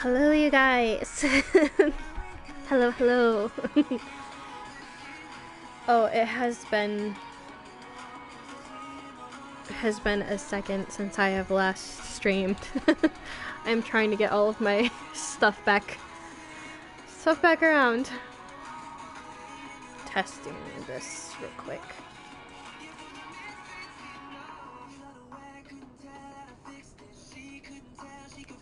Hello, you guys. Hello, hello. Oh, it has been a second since I have last streamed. I'm trying to get all of my stuff back around. Testing this real quick.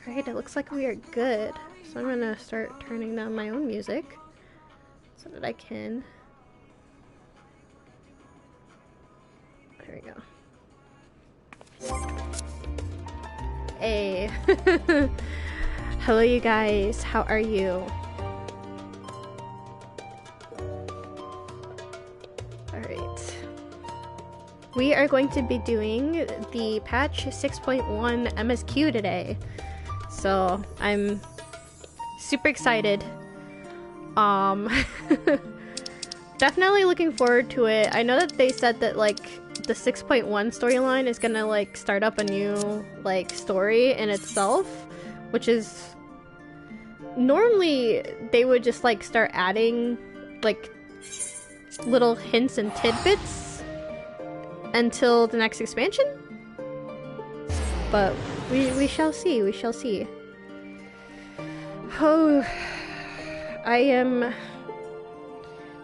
Alright, it looks like we are good. So I'm gonna start turning down my own music so that I can. There we go. Hey. Hello, you guys. How are you? Alright. We are going to be doing the patch 6.1 MSQ today. So I'm super excited. Definitely looking forward to it. I know that they said that like the 6.1 storyline is gonna like start up a new like story in itself, which is normally they would just like start adding like little hints and tidbits until the next expansion. But we shall see, we shall see. Oh, I am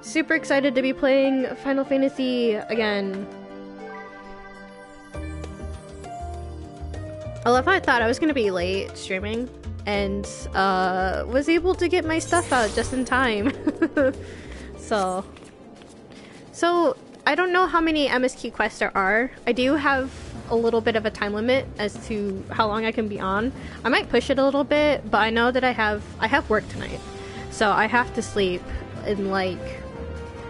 super excited to be playing Final Fantasy again. I love how I thought I was gonna be late streaming and was able to get my stuff out just in time. So I don't know how many MSQ quests there are. I do have a little bit of a time limit as to how long I can be on. I might push it a little bit, but I know that I have work tonight. So I have to sleep in like,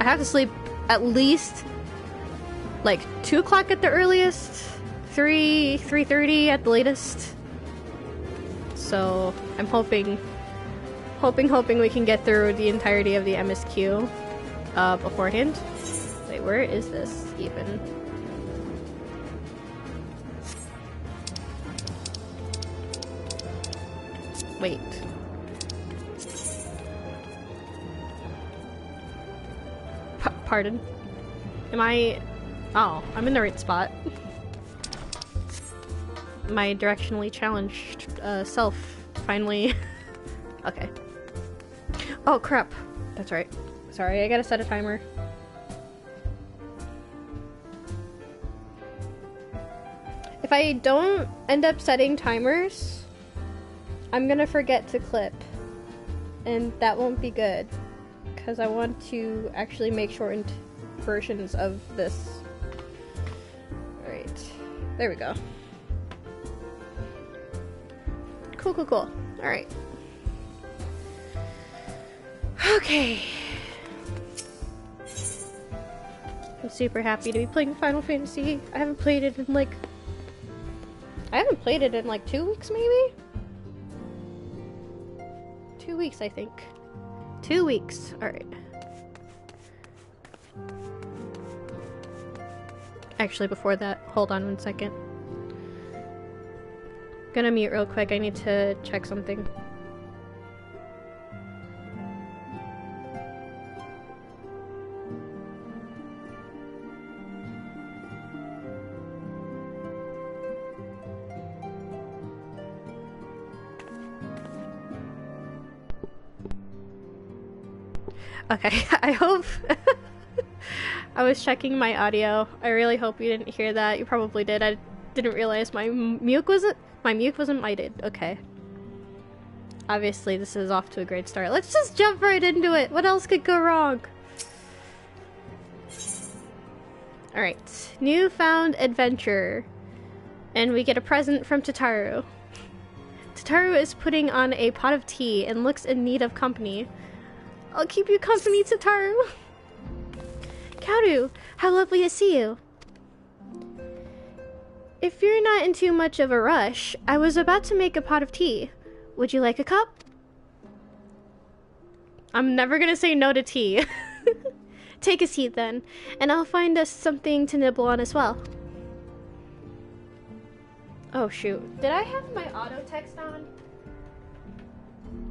I have to sleep at least like 2 o'clock at the earliest, 3:30 at the latest. So I'm hoping we can get through the entirety of the MSQ beforehand. Wait, where is this even? Wait. Pardon? Am I... Oh, I'm in the right spot. My directionally challenged self finally... Okay. Oh crap. That's right. Sorry, I gotta set a timer. If I don't end up setting timers, I'm gonna forget to clip. And that won't be good. Because I want to actually make shortened versions of this. Alright. There we go. Cool, cool, cool. Alright. Okay. I'm super happy to be playing Final Fantasy. I haven't played it in like 2 weeks maybe? 2 weeks, I think. 2 weeks. Alright. Actually, before that, hold on 1 second. Gonna mute real quick. I need to check something. Okay, I hope... I was checking my audio. I really hope you didn't hear that. You probably did. I didn't realize my mute wasn't muted. Okay. Obviously, this is off to a great start. Let's just jump right into it. What else could go wrong? Alright. Newfound adventure. And we get a present from Tataru. Tataru is putting on a pot of tea and looks in need of company. I'll keep you company, Tataru. Kaoru, how lovely to see you. If you're not in too much of a rush, I was about to make a pot of tea. Would you like a cup? I'm never gonna say no to tea. Take a seat then, and I'll find us something to nibble on as well. Oh shoot. Did I have my auto text on?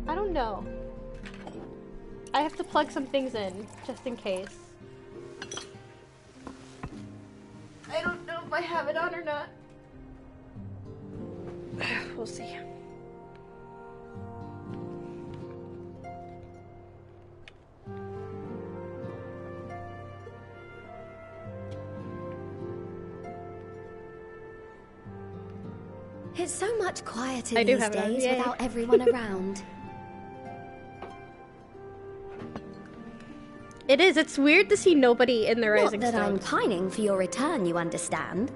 I don't know. I have to plug some things in, just in case. I don't know if I have it on or not. We'll see. It's so much quieter these days without everyone around. It is. It's weird to see nobody in the Rising Not that Stones. I'm pining for your return, you understand.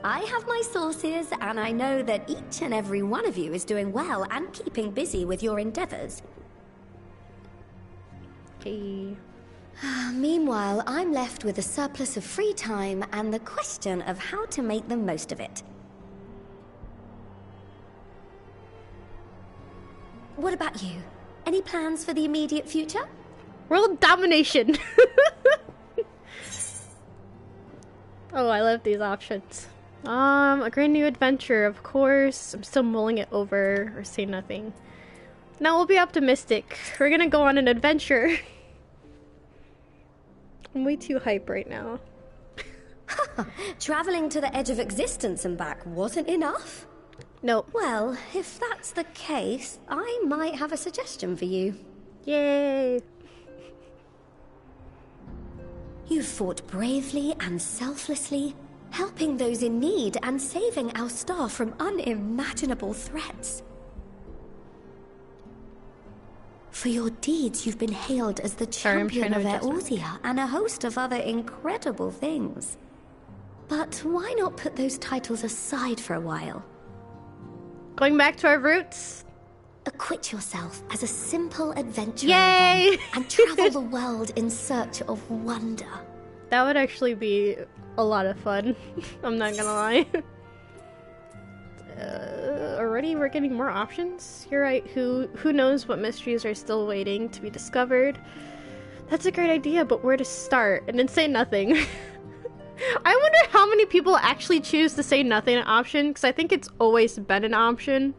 I have my sources, and I know that each and every one of you is doing well and keeping busy with your endeavors. Okay. Meanwhile, I'm left with a surplus of free time and the question of how to make the most of it. What about you? Any plans for the immediate future? World domination! Oh, I love these options. A great new adventure, of course. I'm still mulling it over, or say nothing. Now we'll be optimistic. We're gonna go on an adventure. I'm way too hype right now. Traveling to the edge of existence and back wasn't enough? Nope. Well, if that's the case, I might have a suggestion for you. Yay! You fought bravely and selflessly, helping those in need and saving our star from unimaginable threats. For your deeds, you've been hailed as the champion of Eorzea and a host of other incredible things. But why not put those titles aside for a while? Going back to our roots? Acquit yourself as a simple adventurer Yay! again, and travel the world in search of wonder. That would actually be a lot of fun. I'm not gonna lie. Already we're getting more options? You're right, who knows what mysteries are still waiting to be discovered? That's a great idea, but where to start? And then say nothing. I wonder how many people actually choose to say nothing an option, because I think it's always been an option.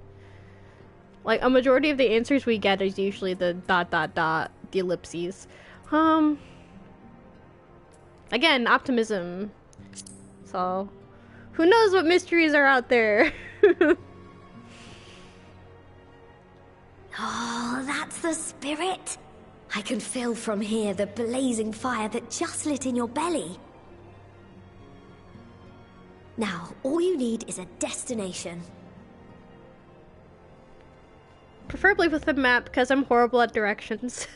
Like, a majority of the answers we get is usually the ... the ellipses. Again, optimism. So, who knows what mysteries are out there? Oh, that's the spirit. I can feel from here the blazing fire that just lit in your belly. Now, all you need is a destination. Preferably with a map, because I'm horrible at directions.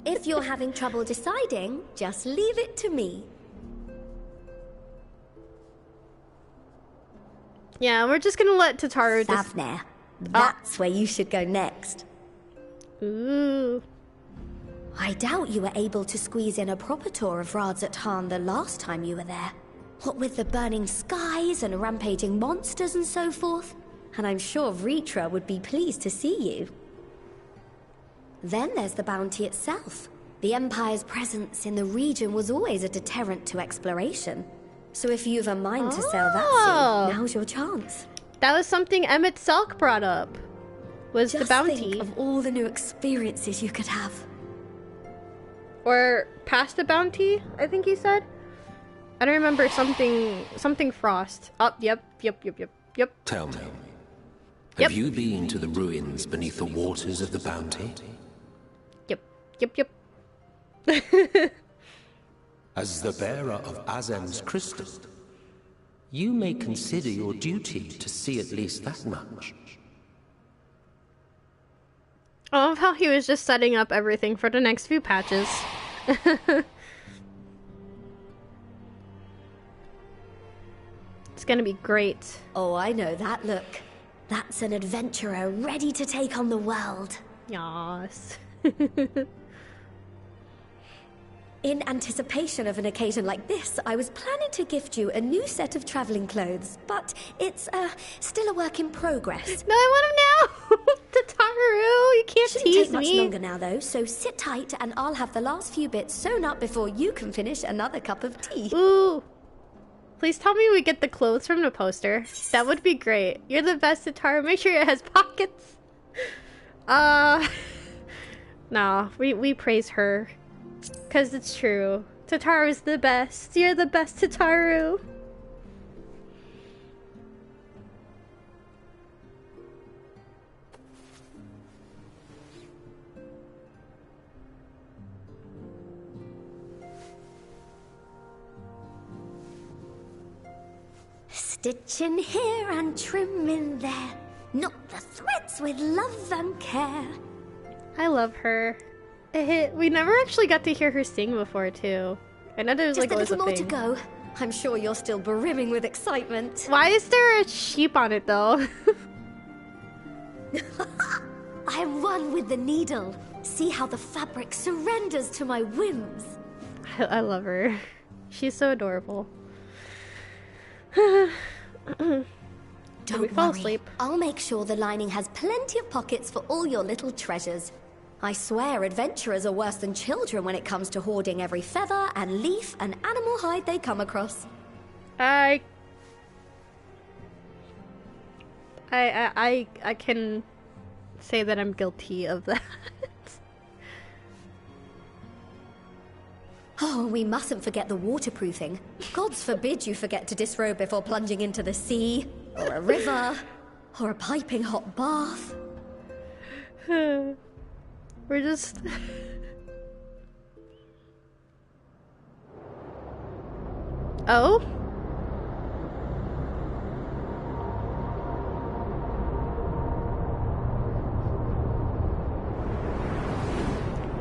If you're having trouble deciding, just leave it to me. Yeah, we're just gonna let Tataru Savner. That's where you should go next. Ooh. I doubt you were able to squeeze in a proper tour of Radzat the last time you were there. What with the burning skies and rampaging monsters and so forth. And I'm sure Vritra would be pleased to see you. Then there's the bounty itself. The Empire's presence in the region was always a deterrent to exploration. So if you've a mind to sail that sea, now's your chance. That was something Emmett Selk brought up. Was Just the bounty. think of all the new experiences you could have. Or past the bounty, I think he said. I don't remember something Frost. Oh, yep. Tell me, have you been to the ruins beneath the waters of the bounty? Yep. As the bearer of Azem's crystal, you may consider your duty to see at least that much. I love how he was just setting up everything for the next few patches. It's gonna be great. Oh, I know that look. That's an adventurer ready to take on the world. Yas. In anticipation of an occasion like this, I was planning to gift you a new set of traveling clothes, but it's still a work in progress. No, I want him now! Tataru, you can't Shouldn't tease take much me. longer now, though, so sit tight and I'll have the last few bits sewn up before you can finish another cup of tea. Ooh. Please tell me we get the clothes from the poster. That would be great. You're the best, Tataru. Make sure it has pockets. No, we praise her. Because it's true. Tataru's the best. You're the best, Tataru. Stitch in here and trim in there. Knot the threads with love and care. I love her. We never actually got to hear her sing before, too. I know there's Just like a always little a more thing. to go. I'm sure you're still brimming with excitement. Why is there a sheep on it, though? I am one with the needle. See how the fabric surrenders to my whims. I love her. She's so adorable. Don't we fall worry. asleep? I'll make sure the lining has plenty of pockets for all your little treasures. I swear adventurers are worse than children when it comes to hoarding every feather and leaf and animal hide they come across. I can say that I'm guilty of that. Oh, we mustn't forget the waterproofing. Gods forbid you forget to disrobe before plunging into the sea, or a river, or a piping hot bath. We're just... Oh?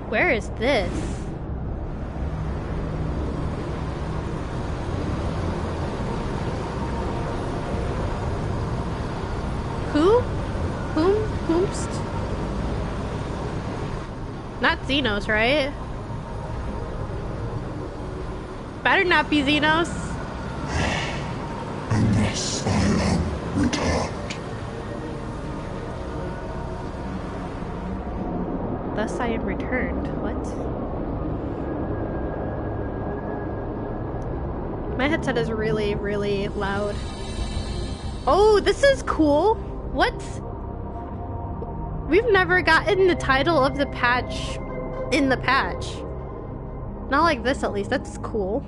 Where is this? Who? Whomst? Not Xenos, right? Better not be Xenos. And thus I am returned. Thus I am returned. What? My headset is really, really loud. Oh, this is cool. What? We've never gotten the title of the patch in the patch. Not like this, at least. That's cool.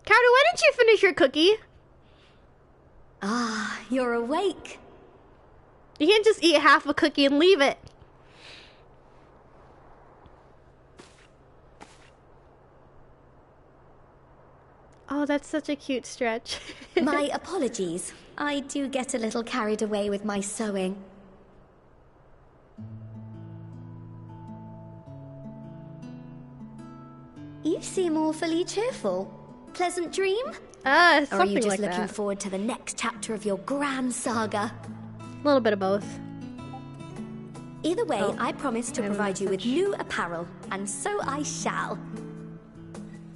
Kaoru, why didn't you finish your cookie? Ah, you're awake. You can't just eat half a cookie and leave it. Oh, that's such a cute stretch. My apologies. I do get a little carried away with my sewing. You seem awfully cheerful. Pleasant dream? Or are Something you just like looking that. forward to the next chapter of your grand saga? A little bit of both. Either way, Oh, I promise to I have a provide you with message. new apparel, and so I shall.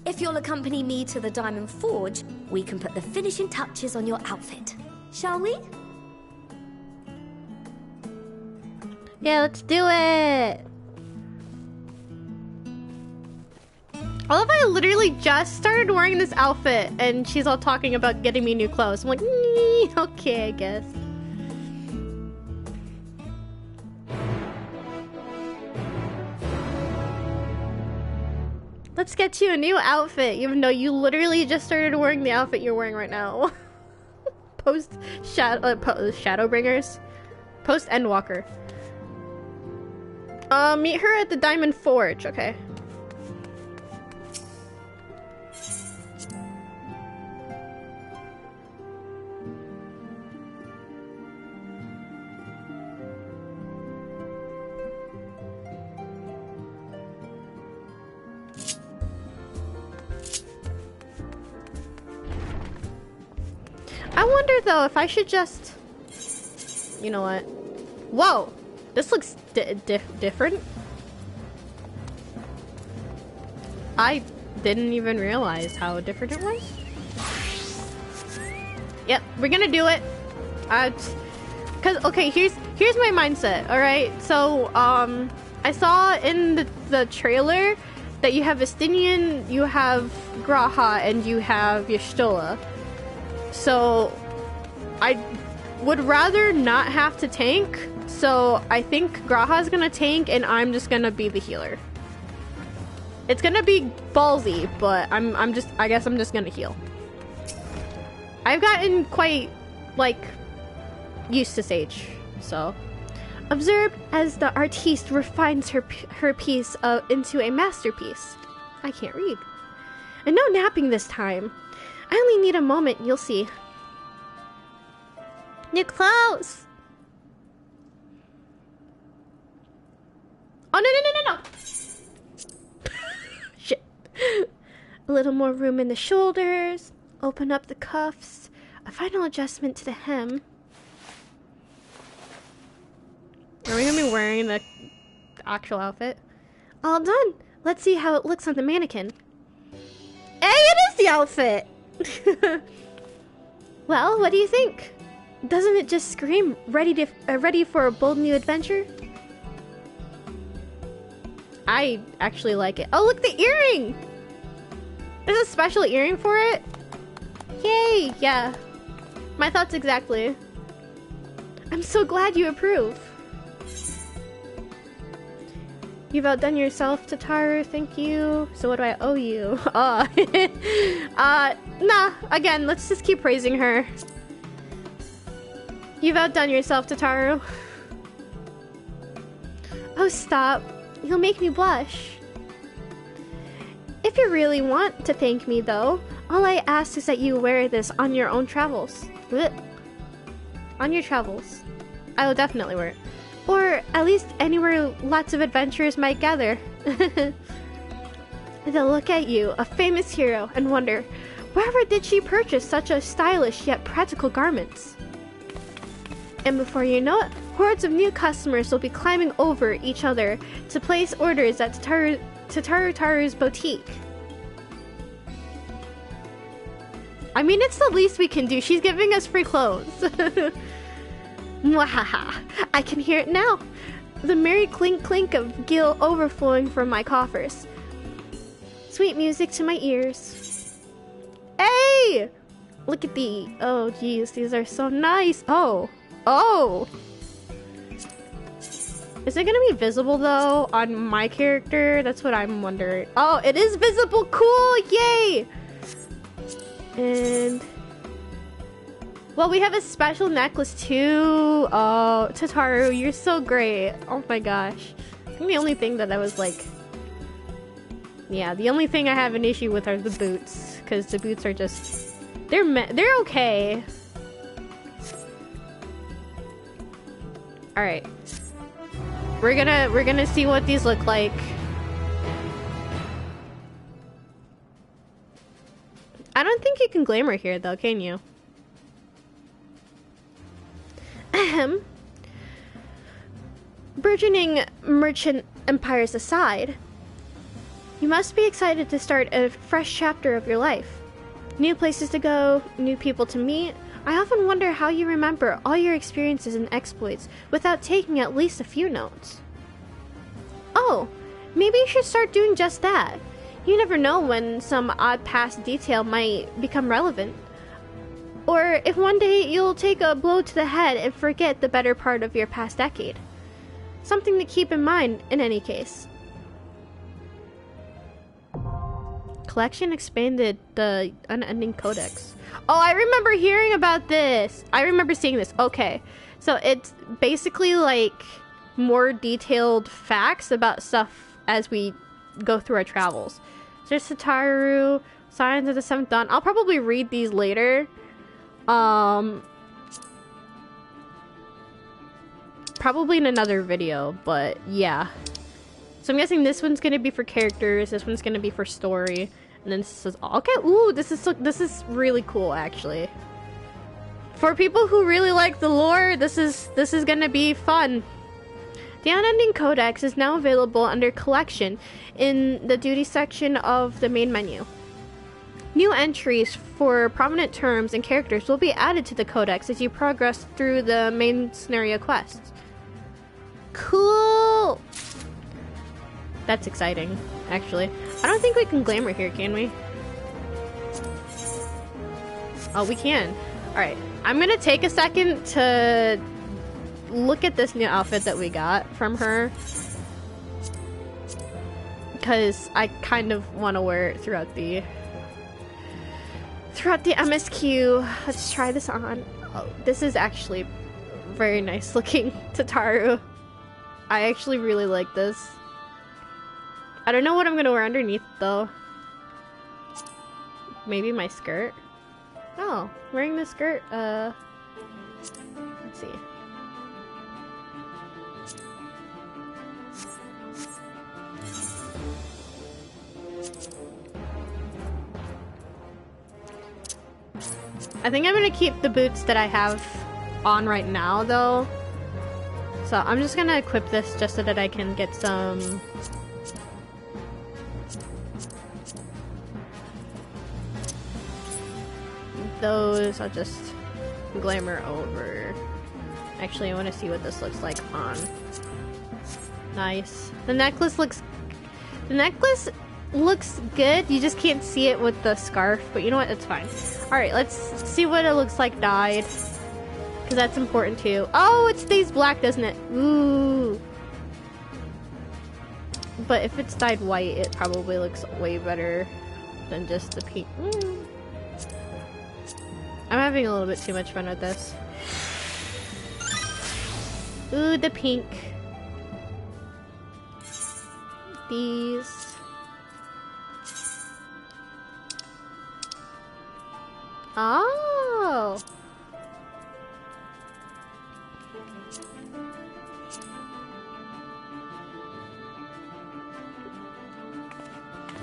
If you'll accompany me to the Diamond Forge, we can put the finishing touches on your outfit. Shall we? Yeah, let's do it! I love I literally just started wearing this outfit and she's all talking about getting me new clothes. I'm like, okay, I guess. Let's get you a new outfit, even though you literally just started wearing the outfit you're wearing right now. Post Shadowbringers. Post Endwalker. Meet her at the Diamond Forge, okay. I wonder though if I should just... You know what? Whoa! This looks different. I didn't even realize how different it was. Yep, we're gonna do it. Cause okay, here's my mindset. All right, so I saw in the trailer that you have Estinian, you have Graha, and you have Y'shtola. So I would rather not have to tank. So I think Graha's gonna tank, and I'm just gonna be the healer. It's gonna be ballsy, but I guess I'm just gonna heal. I've gotten quite, like, used to Sage, so. Observe as the artiste refines her piece into a masterpiece. I can't read. And no napping this time. I only need a moment, you'll see. New clothes! Oh, no. Shit. A little more room in the shoulders. Open up the cuffs. A final adjustment to the hem. Are we gonna be wearing the actual outfit? All done. Let's see how it looks on the mannequin. Hey, it is the outfit! Well, what do you think? Doesn't it just scream ready for a bold new adventure? I actually like it. Oh, look, the earring! There's a special earring for it? Yay! Yeah. My thoughts exactly. I'm so glad you approve. You've outdone yourself, Tataru. Thank you. So what do I owe you? Nah. Again, let's just keep praising her. You've outdone yourself, Tataru. Oh, stop. You'll make me blush. If you really want to thank me, though, all I ask is that you wear this on your own travels. Blech. On your travels. I will definitely wear it. Or at least anywhere lots of adventurers might gather. They'll look at you, a famous hero, and wonder, wherever did she purchase such a stylish yet practical garments? And before you know it, hordes of new customers will be climbing over each other to place orders at Taru's boutique. I mean, it's the least we can do. She's giving us free clothes. Mwahaha. I can hear it now. The merry clink clink of gil overflowing from my coffers. Sweet music to my ears. Hey! Look at these. Oh, geez. These are so nice. Oh. Oh! Is it gonna be visible, though, on my character? That's what I'm wondering. Oh, it is visible! Cool! Yay! And... well, we have a special necklace, too. Oh, Tataru, you're so great. Oh my gosh. I think the only thing that I was like... yeah, the only thing I have an issue with are the boots. Because the boots are just... they're okay. Alright. We're gonna see what these look like. I don't think you can glamour here though, can you? Ahem. Burgeoning merchant empires aside, you must be excited to start a fresh chapter of your life. New places to go, new people to meet. I often wonder how you remember all your experiences and exploits without taking at least a few notes. Oh, maybe you should start doing just that. You never know when some odd past detail might become relevant. Or if one day you'll take a blow to the head and forget the better part of your past decade. Something to keep in mind in any case. Collection expanded the Unending Codex. Oh, I remember hearing about this. I remember seeing this. Okay. So it's basically like more detailed facts about stuff as we go through our travels. So there's Sataru, Signs of the Seventh Dawn. I'll probably read these later. Probably in another video, but yeah. So I'm guessing this one's gonna be for characters, this one's gonna be for story, and then this is okay. Ooh, this is really cool actually. For people who really like the lore, this is gonna be fun. The Unending Codex is now available under Collection in the Duty section of the main menu. New entries for prominent terms and characters will be added to the Codex as you progress through the main scenario quests. Cool! That's exciting, actually. I don't think we can glamour here, can we? Oh, we can. Alright, I'm gonna take a second to look at this new outfit that we got from her. Because I kind of want to wear it throughout the MSQ. Let's try this on. Oh, this is actually very nice looking Tataru. I actually really like this. I don't know what I'm gonna wear underneath though. Maybe my skirt? Oh, wearing the skirt, let's see. I think I'm gonna keep the boots that I have on right now though. So I'm just gonna equip this just so that I can get some... those I'll just glamour over. Actually, I want to see what this looks like on. Nice. The necklace looks good. You just can't see it with the scarf, but you know what? It's fine. Alright, let's see what it looks like dyed. Because that's important too. Oh, it stays black, doesn't it? Ooh. But if it's dyed white, it probably looks way better than just the pink. I'm having a little bit too much fun with this. Ooh, the pink. These. Oh!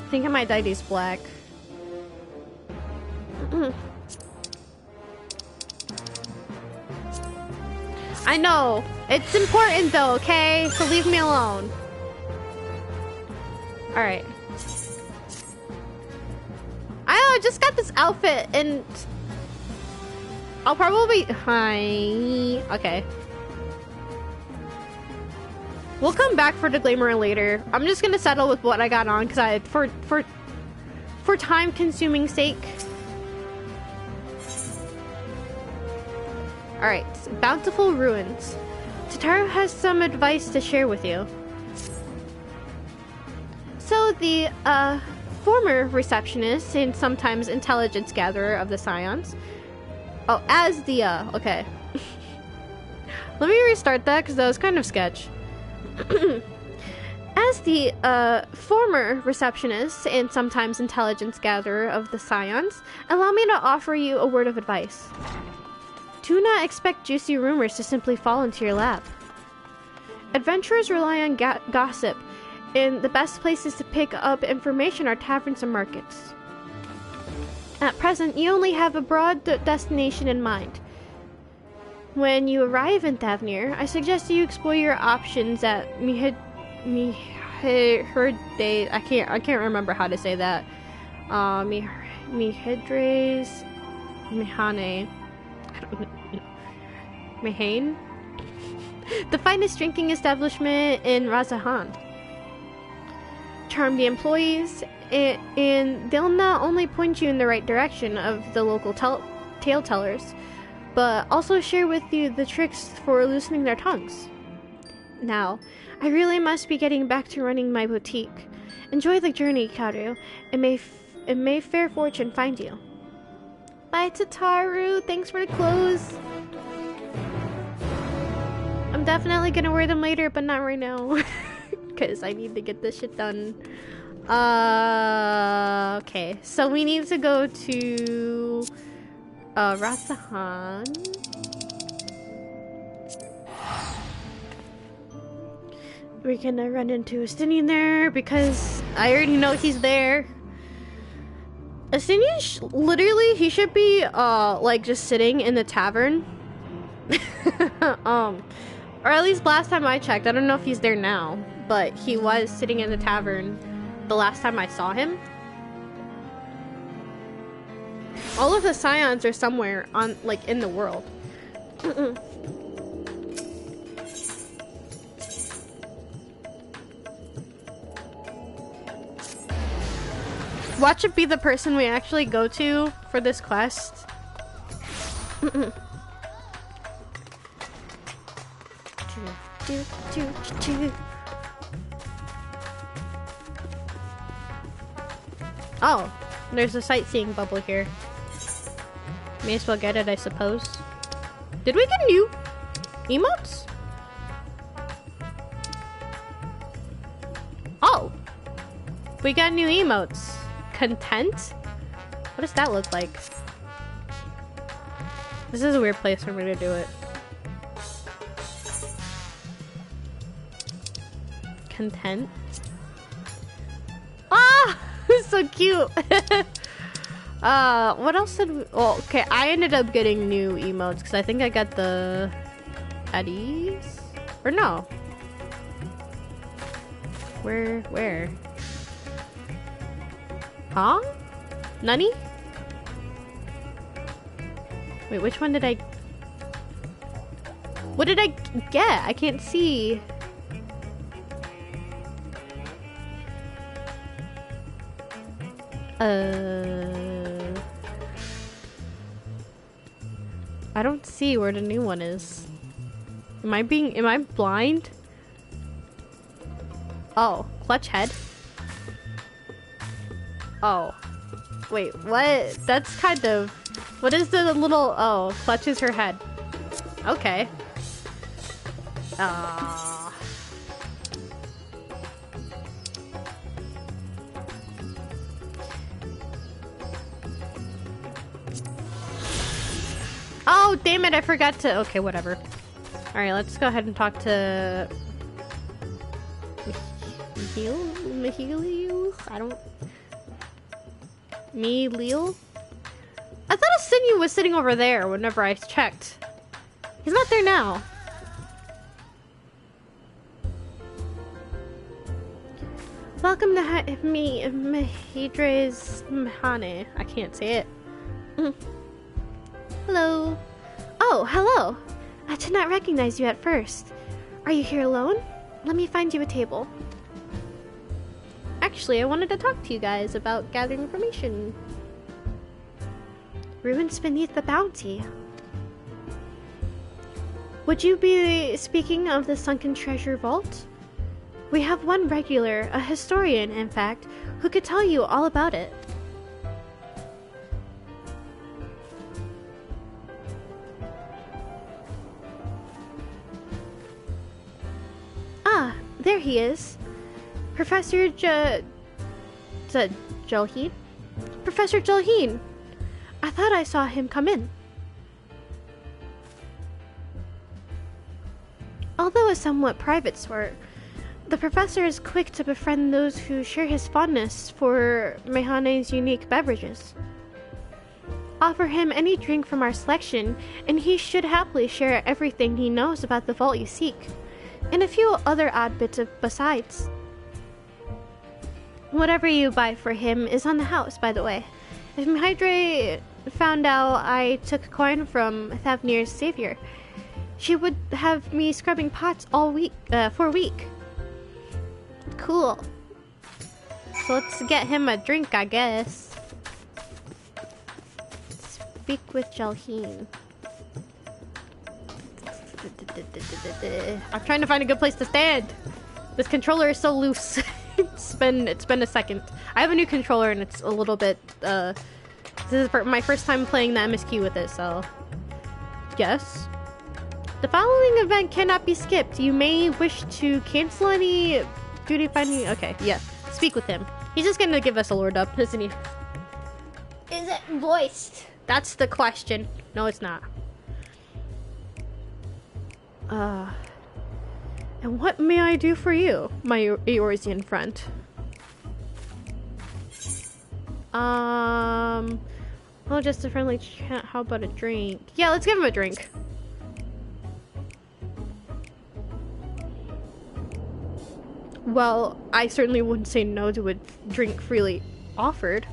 I think I might dye these black. I know. It's important though, okay? So leave me alone. Alright. I just got this outfit and I'll probably... Okay. We'll come back for the glamour later. I'm just gonna settle with what I got on because for time-consuming sake. Alright, Bountiful Ruins. Tataru has some advice to share with you. So the former receptionist and sometimes intelligence gatherer of the Scions. Oh, as the okay. Let me restart that because that was kind of sketch. As the former receptionist and sometimes intelligence gatherer of the Scions, allow me to offer you a word of advice. Do not expect juicy rumors to simply fall into your lap. Adventurers rely on gossip, and the best places to pick up information are taverns and markets. At present, you only have a broad destination in mind. When you arrive in Thavnir, I suggest you explore your options at Mihirde. I can't remember how to say that. Mihidres Mihane. I don't know. Mihane? The finest drinking establishment in Razahan. Charm the employees, and they'll not only point you in the right direction of the local tale tellers, but also share with you the tricks for loosening their tongues. Now, I really must be getting back to running my boutique. Enjoy the journey, Kaoru, and may fair fortune find you. Bye, Tataru. Thanks for the clothes. I'm definitely gonna wear them later, but not right now. Because I need to get this shit done. Okay. So we need to go to... Rasahan. We're gonna run into Astinian there, because I already know he's there. Astinian, literally, he should be, like, just sitting in the tavern. Or at least last time I checked. I don't know if he's there now, but he was sitting in the tavern the last time I saw him. All of the Scions are somewhere on, like, in the world. Watch it be the person we actually go to for this quest. Oh, there's a sightseeing bubble here. May as well get it, I suppose. Did we get new emotes? Oh! We got new emotes. Content? What does that look like? This is a weird place for me to do it. Content? Ah! So cute! What else did we... Well, okay, I ended up getting new emotes because I think I got the Eddies? Or no? Where? Huh? Nani? Wait, which one did I... What did I get? I can't see. I don't see where the new one is. Am I blind? Oh, clutch head. Oh. Wait, what? That's kind of... What is the little... Oh, clutch is her head. Okay. Oh, damn it, I forgot to... Okay, whatever. Alright, let's go ahead and talk to... Mihiliu? I don't... Me, Leo? I thought Asinu was sitting over there whenever I checked. He's not there now. Welcome to Mahidre's Mahane. I can't say it. Hello. Oh, hello. I did not recognize you at first. Are you here alone? Let me find you a table. Actually, I wanted to talk to you guys about gathering information. Ruins beneath the bounty. Would you be speaking of the sunken treasure vault? We have one regular, a historian in fact, who could tell you all about it. Ah, there he is. Professor Jalheen? Professor Jalheen! I thought I saw him come in. Although a somewhat private sort, the professor is quick to befriend those who share his fondness for Mehane's unique beverages. Offer him any drink from our selection, and he should happily share everything he knows about the vault you seek, and a few other odd bits besides. Whatever you buy for him is on the house, by the way. If Mahidre found out I took a coin from Thavnir's savior, she would have me scrubbing pots all week, for a week. Cool. So let's get him a drink, I guess. Speak with Jalheen. I'm trying to find a good place to stand. This controller is so loose. It's been a second. I have a new controller and it's a little bit this is my first time playing the MSQ with it, so yes. The following event cannot be skipped. You may wish to cancel any duty finding. Okay, yeah. Speak with him. He's just gonna give us a lord up, isn't he? Is it voiced? That's the question. No, it's not. And what may I do for you, my Eorzean friend? Oh, just a friendly chat. How about a drink? Yeah, let's give him a drink. Well, I certainly wouldn't say no to a drink freely offered.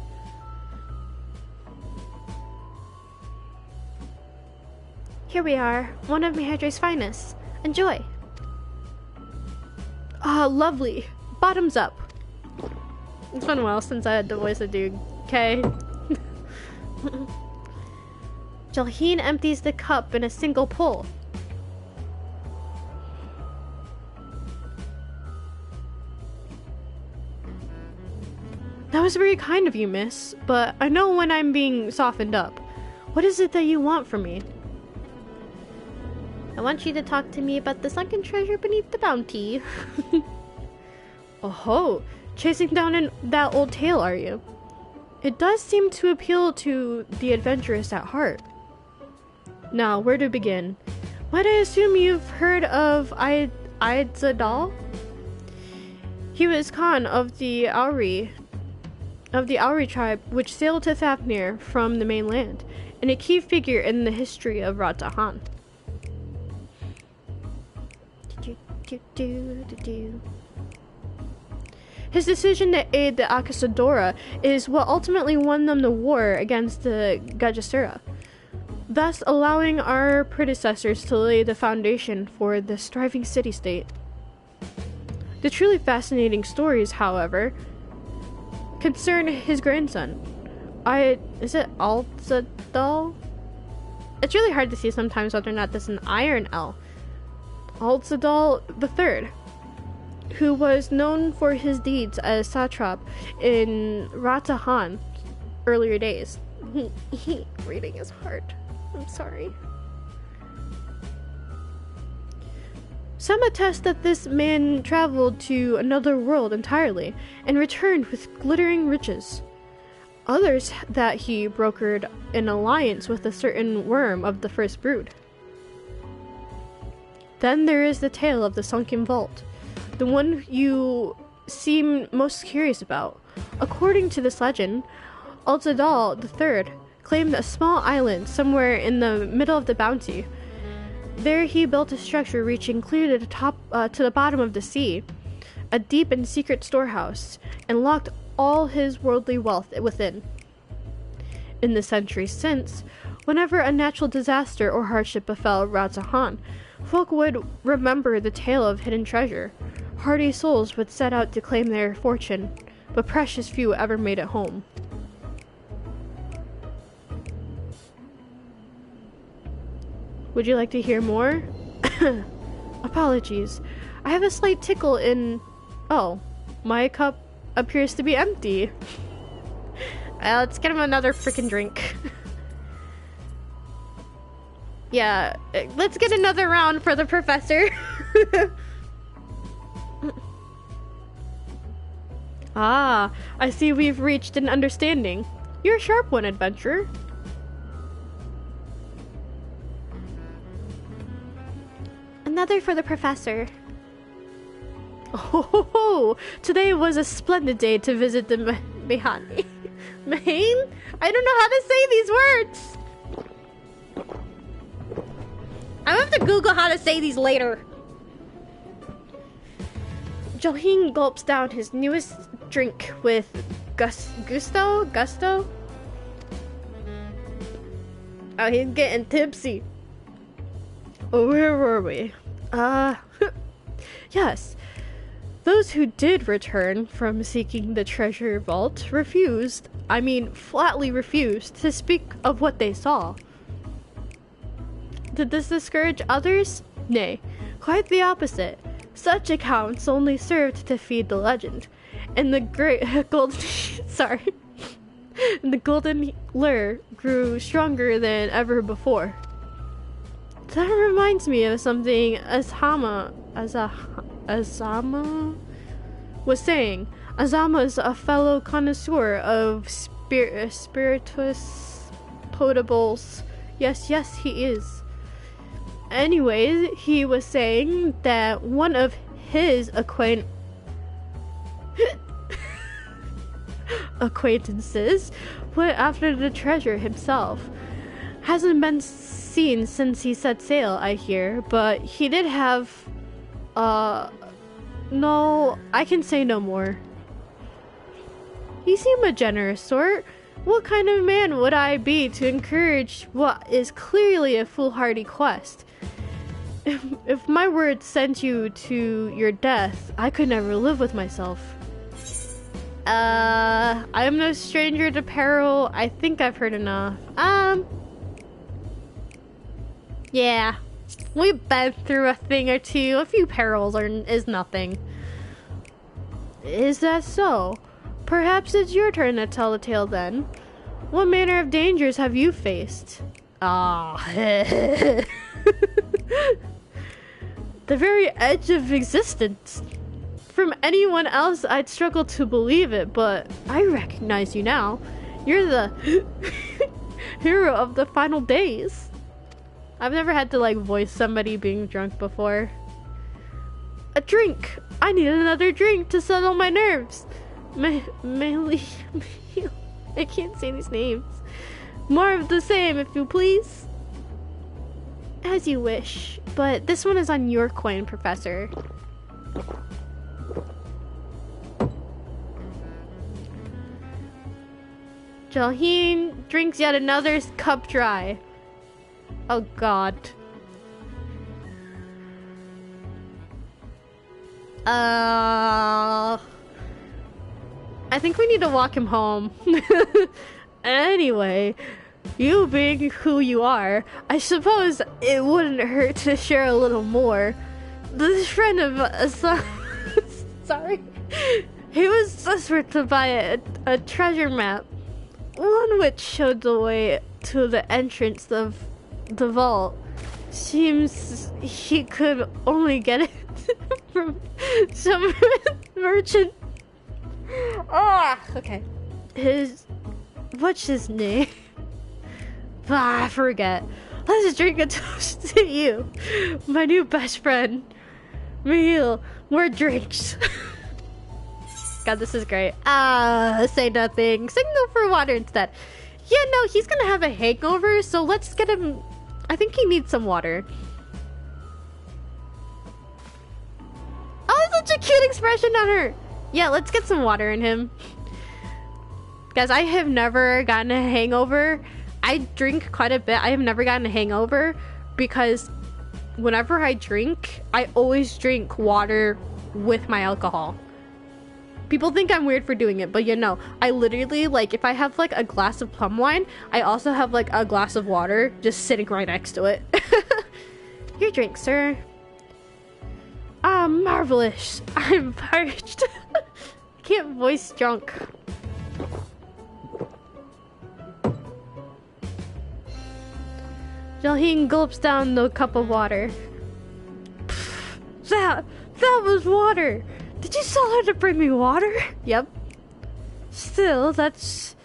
Here we are, one of Mahidre's finest. Enjoy. Ah, lovely. Bottoms up. It's been a while since I had to voice a dude. Okay. Jalheen empties the cup in a single pull. That was very kind of you, miss, but I know when I'm being softened up. What is it that you want from me? I want you to talk to me about the sunken treasure beneath the bounty. Oh-ho, chasing down that old tale, are you? It does seem to appeal to the adventurous at heart. Now, where to begin? Might I assume you've heard of Aidzadal? He was Khan of the Auri tribe, which sailed to Thavnir from the mainland, and a key figure in the history of Ratahan. His decision to aid the Akasadora is what ultimately won them the war against the Gajasura, thus allowing our predecessors to lay the foundation for the thriving city-state. The truly fascinating stories, however, concern his grandson. Is it Alzadal? It's really hard to see sometimes whether or not this is an I or an L. Alzadal III, who was known for his deeds as satrap in Ratahan earlier days. Reading is hard. I'm sorry. Some attest that this man traveled to another world entirely and returned with glittering riches. Others that he brokered an alliance with a certain worm of the first brood. Then there is the tale of the sunken vault, the one you seem most curious about. According to this legend, Altadal III claimed a small island somewhere in the middle of the bounty. There he built a structure reaching clear to the bottom of the sea, a deep and secret storehouse, and locked all his worldly wealth within. In the centuries since, whenever a natural disaster or hardship befell Radzahan, folk would remember the tale of hidden treasure. Hardy souls would set out to claim their fortune, but precious few ever made it home. Would you like to hear more? Apologies. I have a slight tickle in... Oh, my cup appears to be empty. Let's get him another freaking drink. Yeah, let's get another round for the professor. Ah, I see we've reached an understanding. You're a sharp one, adventurer. Another for the professor. Oh, today was a splendid day to visit the Mahani. Maine? I don't know how to say these words. I'm gonna have to Google how to say these later. Johin gulps down his newest drink with gusto? Oh, he's getting tipsy. Oh, where were we? Yes. Those who did return from seeking the treasure vault flatly refused to speak of what they saw. Did this discourage others? Nay, quite the opposite. Such accounts only served to feed the legend, and the the golden lure grew stronger than ever before. That reminds me of something Azama was saying. Azama is a fellow connoisseur of spirituous potables. Yes, he is. Anyways, he was saying that one of his acquaintances went after the treasure himself. Hasn't been seen since he set sail, I hear, but he did have... no, I can say no more. You seem a generous sort. What kind of man would I be to encourage what is clearly a foolhardy quest? If my words sent you to your death, I could never live with myself. I am no stranger to peril. I think I've heard enough. Yeah. We've been through a thing or two. A few perils is nothing. Is that so? Perhaps it's your turn to tell the tale then. What manner of dangers have you faced? The very edge of existence. From anyone else, I'd struggle to believe it, but I recognize you now. You're the hero of the final days. I've never had to voice somebody being drunk before. A drink! I need another drink to settle my nerves. I can't say these names. More of the same, if you please. As you wish, but this one is on your coin, Professor. Jalheen drinks yet another cup dry. Oh god. I think we need to walk him home. Anyway, you being who you are, I suppose it wouldn't hurt to share a little more. This friend of sorry, he was desperate to buy a treasure map, one which showed the way to the entrance of the vault. Seems he could only get it from some merchant. Okay. What's his name? I forget. Let's drink a toast to you, my new best friend. Meal, more drinks. God, this is great. Say nothing. Signal for water instead. Yeah, no, he's gonna have a hangover, so let's get him... I think he needs some water. Oh, such a cute expression on her. Yeah, let's get some water in him. Guys, I have never gotten a hangover. I drink quite a bit. I have never gotten a hangover because whenever I drink, I always drink water with my alcohol. People think I'm weird for doing it, but you know, I literally, like, if I have like a glass of plum wine, I also have like a glass of water just sitting right next to it. Your drink, sir. Ah, marvelous. I'm parched. Can't voice drunk. Jalheen gulps down the cup of water. That was water. Did you tell her to bring me water? Yep. Still, that's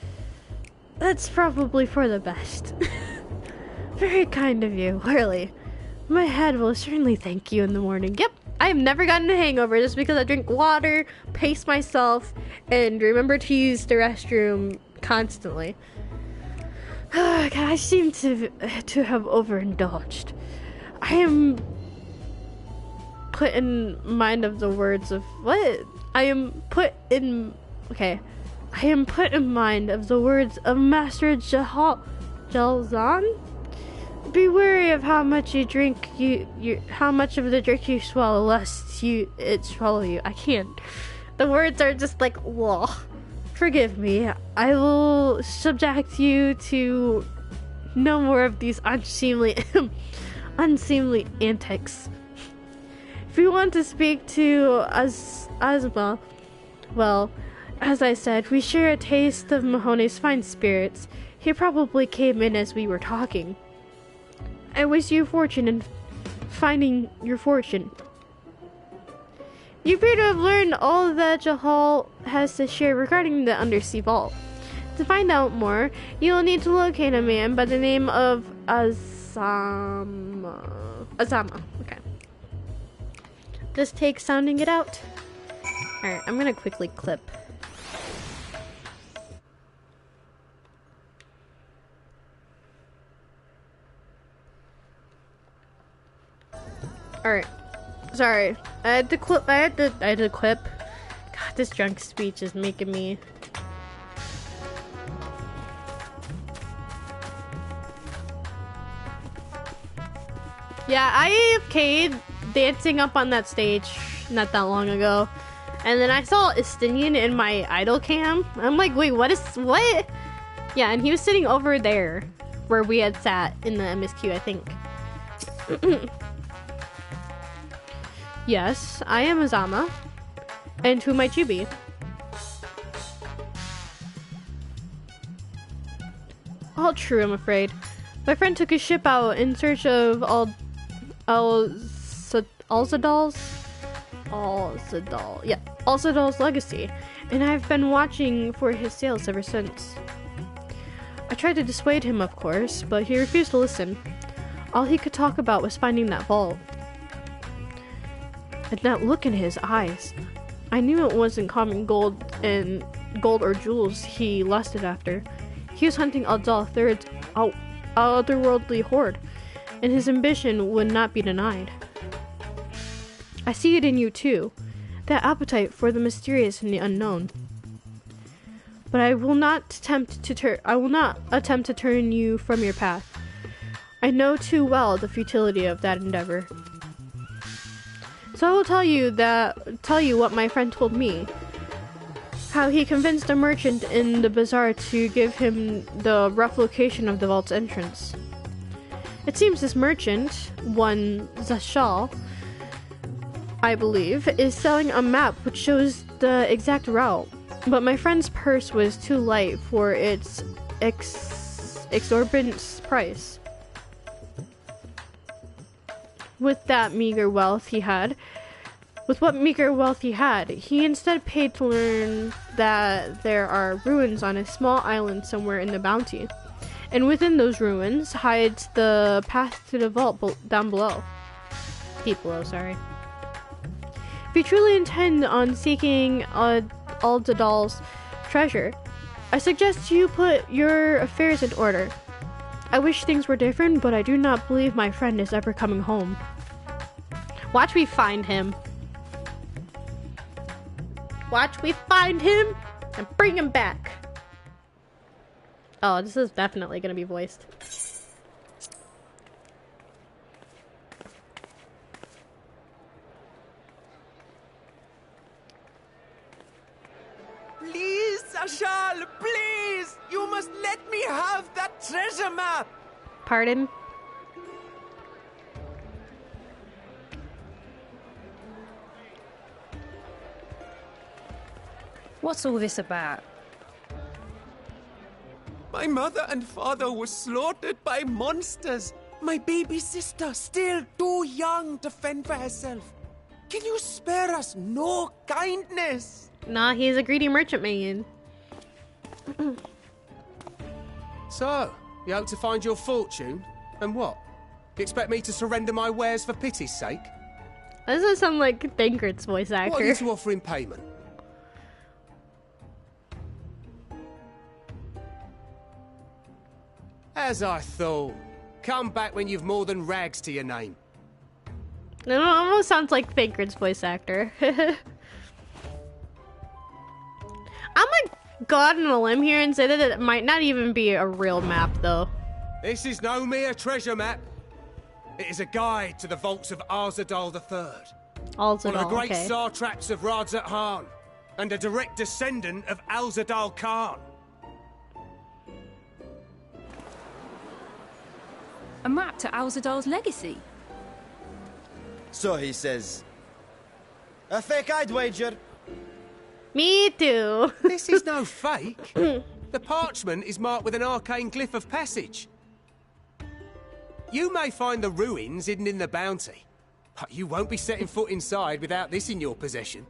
probably for the best. Very kind of you, really. My head will certainly thank you in the morning. Yep. I have never gotten a hangover just because I drink water, pace myself, and remember to use the restroom constantly. I seem to have overindulged. I am put in mind of the words of what? I am put in mind of the words of Master Jalzan. Be wary of how much you drink. How much of the drink you swallow, lest it swallow you. I can't. The words are just like, whoa. Forgive me. I will subject you to no more of these unseemly antics. If you want to speak to Azma, well, as I said, we share a taste of Mahoney's fine spirits. He probably came in as we were talking. I wish you fortune in finding your fortune. You appear to have learned all that Jahal has to share regarding the undersea vault. To find out more, you will need to locate a man by the name of Azama. Okay. This takes sounding it out. Alright, I'm gonna quickly clip. Alright. Sorry. I had to clip. God, this drunk speech is making me... Yeah, I AFK'd dancing up on that stage not that long ago. And then I saw Estinian in my idol cam. I'm like, wait, what? Yeah, and he was sitting over there where we had sat in the MSQ, I think. Yes, I am Azama. And who might you be? All true, I'm afraid. My friend took his ship out in search of Alzadal's legacy, and I've been watching for his sails ever since. I tried to dissuade him, of course, but he refused to listen. All he could talk about was finding that vault. And that look in his eyes. I knew it wasn't common gold or jewels he lusted after. He was hunting Aldal III's otherworldly hoard, and his ambition would not be denied. I see it in you too, that appetite for the mysterious and the unknown. But I will not attempt to turn you from your path. I know too well the futility of that endeavor. So I will tell you what my friend told me. How he convinced a merchant in the bazaar to give him the rough location of the vault's entrance. It seems this merchant, one Zashal, I believe, is selling a map which shows the exact route. But my friend's purse was too light for its exorbitant price. With what meager wealth he had, he instead paid to learn that there are ruins on a small island somewhere in the Bounty. And within those ruins hides the path to the vault down below. Deep below, sorry. If you truly intend on seeking Alzadal's treasure. I suggest you put your affairs in order. I wish things were different, but I do not believe my friend is ever coming home. Watch me find him. Watch me find him and bring him back. Oh, this is definitely gonna be voiced. Please, Sashal, please! You must let me have that treasure map! Pardon? What's all this about? My mother and father were slaughtered by monsters. My baby sister, still too young to fend for herself. Can you spare us no kindness? Nah, he's a greedy merchant man. So, you hope to find your fortune? And what? You expect me to surrender my wares for pity's sake? This doesn't sound like Thancred's voice actor. What are you to offer in payment? As I thought. Come back when you've more than rags to your name. It almost sounds like Thancred's voice actor. I'm gonna go out on a limb here and say that it might not even be a real map, though. This is no mere treasure map. It is a guide to the vaults of Arzadal III. One of the great okay. satraps of Radzat Han, and a direct descendant of Alzadal Khan. A map to Alzadal's legacy? So he says. A fake, I'd wager. Me too. This is no fake. The parchment is marked with an arcane glyph of passage. You may find the ruins hidden in the bounty, but you won't be setting foot inside without this in your possession.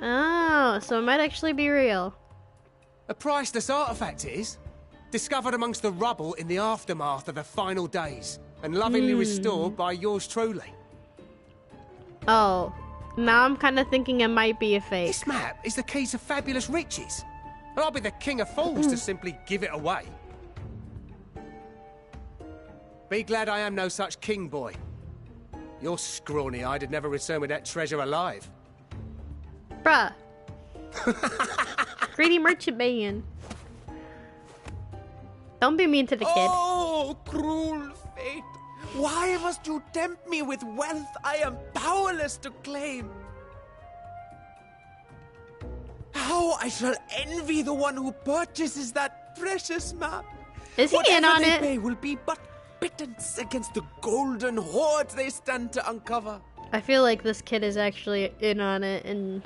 Oh, so it might actually be real. A priceless artifact it is, discovered amongst the rubble in the aftermath of the final days, and lovingly restored by yours truly. Oh, now I'm kind of thinking it might be a fake. This map is the key to fabulous riches, and I'll be the king of fools to simply give it away. Be glad I am no such king boy. Your scrawny-eyed would never return with that treasure alive. Bruh. Greedy merchant man. Don't be mean to the kid. Oh, cruel fate! Why must you tempt me with wealth I am powerless to claim? How I shall envy the one who purchases that precious map. Is he in on Whatever they it? pay will be but pittance against the golden hoard they stand to uncover. I feel like this kid is actually in on it, and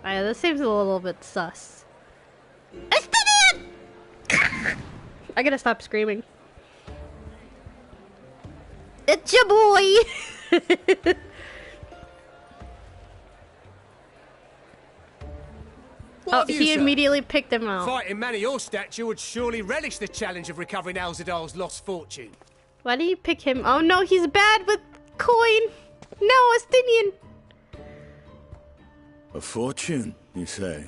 this seems a little bit sus. I gotta stop screaming. It's your boy. Oh, of you, he sir? immediately picked him out. Fighting man of your stature would surely relish the challenge of recovering Alzadal's lost fortune. Why do you pick him? Oh no, he's bad with coin. No, Estinian. A fortune, you say?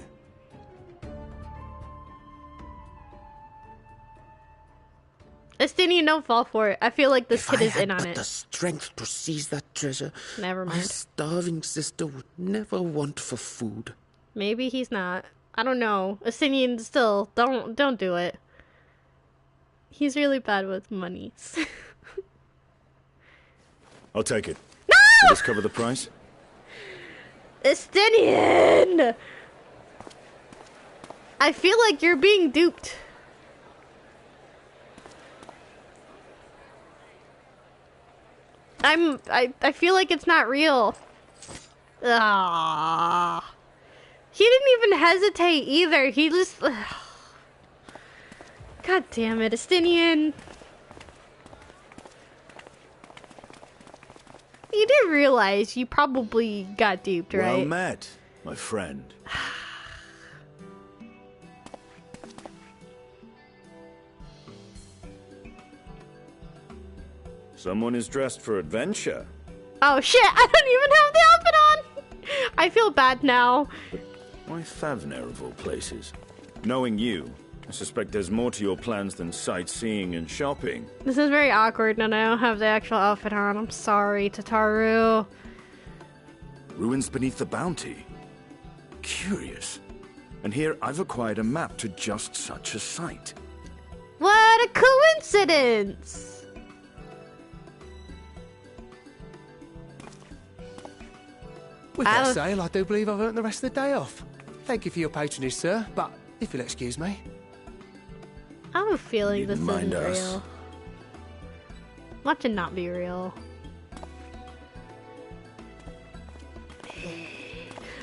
Estinian, don't fall for it. I feel like this If kid is I in had on but the it. strength to seize that treasure, Never my mind. starving sister would never want for food. Maybe he's not. I don't know. Estinian, still, don't do it. He's really bad with monies. I'll take it. No! Will this cover the price? Estinian! I feel like you're being duped. I feel like it's not real. Ah. He didn't even hesitate either. He just God damn it, Estinian. You did realize you probably got duped, right? Well met, my friend. Someone is dressed for adventure. Oh shit, I don't even have the outfit on! I feel bad now. Why Thavner of all places? Knowing you, I suspect there's more to your plans than sightseeing and shopping. This is very awkward and I don't have the actual outfit on. I'm sorry, Tataru. Ruins beneath the Bounty. Curious. And here I've acquired a map to just such a site. What a coincidence! With that sale, I do believe I've earned the rest of the day off. Thank you for your patronage, sir, but if you'll excuse me. I have a feeling this isn't mind us. real. Watch it not be real.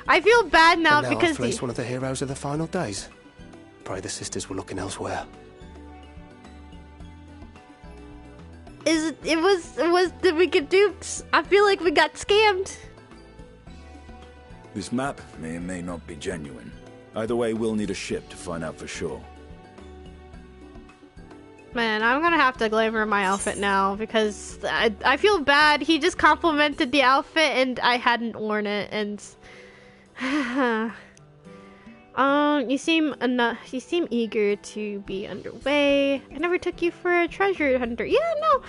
I feel bad now, And now because I've fleeced one of the heroes of the final days. Pray the sisters were looking elsewhere. it was did we get duped? I feel like we got scammed. This map may or may not be genuine. Either way, we'll need a ship to find out for sure. Man, I'm gonna have to glamour my outfit now because I feel bad. He just complimented the outfit and I hadn't worn it, and you seem eager to be underway. I never took you for a treasure hunter. Yeah, no,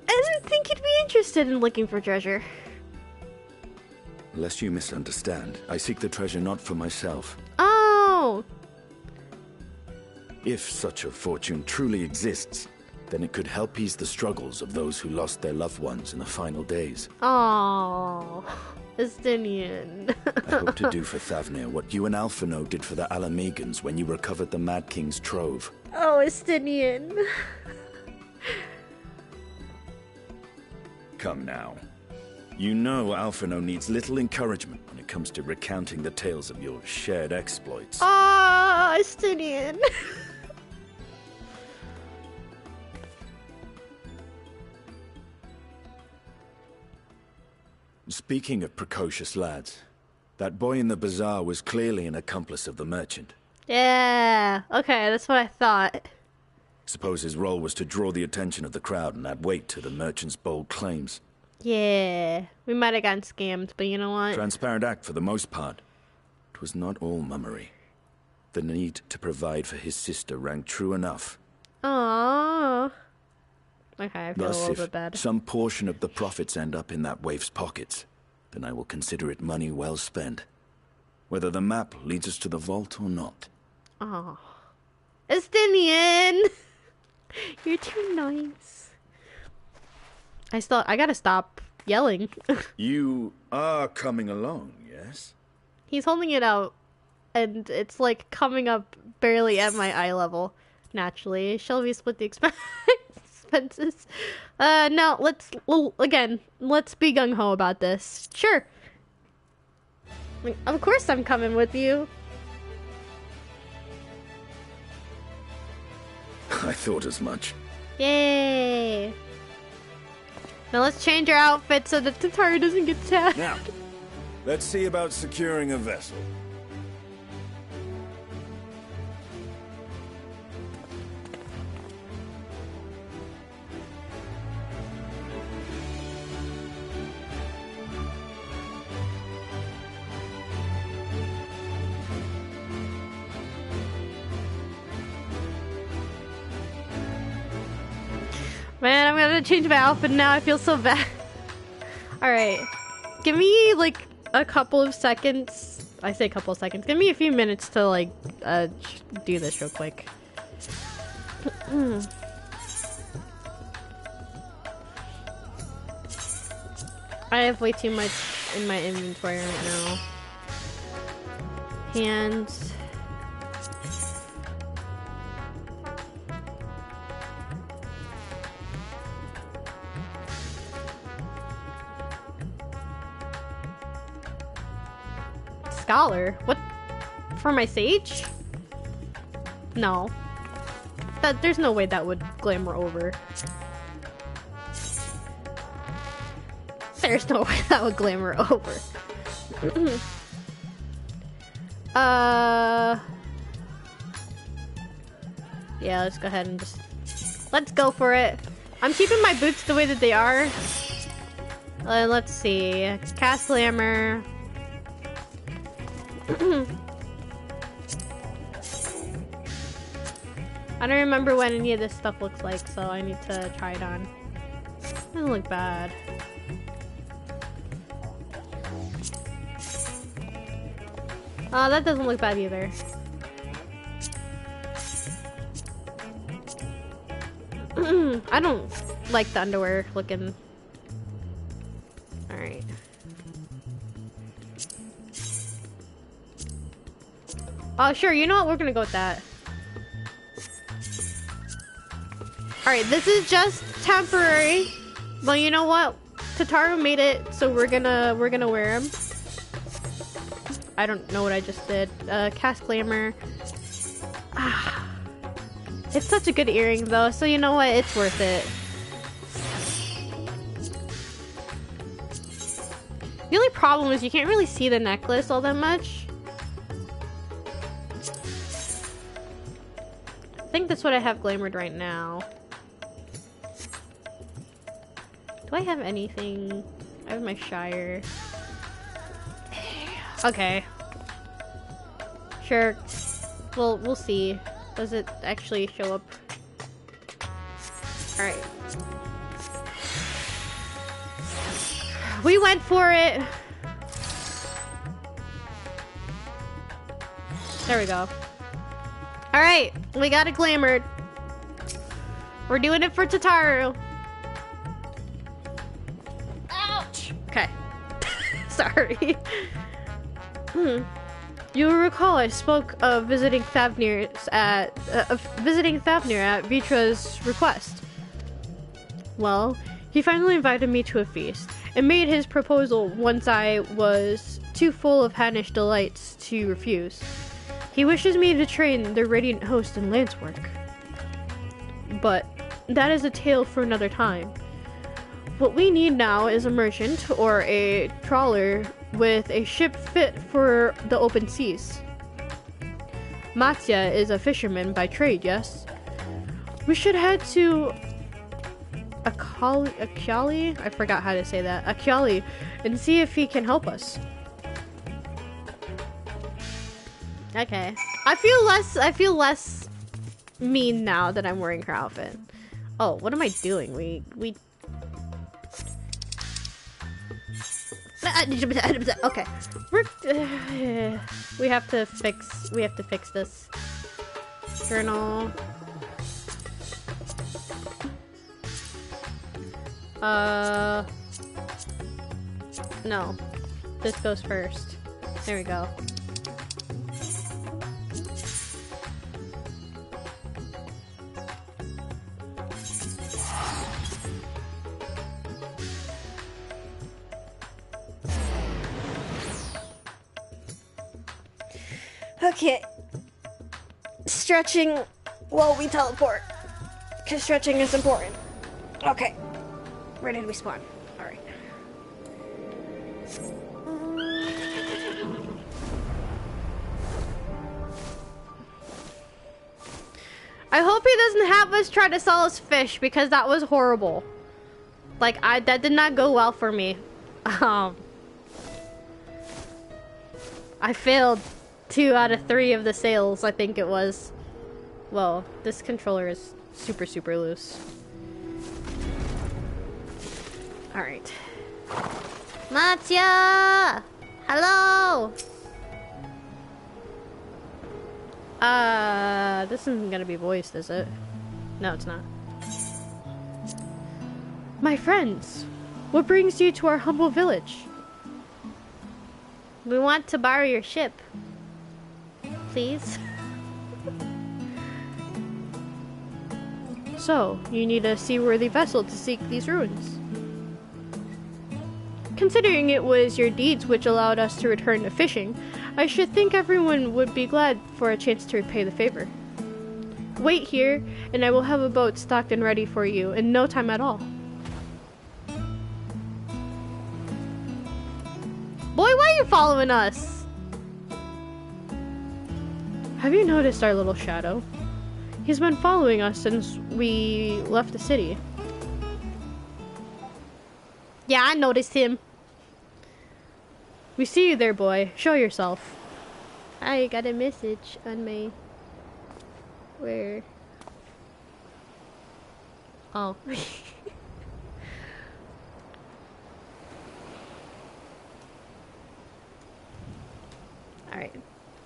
I didn't think you'd be interested in looking for treasure. Lest you misunderstand, I seek the treasure not for myself. Oh. If such a fortune truly exists, then it could help ease the struggles of those who lost their loved ones in the final days. Oh, Estinian. I hope to do for Thavnir what you and Alphino did for the Alamegans when you recovered the Mad King's trove. Oh, Estinian. Come now. You know Alphino needs little encouragement when it comes to recounting the tales of your shared exploits. Ah, Estinian. Speaking of precocious lads, that boy in the bazaar was clearly an accomplice of the merchant. Yeah, okay, that's what I thought. Suppose his role was to draw the attention of the crowd and add weight to the merchant's bold claims. Yeah, we might have gotten scammed, but you know what? Transparent act for the most part. It was not all mummery. The need to provide for his sister rang true enough. Aww. Okay, I feel a Thus, little if bit bad. some portion of the profits end up in that waif's pockets, then I will consider it money well spent. Whether the map leads us to the vault or not. Oh, Estinian, you're too nice. I gotta stop yelling. You are coming along, yes? He's holding it out, and it's like coming up barely at my eye level. Naturally, shall we split the expenses? No, let's be gung ho about this. Sure. Like, of course I'm coming with you. I thought as much. Yay! Now let's change our outfit so that Tataru doesn't get sad. Now, let's see about securing a vessel. Man, I'm gonna change my outfit now. I feel so bad. Alright. Give me, like, a couple of seconds. I say a couple of seconds. Give me a few minutes to, like, do this real quick. I have way too much in my inventory right now. Hands. Scholar? What? For my sage? No. There's no way that would glamour over. There's no way that would glamour over. Yeah, let's go ahead and just... Let's go for it. I'm keeping my boots the way that they are. Let's see. Cast Glamour. I don't remember what any of this stuff looks like, so I need to try it on. Doesn't look bad. Oh, that doesn't look bad either. I don't like the underwear looking. Alright. Oh, sure, you know what? We're gonna go with that. Alright, this is just temporary. Well, you know what? Tataru made it, so we're gonna wear him. I don't know what I just did. Cast Glamour. Ah. It's such a good earring though, so you know what? It's worth it. The only problem is you can't really see the necklace all that much. I think that's what I have glamored right now. Do I have anything? I have my Shire. Okay. Sure. Well, we'll see. Does it actually show up? Alright. We went for it! There we go. Alright, we got it glamored. We're doing it for Tataru. Ouch! Okay. Sorry. You will recall I spoke of visiting Thavnir at Vitra's request. Well, he finally invited me to a feast and made his proposal once I was too full of Hannish delights to refuse. He wishes me to train the Radiant Host in lance work. But that is a tale for another time. What we need now is a merchant or a trawler with a ship fit for the open seas. Matya is a fisherman by trade, yes? We should head to Akyali? I forgot how to say that. Akyali, and see if he can help us. Okay. I feel less mean now that I'm wearing her outfit. Oh, what am I doing? We okay. We have to fix this. Journal. No. This goes first. There we go. Okay. Stretching while we teleport. Because stretching is important. Okay. Where did we spawn? Alright. I hope he doesn't have us try to sell us fish because that was horrible. Like, that did not go well for me. I failed 2 out of 3 of the sales, I think it was. Well, this controller is super, super loose. Alright. Matya! Hello! This isn't gonna be voiced, is it? No, it's not. My friends, what brings you to our humble village? We want to borrow your ship. Please? So, you need a seaworthy vessel to seek these ruins. Considering it was your deeds which allowed us to return to fishing, I should think everyone would be glad for a chance to repay the favor. Wait here, and I will have a boat stocked and ready for you in no time at all. Boy, why are you following us? Have you noticed our little shadow? He's been following us since we left the city. Yeah, I noticed him. We see you there, boy. Show yourself. I got a message on my... Where? Oh. Alright.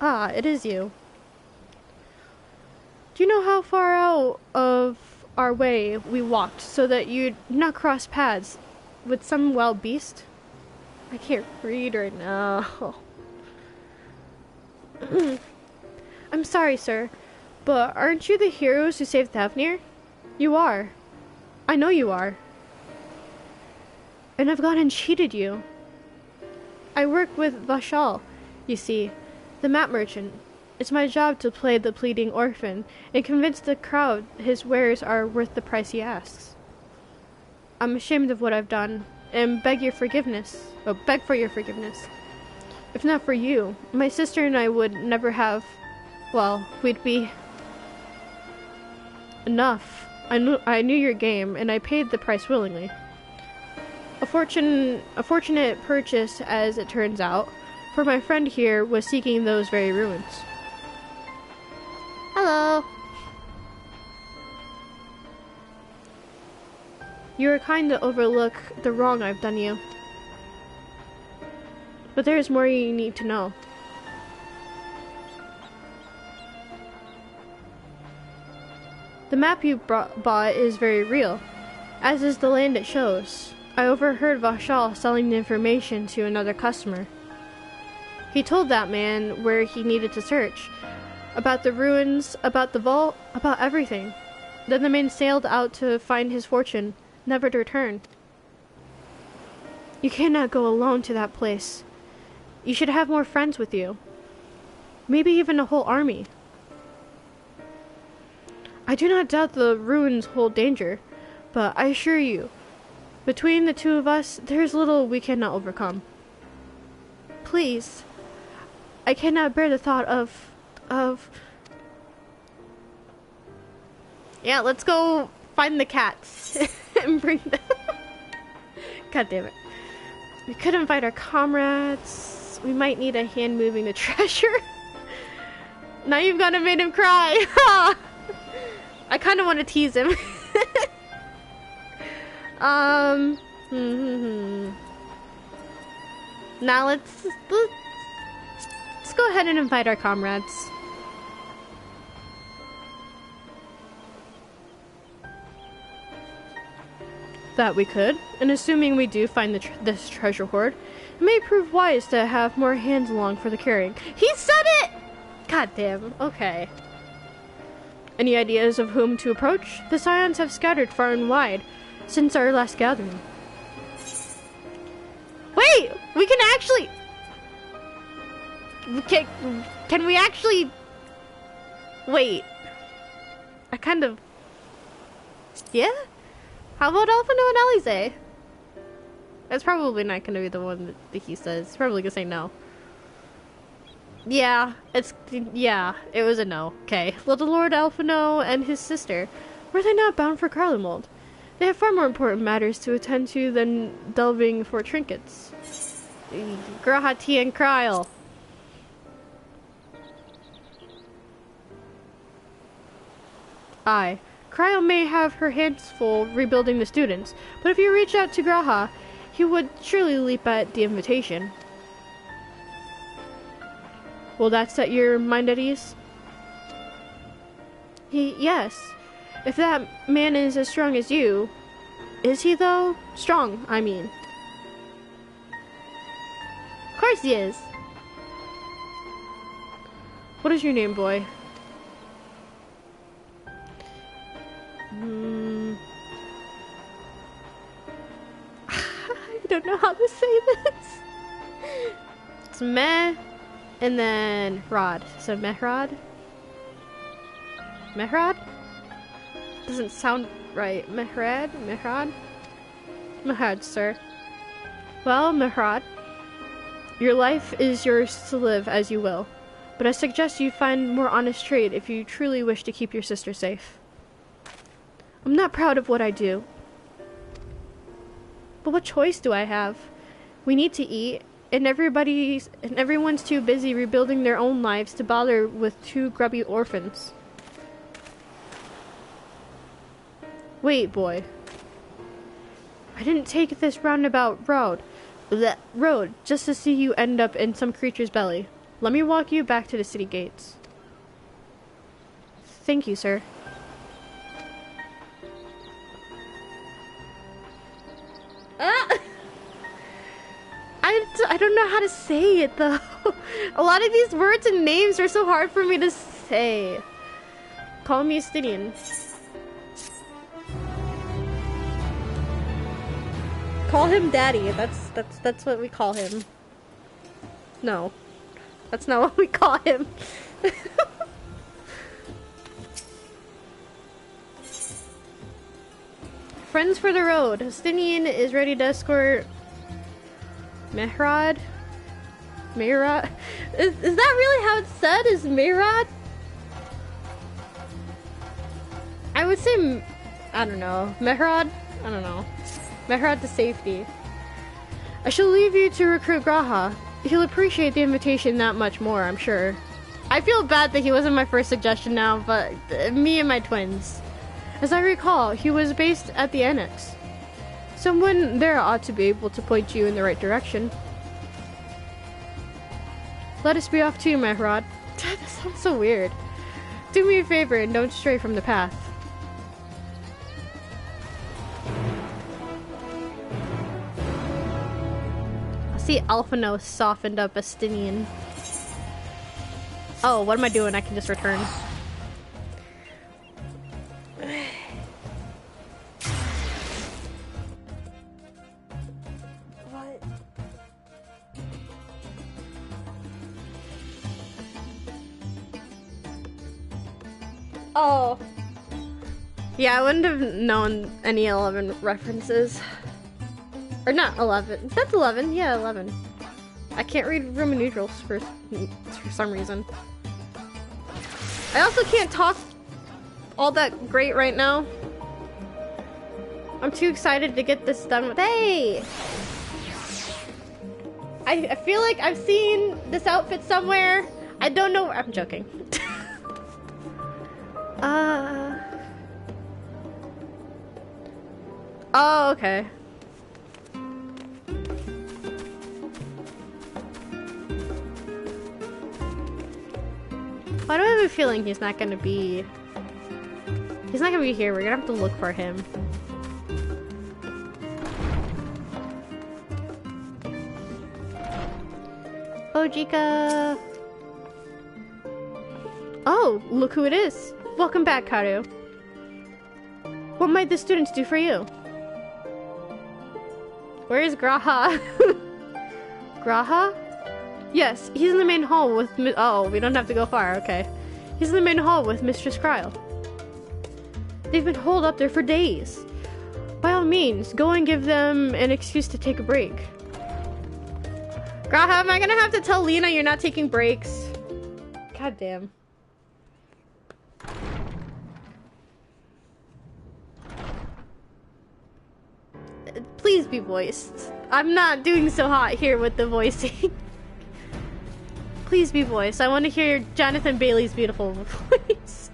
Ah, it is you. Do you know how far out of our way we walked so that you'd not cross paths with some wild beast? I can't read right now. I'm sorry, sir, but aren't you the heroes who saved Thavnir? You are. I know you are. And I've gone and cheated you. I work with Vashal, you see, the map merchant. It's my job to play the pleading orphan and convince the crowd his wares are worth the price he asks. I'm ashamed of what I've done and beg your forgiveness. Oh, beg for your forgiveness. If not for you, my sister and I would never have, well, we'd be enough. I knew your game and I paid the price willingly. A fortunate purchase, as it turns out, for my friend here was seeking those very ruins. Hello. You are kind to overlook the wrong I've done you. But there is more you need to know. The map you bought is very real, as is the land it shows. I overheard Vashal selling the information to another customer. He told that man where he needed to search, about the ruins, about the vault, about everything. Then the man sailed out to find his fortune, never to return. You cannot go alone to that place. You should have more friends with you. Maybe even a whole army. I do not doubt the ruins hold danger, but I assure you, between the two of us, there is little we cannot overcome. Please, I cannot bear the thought of... Yeah, let's go find the cats and bring them. God damn it. We could invite our comrades. We might need a hand moving the treasure. Now you've gone and made him cry. I kind of want to tease him. Now let's go ahead and invite our comrades. That we could, and assuming we do find this treasure hoard, it may prove wise to have more hands along for the carrying. He said it! God damn, okay. Any ideas of whom to approach? The Scions have scattered far and wide since our last gathering. Wait! We can actually... Can we actually... Wait. I kind of... Yeah? How about Alphino and Alize? That's probably not going to be the one that he says. He's probably going to say no. Yeah, it was a no. Okay. Little Lord Alphino and his sister, were they not bound for Carlymold? They have far more important matters to attend to than delving for trinkets. Grahati and Kryl. Aye. Kryl may have her hands full rebuilding the students, but if you reach out to Graha, he would surely leap at the invitation. Will that set your mind at ease? Yes. If that man is as strong as you... Is he, though? Strong, I mean. Of course he is. What is your name, boy? I don't know how to say this. It's Meh, and then Rod. So Mehrod? Mehrod? Doesn't sound right. Mehrad? Mehrod? Mehrad, sir. Well, Mehrod, your life is yours to live as you will, but I suggest you find more honest trade if you truly wish to keep your sister safe. I'm not proud of what I do. But what choice do I have? We need to eat, and everyone's too busy rebuilding their own lives to bother with 2 grubby orphans. Wait, boy. I didn't take this roundabout road just to see you end up in some creature's belly. Let me walk you back to the city gates. Thank you, sir. I don't know how to say it, though. A lot of these words and names are so hard for me to say. Call me Justinian. Call him Daddy. That's what we call him. No. That's not what we call him. Friends for the road. Justinian is ready to escort Mehrad? Mehrad? Is that really how it's said? Is Mehrad? I would say, I don't know. Mehrad? I don't know. Mehrad to safety. I shall leave you to recruit Graha. He'll appreciate the invitation that much more, I'm sure. I feel bad that he wasn't my first suggestion now, but me and my twins. As I recall, he was based at the Annex. Someone there ought to be able to point you in the right direction. Let us be off too, Mehrad. That sounds so weird. Do me a favor and don't stray from the path. I see Alphino softened up Justinian. Oh, what am I doing? I can just return. Oh. Yeah, I wouldn't have known any 11 references. Or not 11. That's 11. Yeah, 11. I can't read Roman numerals for some reason. I also can't talk all that great right now. I'm too excited to get this done with. Hey! I feel like I've seen this outfit somewhere. I don't know. I'm joking. Oh, okay. Why do I have a feeling he's not gonna be... He's not gonna be here. We're gonna have to look for him. Oh, Jika! Oh, look who it is! Welcome back, Kaoru. What might the students do for you? Where is Graha? Graha? Yes, he's in the main hall with oh, we don't have to go far, okay. He's in the main hall with Mistress Kryle. They've been holed up there for days. By all means, go and give them an excuse to take a break. Graha, am I gonna have to tell Lena you're not taking breaks? God damn. Please be voiced. I'm not doing so hot here with the voicing. Please be voiced. I want to hear Jonathan Bailey's beautiful voice.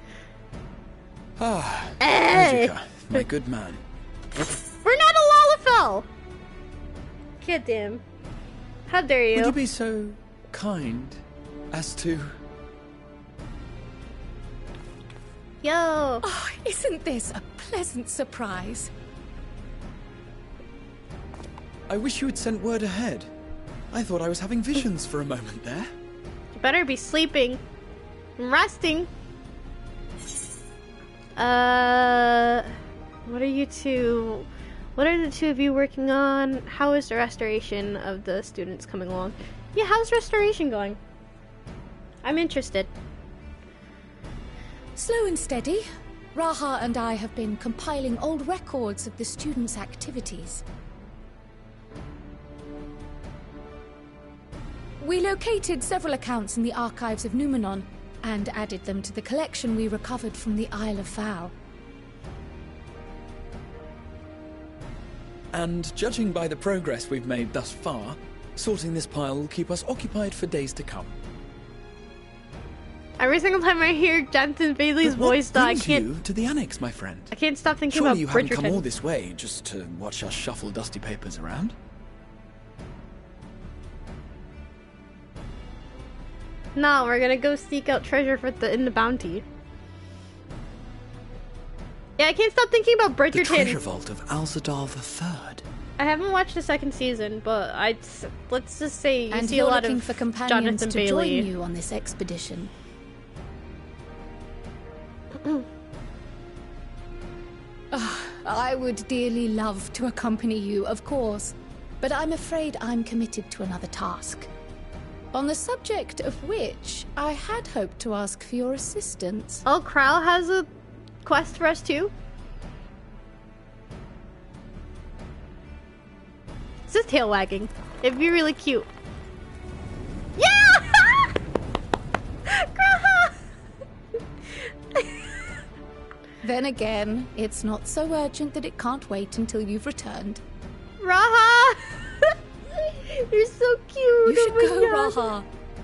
Ah, Hey! Ojika, my good man. We're not a Lalafell! God damn. How dare you? Would you be so kind as to... Yo! Oh, isn't this a pleasant surprise? I wish you had sent word ahead. I thought I was having visions for a moment there. You better be sleeping. I'm resting. What are you two... What are the two of you working on? How is the restoration of the students coming along? Yeah, how's restoration going? I'm interested. Slow and steady. Raha and I have been compiling old records of the students' activities. We located several accounts in the archives of Numenon and added them to the collection we recovered from the Isle of Fowl. And judging by the progress we've made thus far, sorting this pile will keep us occupied for days to come. Every single time I hear Jensen Bailey's voice, I can't. You to the annex, my friend. I can't stop thinking Surely about you haven't come Bridgerton. all this way just to watch us shuffle dusty papers around? No, we're gonna go seek out treasure in the bounty. Yeah, I can't stop thinking about Bridgerton. The treasure vault of Alzadal III. I haven't watched the second season, but let's just say you And see a you're lot looking of for companions Jonathan to Bailey. join you on this expedition. I would dearly love to accompany you, of course, but I'm afraid I'm committed to another task. On the subject of which, I had hoped to ask for your assistance. Oh, Krau has a quest for us too? It's just tail wagging. It'd be really cute. Yeah! Krau! Then again, it's not so urgent that it can't wait until you've returned. Raha! You're so cute! You should oh go, my God. Raha.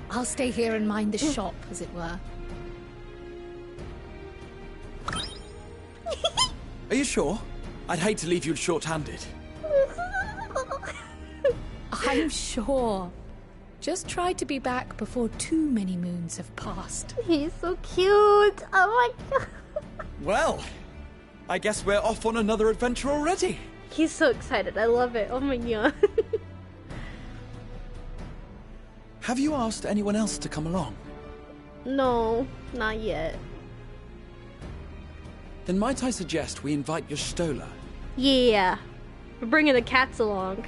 I'll stay here and mind the shop, as it were. Are you sure? I'd hate to leave you short-handed. I'm sure. Just try to be back before too many moons have passed. He's so cute! Oh my God! Well, I guess we're off on another adventure already. He's so excited. I love it. Oh my God. Have you asked anyone else to come along? No, not yet. Then might I suggest we invite your Stola? Yeah. We're bringing the cats along.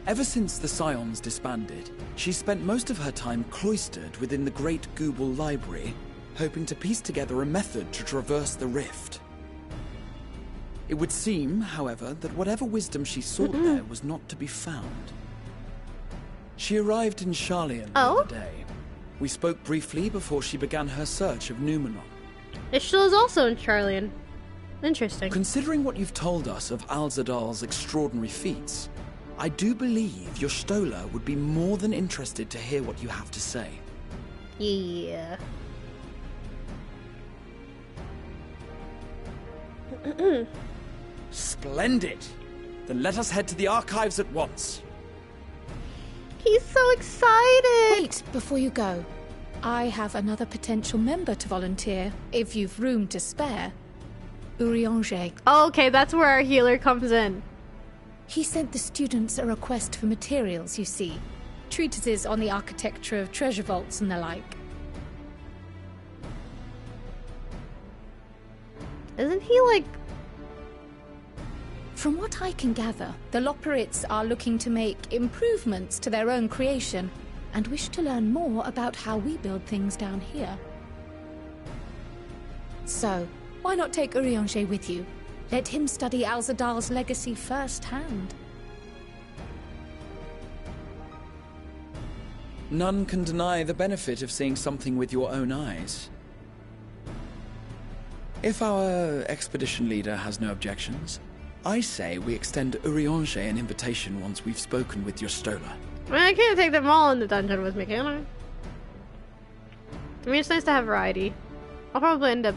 Ever since the Scions disbanded, she spent most of her time cloistered within the Great Gooble Library, hoping to piece together a method to traverse the rift. It would seem, however, that whatever wisdom she sought there was not to be found. She arrived in Charlian the other day. We spoke briefly before she began her search of Numenor. Ishla is also in Charlian. Interesting. Considering what you've told us of Alzadal's extraordinary feats, I do believe your Stola would be more than interested to hear what you have to say. Yeah. Splendid! Then let us head to the archives at once. He's so excited! Wait, before you go. I have another potential member to volunteer, if you've room to spare. Urianger. Oh, okay, that's where our healer comes in. He sent the students a request for materials, you see. Treatises on the architecture of treasure vaults and the like. Isn't he like... From what I can gather, the Loporrits are looking to make improvements to their own creation and wish to learn more about how we build things down here. So, why not take Urianger with you? Let him study Alzadal's legacy firsthand. None can deny the benefit of seeing something with your own eyes. If our expedition leader has no objections, I say we extend Urianger an invitation once we've spoken with your Stola. I mean, I can't take them all in the dungeon with me, can I? I mean, it's nice to have variety. I'll probably end up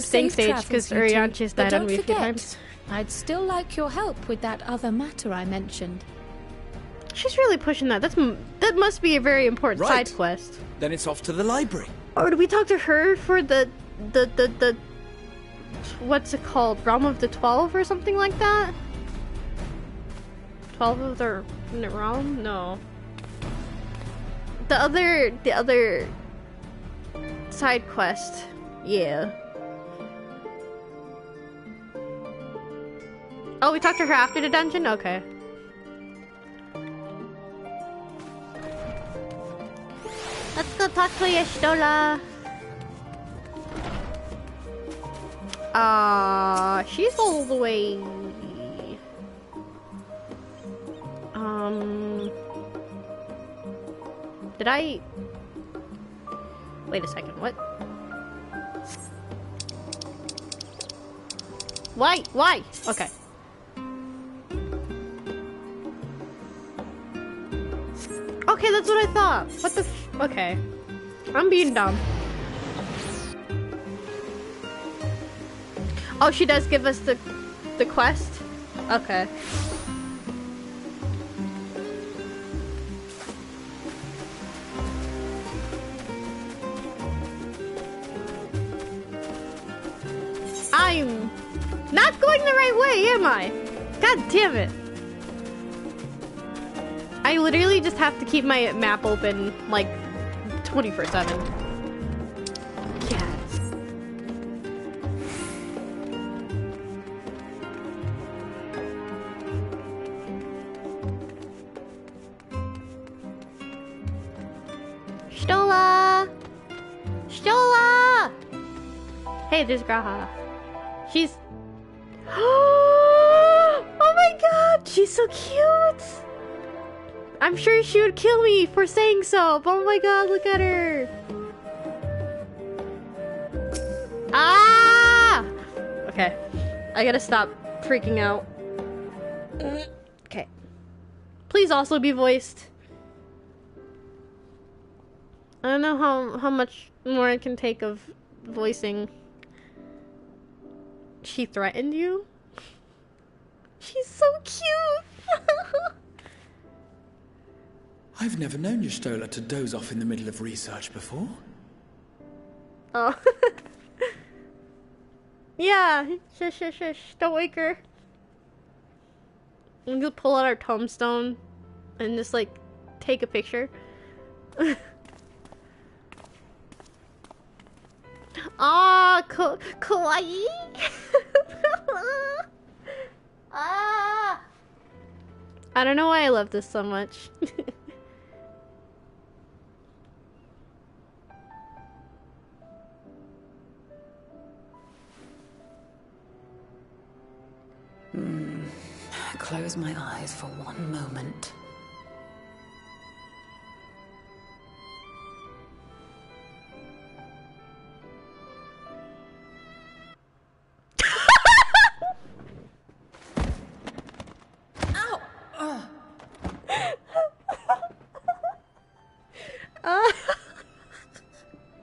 staying Safe stage because travels, you two. Urianger's But died on don't me a few forget, times. I'd still like your help with that other matter I mentioned. She's really pushing that. That must be a very important Right. side quest. Then it's off to the library. Or do we talk to her for the what's it called? Realm of the 12 or something like that? 12 of the realm? No. The other side quest. Yeah. Oh, we talked to her after the dungeon? Okay. Let's go talk to Yestola. She's all the way. Did I... Wait a second, what? Why? Why? Okay. Okay, that's what I thought. What the okay. I'm being dumb. Oh, she does give us the quest? Okay. I'm not going the right way, am I? God damn it. I literally just have to keep my map open like 24/7. Yes. Stola! Stola! Hey, there's Graha. She's... Oh my god! She's so cute! I'm sure she would kill me for saying so, but oh my god, look at her! Ah! Okay. I gotta stop freaking out. Okay. Please also be voiced. I don't know how much more I can take of voicing. She threatened you? She's so cute! I've never known Y'shtola to doze off in the middle of research before. Oh. Yeah. Shush, shush, shush. Don't wake her. I'm gonna pull out our tombstone and just like take a picture. Ah, kawaii. Ah. I don't know why I love this so much. Close my eyes for one moment.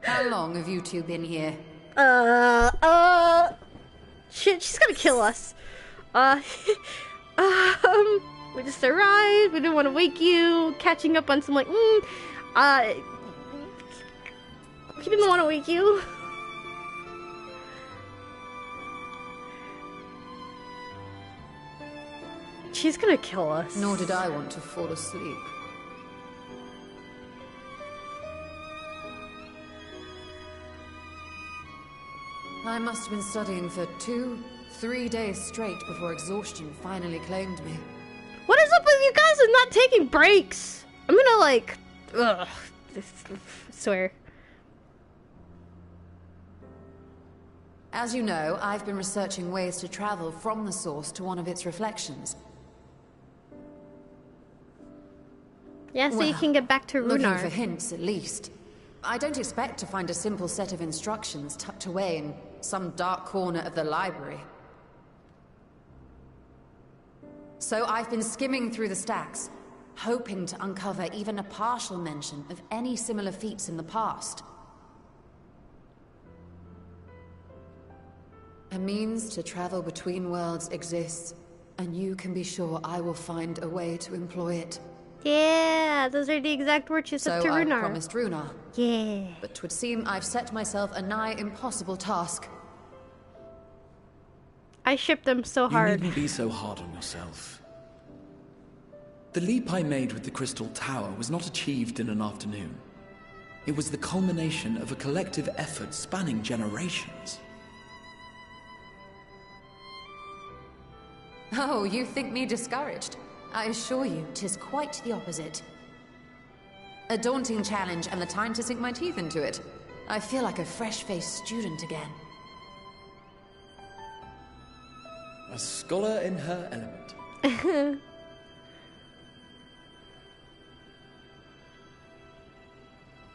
How long have you two been here? Shit, she's gonna kill us. We just arrived, we didn't want to wake you, catching up on some like, we didn't want to wake you. She's gonna kill us. Nor did I want to fall asleep. I must have been studying for 2-3 days straight before exhaustion finally claimed me. What is up with you guys and not taking breaks? I'm gonna like, ugh, swear. As you know, I've been researching ways to travel from the source to one of its reflections. Yeah, so you can get back to Runar. Looking for hints, at least. I don't expect to find a simple set of instructions tucked away in some dark corner of the library. So I've been skimming through the stacks, hoping to uncover even a partial mention of any similar feats in the past. A means to travel between worlds exists, and you can be sure I will find a way to employ it. Yeah, those are the exact words you said to Runar. So I promised Runar. Yeah. But 'twould seem I've set myself a nigh impossible task. I shipped them so hard. You needn't be so hard on yourself. The leap I made with the Crystal Tower was not achieved in an afternoon. It was the culmination of a collective effort spanning generations. Oh, you think me discouraged? I assure you, 'tis quite the opposite. A daunting challenge and the time to sink my teeth into it. I feel like a fresh-faced student again. A scholar in her element.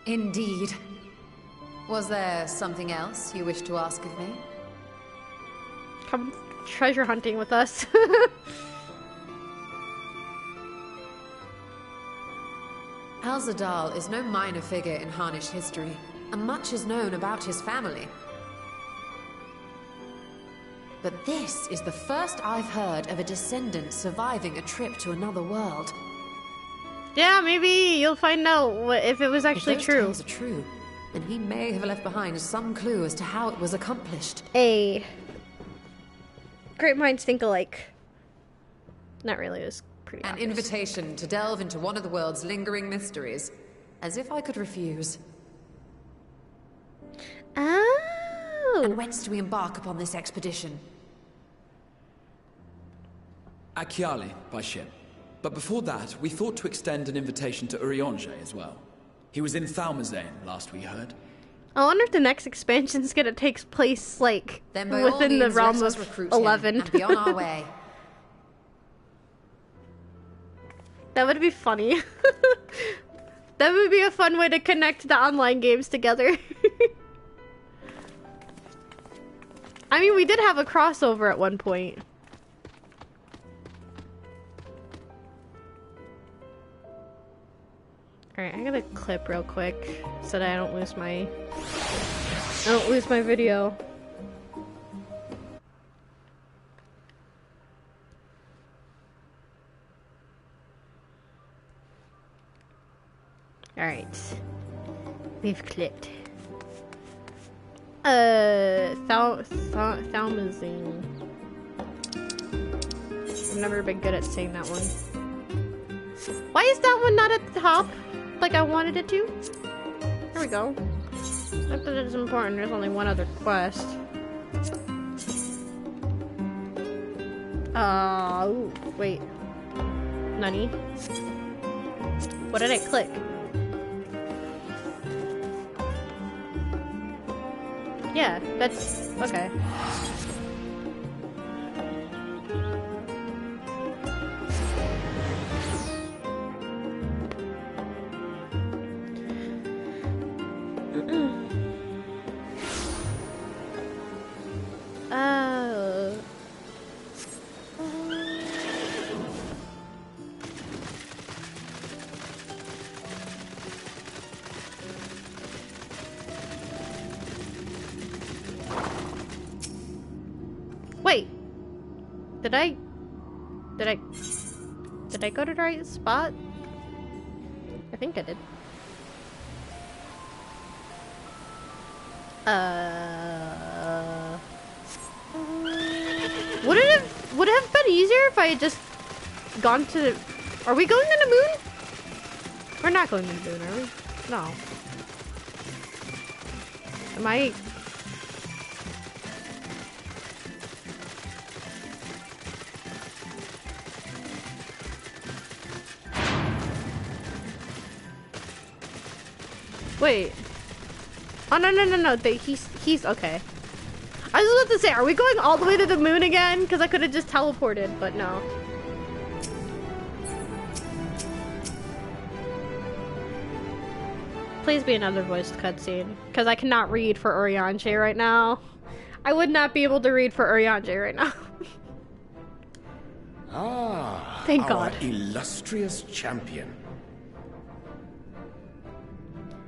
Indeed. Was there something else you wished to ask of me? treasure hunting with us. Al-Zadal is no minor figure in Harnish history, and much is known about his family. But this is the first I've heard of a descendant surviving a trip to another world. Yeah, maybe you'll find out if it was actually if those true. Tales are true, then he may have left behind some clue as to how it was accomplished. Great minds think alike. Not really, it was pretty An obvious. invitation to delve into one of the world's lingering mysteries. As if I could refuse. Oh! And whence do we embark upon this expedition? Akiale, by ship. But before that, we thought to extend an invitation to Urianger as well. He was in Thalmazane, last we heard. I wonder if the next expansion's gonna take place, like, Then by all within the means, realm let us of recruit 11. him and be on our way. That would be funny. That would be a fun way to connect the online games together. I mean, we did have a crossover at one point. Alright, I gotta clip real quick so that I don't lose my video. Alright. We've clipped. Thalmazine. I've never been good at saying that one. Why is that one not at the top? Like I wanted it to? There we go. Not that it's important, there's only one other quest. Ooh, wait. Nani? What did I click? Yeah, that's okay. Wait. Did I go to the right spot? I think I did. Would it have been easier if I had just gone to the... Are we going to the moon? We're not going to the moon, are we? No. Am I... Wait. Oh, no. He's okay. I was about to say, are we going all the way to the moon again? Because I could have just teleported, but no. Please be another voiced cutscene. Because I cannot read for Urianger right now. I would not be able to read for Urianger right now. Thank God. Illustrious champion.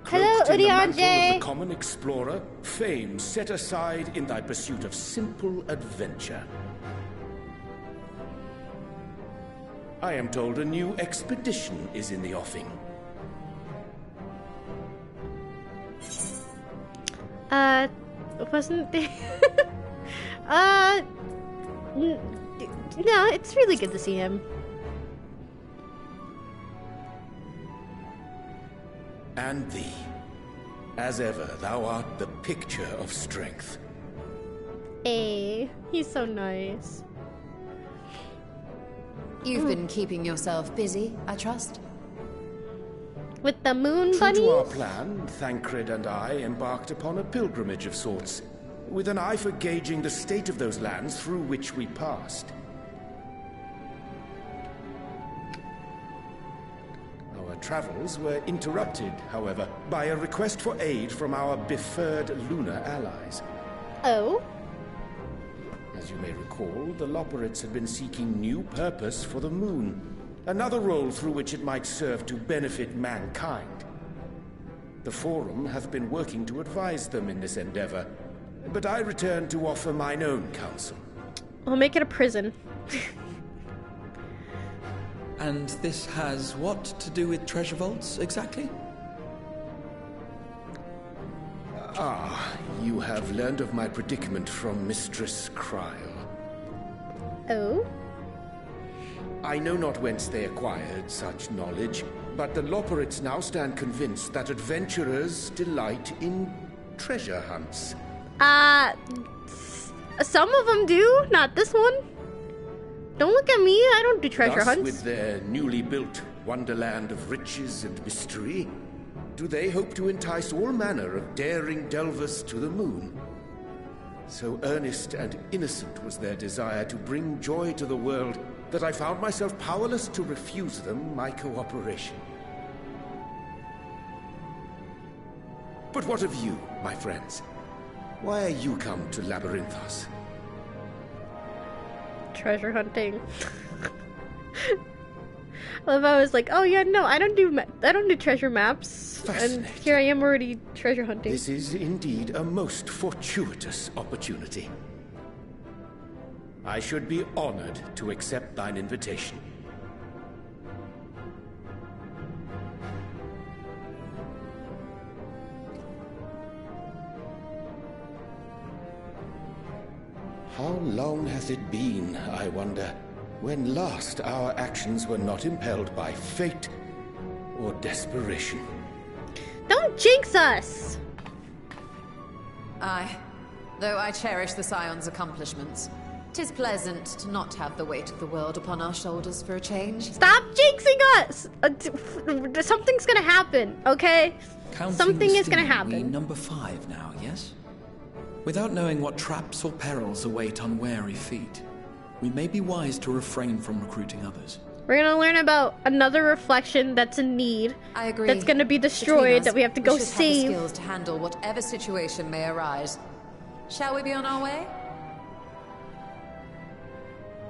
Hello, Cloaked in the mantle of Urianger. the common explorer, fame set aside in thy pursuit of simple adventure. I am told a new expedition is in the offing. Wasn't there... No, it's really good to see him. And thee. As ever, thou art the picture of strength. Hey, he's so nice. You've been keeping yourself busy, I trust? With the moon True bunnies? to our plan, Thancred and I embarked upon a pilgrimage of sorts, with an eye for gauging the state of those lands through which we passed. Our travels were interrupted, however, by a request for aid from our befurred lunar allies. Oh? As you may recall, the Loporrits had been seeking new purpose for the moon. Another role through which it might serve to benefit mankind. The Forum hath been working to advise them in this endeavor, but I return to offer mine own counsel. I'll make it a prison. And this has what to do with treasure vaults, exactly? You have learned of my predicament from Mistress Kryl. Oh? I know not whence they acquired such knowledge, but the Loporrits now stand convinced that adventurers delight in treasure hunts. Some of them do, not this one. Don't look at me, I don't do treasure Thus, hunts. with their newly built wonderland of riches and mystery, do they hope to entice all manner of daring delvers to the moon? So earnest and innocent was their desire to bring joy to the world that I found myself powerless to refuse them my cooperation. But what of you, my friends? Why are you come to Labyrinthos? Treasure hunting. I was like, oh yeah, no, I don't do treasure maps, and here I am already treasure hunting. This is indeed a most fortuitous opportunity. I should be honored to accept thine invitation. How long hath it been, I wonder, when last our actions were not impelled by fate or desperation? Don't jinx us! Aye. Though I cherish the Scion's accomplishments, 'tis pleasant to not have the weight of the world upon our shoulders for a change. Stop jinxing us! Something's gonna happen, okay? Something is gonna happen. Number 5 now, yes? Without knowing what traps or perils await unwary feet, we may be wise to refrain from recruiting others. We're gonna learn about another reflection that's in need. I agree. That's gonna be destroyed, us, that we have to go should have the save. skills to handle whatever situation may arise. Shall we be on our way?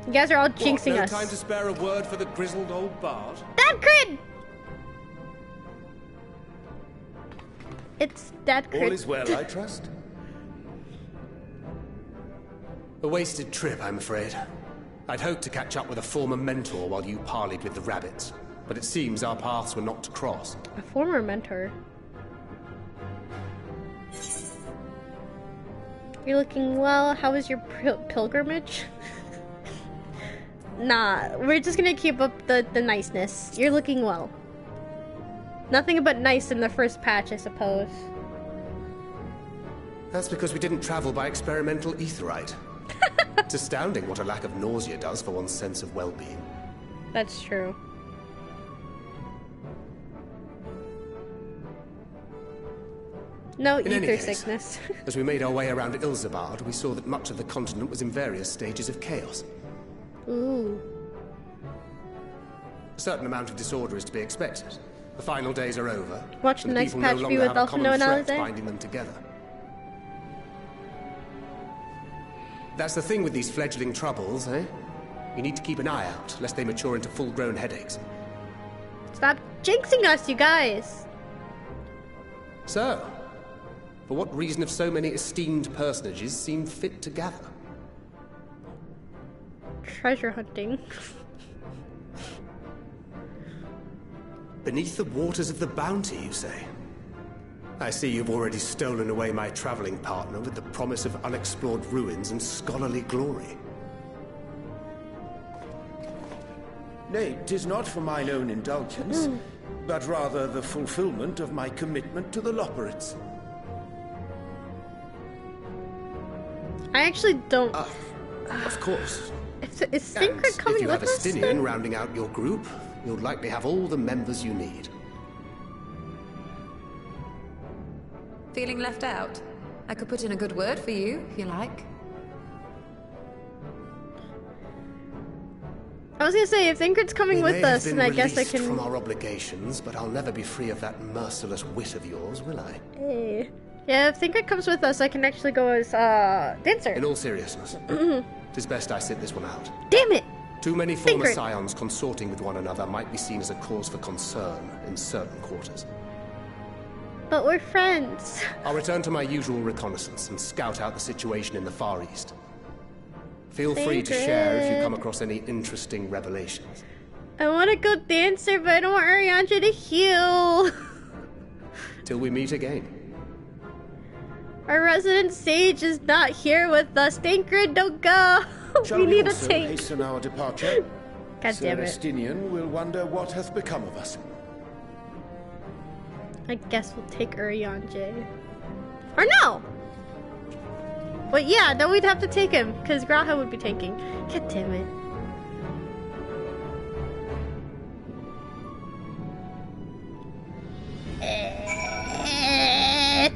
You guys are all What, jinxing no us. time to spare a word for the grizzled old bard? Dad crit! It's Dad crit. All is well, I trust? A wasted trip, I'm afraid. I'd hoped to catch up with a former mentor while you parleyed with the rabbits, but it seems our paths were not to cross. A former mentor. You're looking well. How was your pilgrimage? Nah, we're just gonna keep up the niceness. You're looking well. Nothing but nice in the first patch, I suppose. That's because we didn't travel by experimental etherite. It's astounding what a lack of nausea does for one's sense of well-being. That's true. No In any ether case, sickness. As we made our way around Ilzabard, we saw that much of the continent was in various stages of chaos. Ooh. A certain amount of disorder is to be expected. The final days are over. Watch the and next people patch no be longer with have a common Elfino threat Nalazar. binding them together. That's the thing with these fledgling troubles, eh? You need to keep an eye out, lest they mature into full-grown headaches. Stop jinxing us, you guys! So, for what reason have so many esteemed personages seemed fit to gather? Treasure hunting. Beneath the waters of the Bounty, you say? I see you've already stolen away my traveling partner with the promise of unexplored ruins and scholarly glory. Nay, 'tis not for mine own indulgence, but rather the fulfillment of my commitment to the Loporrits. I actually don't. Of course. Is Secret And coming if you with have a us? Stinian then? rounding out your group, you'll likely have all the members you need. Feeling left out? I could put in a good word for you, if you like. I was gonna say, if Ingrid's coming We with may have us, been then I guess I released can. from our obligations, but I'll never be free of that merciless wit of yours, will I? Hey. Yeah, if Ingrid comes with us, I can actually go as dancer. In all seriousness, 'Tis best I sit this one out. Damn it! Too many former Secret. scions consorting with one another might be seen as a cause for concern in certain quarters. But we're friends. I'll return to my usual reconnaissance and scout out the situation in the Far East. Feel free to share if you come across any interesting revelations. I want to go dancer, but I don't want Arianja to heal. Till we meet again. Our resident sage is not here with us. Tancred, don't go. Shall We need a also tank. hasten our departure? God Sir damn it. Estinian will wonder what hath become of us. I guess we'll take Arianja. Or no! But yeah, then we'd have to take him, because Graha would be tanking. God damn it.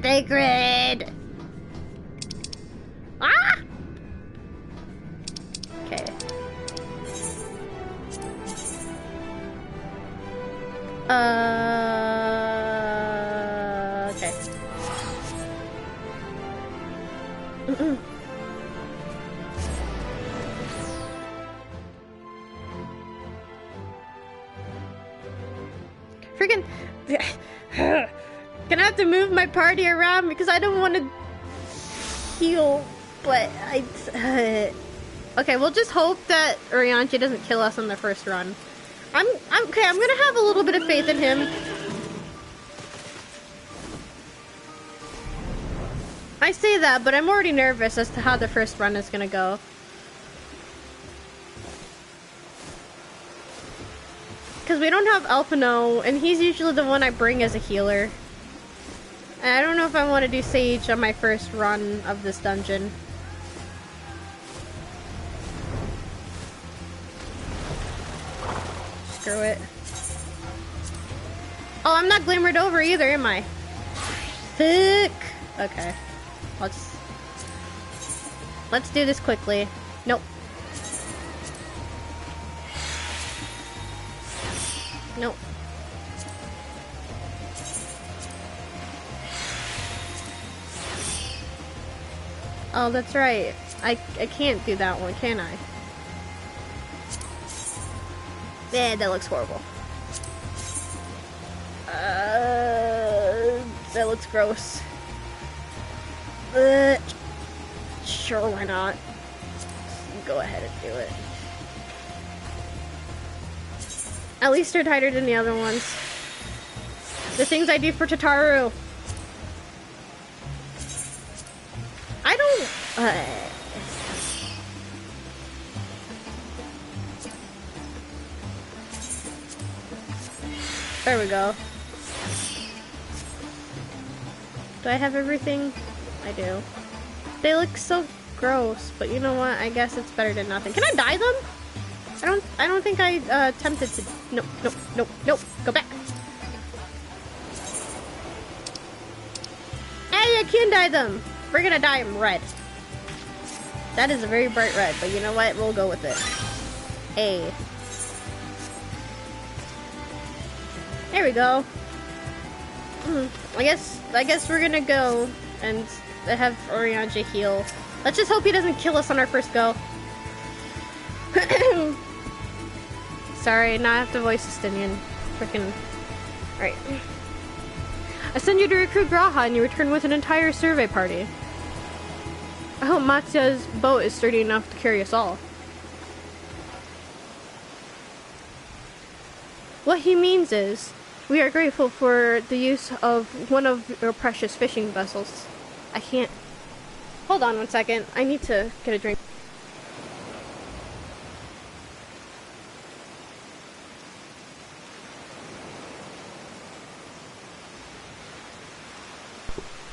Tancred! Ah! Okay. Okay. Freaking gonna have to move my party around because I don't want to heal, but okay, we'll just hope that Arianja doesn't kill us on the first run. I'm okay, I'm gonna have a little bit of faith in him. I say that, but I'm already nervous as to how the first run is gonna go. Because we don't have Alpino, and he's usually the one I bring as a healer. And I don't know if I want to do Sage on my first run of this dungeon. Screw it. Oh, I'm not glamored over either, am I? Fuck. Okay. Let's do this quickly. Nope. Nope. Oh, that's right. I can't do that one, can I? Yeah, that looks horrible. That looks gross. Sure, why not? Go ahead and do it. At least they're tighter than the other ones. The things I do for Tataru. I don't... There we go. Do I have everything? I do. They look so gross, but you know what? I guess it's better than nothing. Can I dye them? I don't think I attempted to. Nope. Go back. Hey, I can dye them. We're gonna dye them red. That is a very bright red, but you know what? We'll go with it. Hey. There we go. I guess we're gonna go and have Arianja heal. Let's just hope he doesn't kill us on our first go. Sorry, now I have to voice Estinian. Freaking. Right. I send you to recruit Graha and you return with an entire survey party. I hope Matsu's boat is sturdy enough to carry us all. What he means is, we are grateful for the use of one of your precious fishing vessels. I can't... Hold on 1 second. I need to get a drink.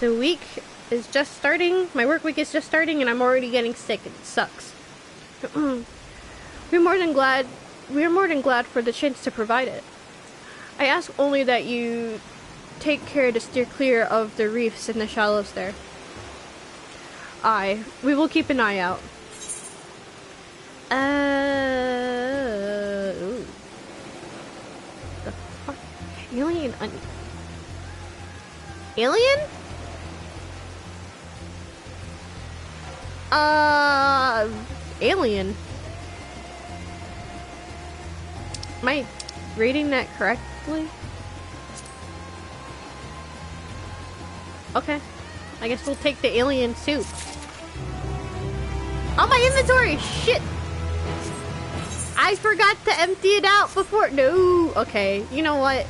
The week is just starting. My work week is just starting and I'm already getting sick. It sucks. We are more than glad for the chance to provide it. I ask only that you take care to steer clear of the reefs and the shallows there. We will keep an eye out. Ooh. The fuck? Alien? Alien? alien. Am I reading that correctly? Okay. I guess we'll take the alien soup. Oh, my inventory! Shit! I forgot to empty it out before. No! Okay, you know what?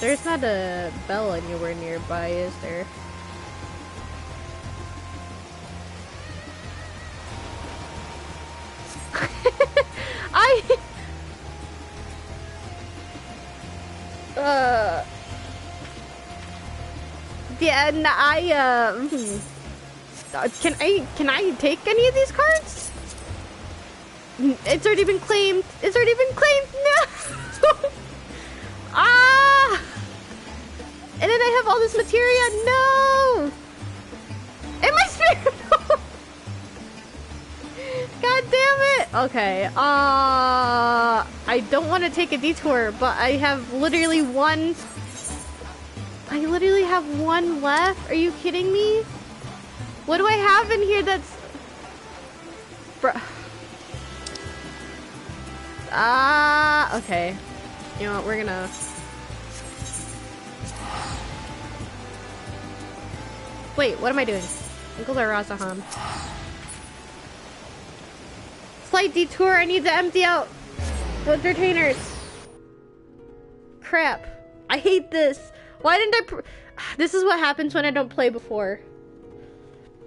There's not a bell anywhere nearby, is there? Yeah, and can I take any of these cards? It's already been claimed. It's already been claimed. No. Ah! And then I have all this materia. No. And my spirit. God damn it. Okay. I don't want to take a detour, but I have literally one. I literally have one left. Are you kidding me? What do I have in here that's... Bruh. Okay. You know what, we're gonna... Wait, what am I doing? Uncle Arazahan. Slight detour, I need to empty out those retainers. Crap. I hate this. Why didn't I This is what happens when I don't play before.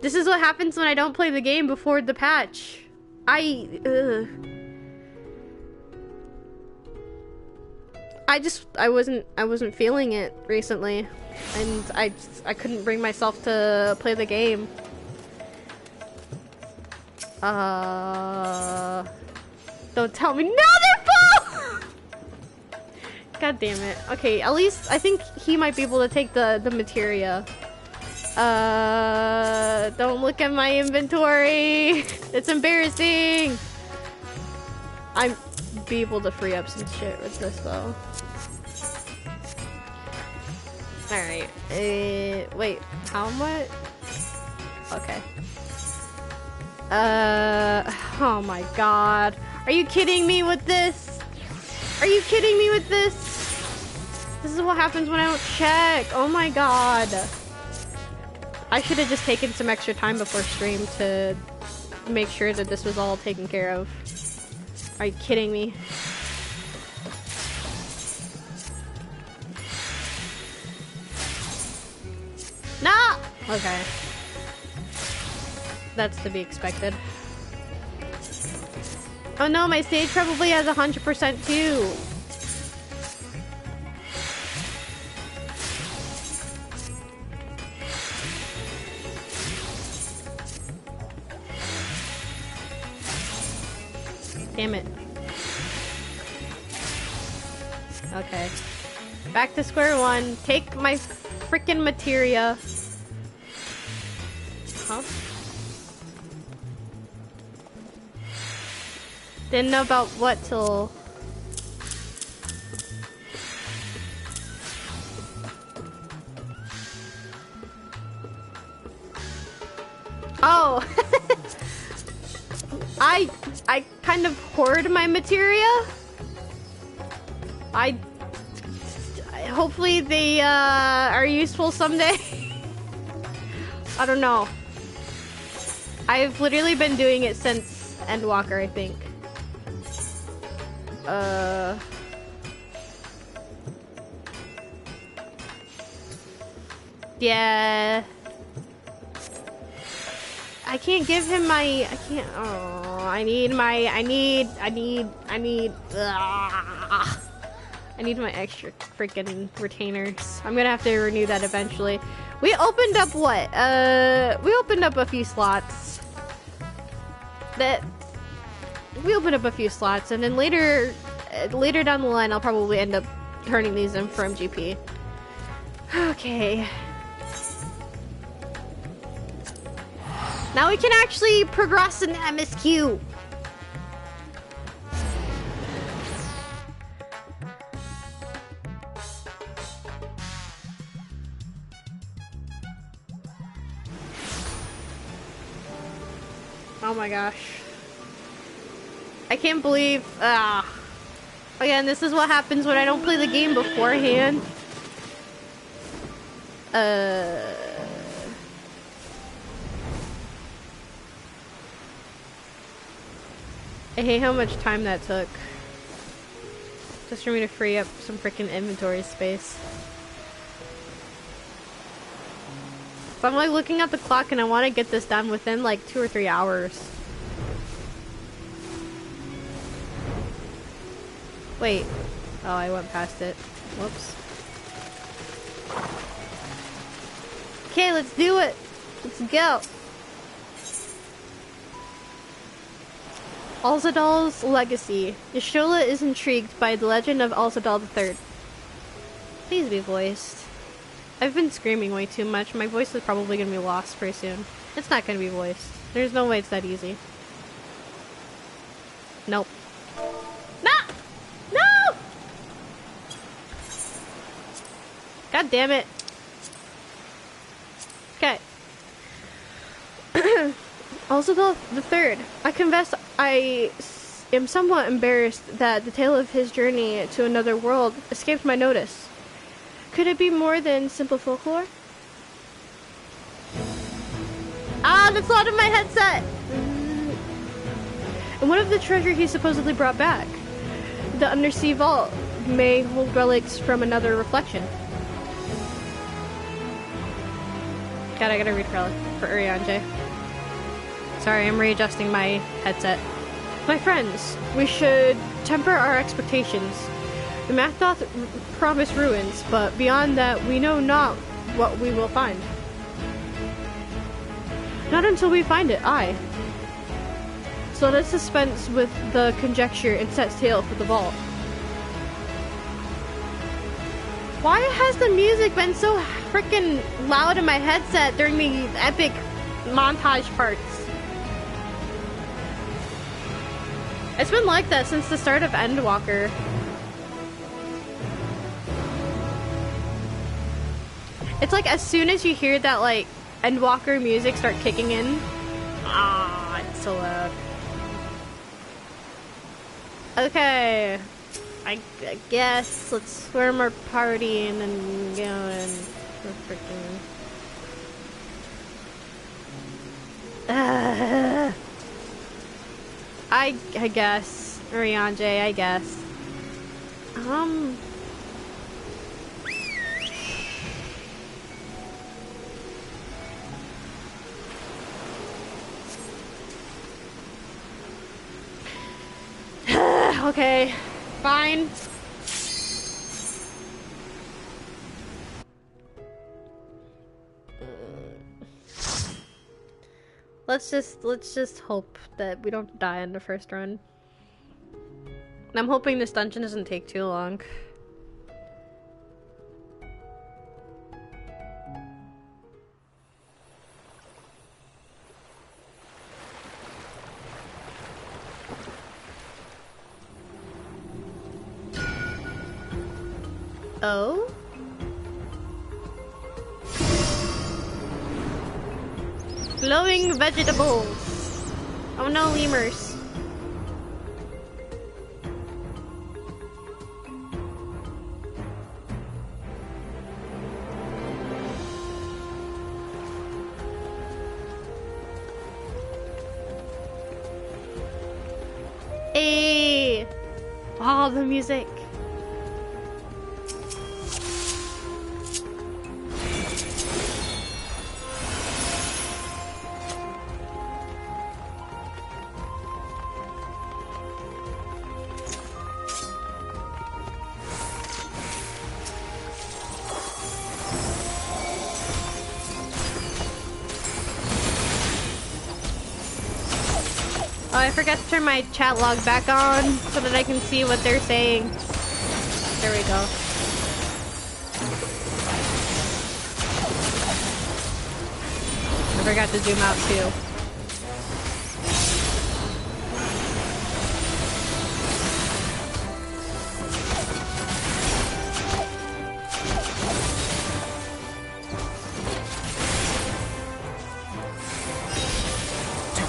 This is what happens when I don't play the game before the patch. I wasn't feeling it recently. And I couldn't bring myself to play the game. Don't tell me. No, they're full! God damn it. Okay, at least I think he might be able to take the materia. Don't look at my inventory. It's embarrassing. I'm be able to free up some shit with this though. Alright. Wait, how much? Okay. Oh my god. Are you kidding me with this? Are you kidding me with this? This is what happens when I don't check. Oh my god. I should have just taken some extra time before stream to make sure that this was all taken care of. Are you kidding me? No! Okay. That's to be expected. Oh no, my stage probably has 100% too. Damn it. Okay. Back to square one. Take my frickin' materia. Huh? Didn't know about what till... Oh! I kind of hoard my materia. Hopefully they are useful someday. I don't know. I've literally been doing it since Endwalker, I think. Yeah. I can't give him my, I can't, oh, I need my extra freaking retainers. I'm gonna have to renew that eventually. We opened up what? We opened up a few slots. We opened up a few slots, and then later down the line, I'll probably end up turning these in for MGP. Okay. Now we can actually progress in the MSQ. Oh my gosh. I can't believe... Again, this is what happens when I don't play the game beforehand. I hate how much time that took. Just for me to free up some freaking inventory space. So I'm like looking at the clock and I want to get this done within like 2 or 3 hours. Wait. Oh, I went past it. Whoops. Okay, let's do it. Let's go. Alzadal's legacy. Yashola is intrigued by the legend of Alzadal III. Please be voiced. I've been screaming way too much. My voice is probably going to be lost pretty soon. It's not going to be voiced. There's no way it's that easy. Nope. No! No! God damn it. Okay. Alzadal III. I confess I am somewhat embarrassed that the tale of his journey to another world escaped my notice. Could it be more than simple folklore? Ah, that's not in my headset! And what of the treasure he supposedly brought back? The undersea vault may hold relics from another reflection. God, I gotta read for Urianger. Sorry, I'm readjusting my headset. My friends, we should temper our expectations. The math doth promise ruins, but beyond that, we know not what we will find. Not until we find it, aye. So let's dispense with the conjecture and set sail for the vault. Why has the music been so freaking loud in my headset during the epic montage parts? It's been like that since the start of Endwalker. It's like as soon as you hear that like Endwalker music start kicking in, it's so loud. Okay, I guess let's form our party and then go and freaking. I guess Urianger, I guess. Okay, fine. Let's just hope that we don't die in the first run. I'm hoping this dungeon doesn't take too long. Oh? Glowing vegetables. Oh no, lemurs. Hey! Oh, the music. Oh, I forgot to turn my chat log back on so that I can see what they're saying. There we go. I forgot to zoom out too.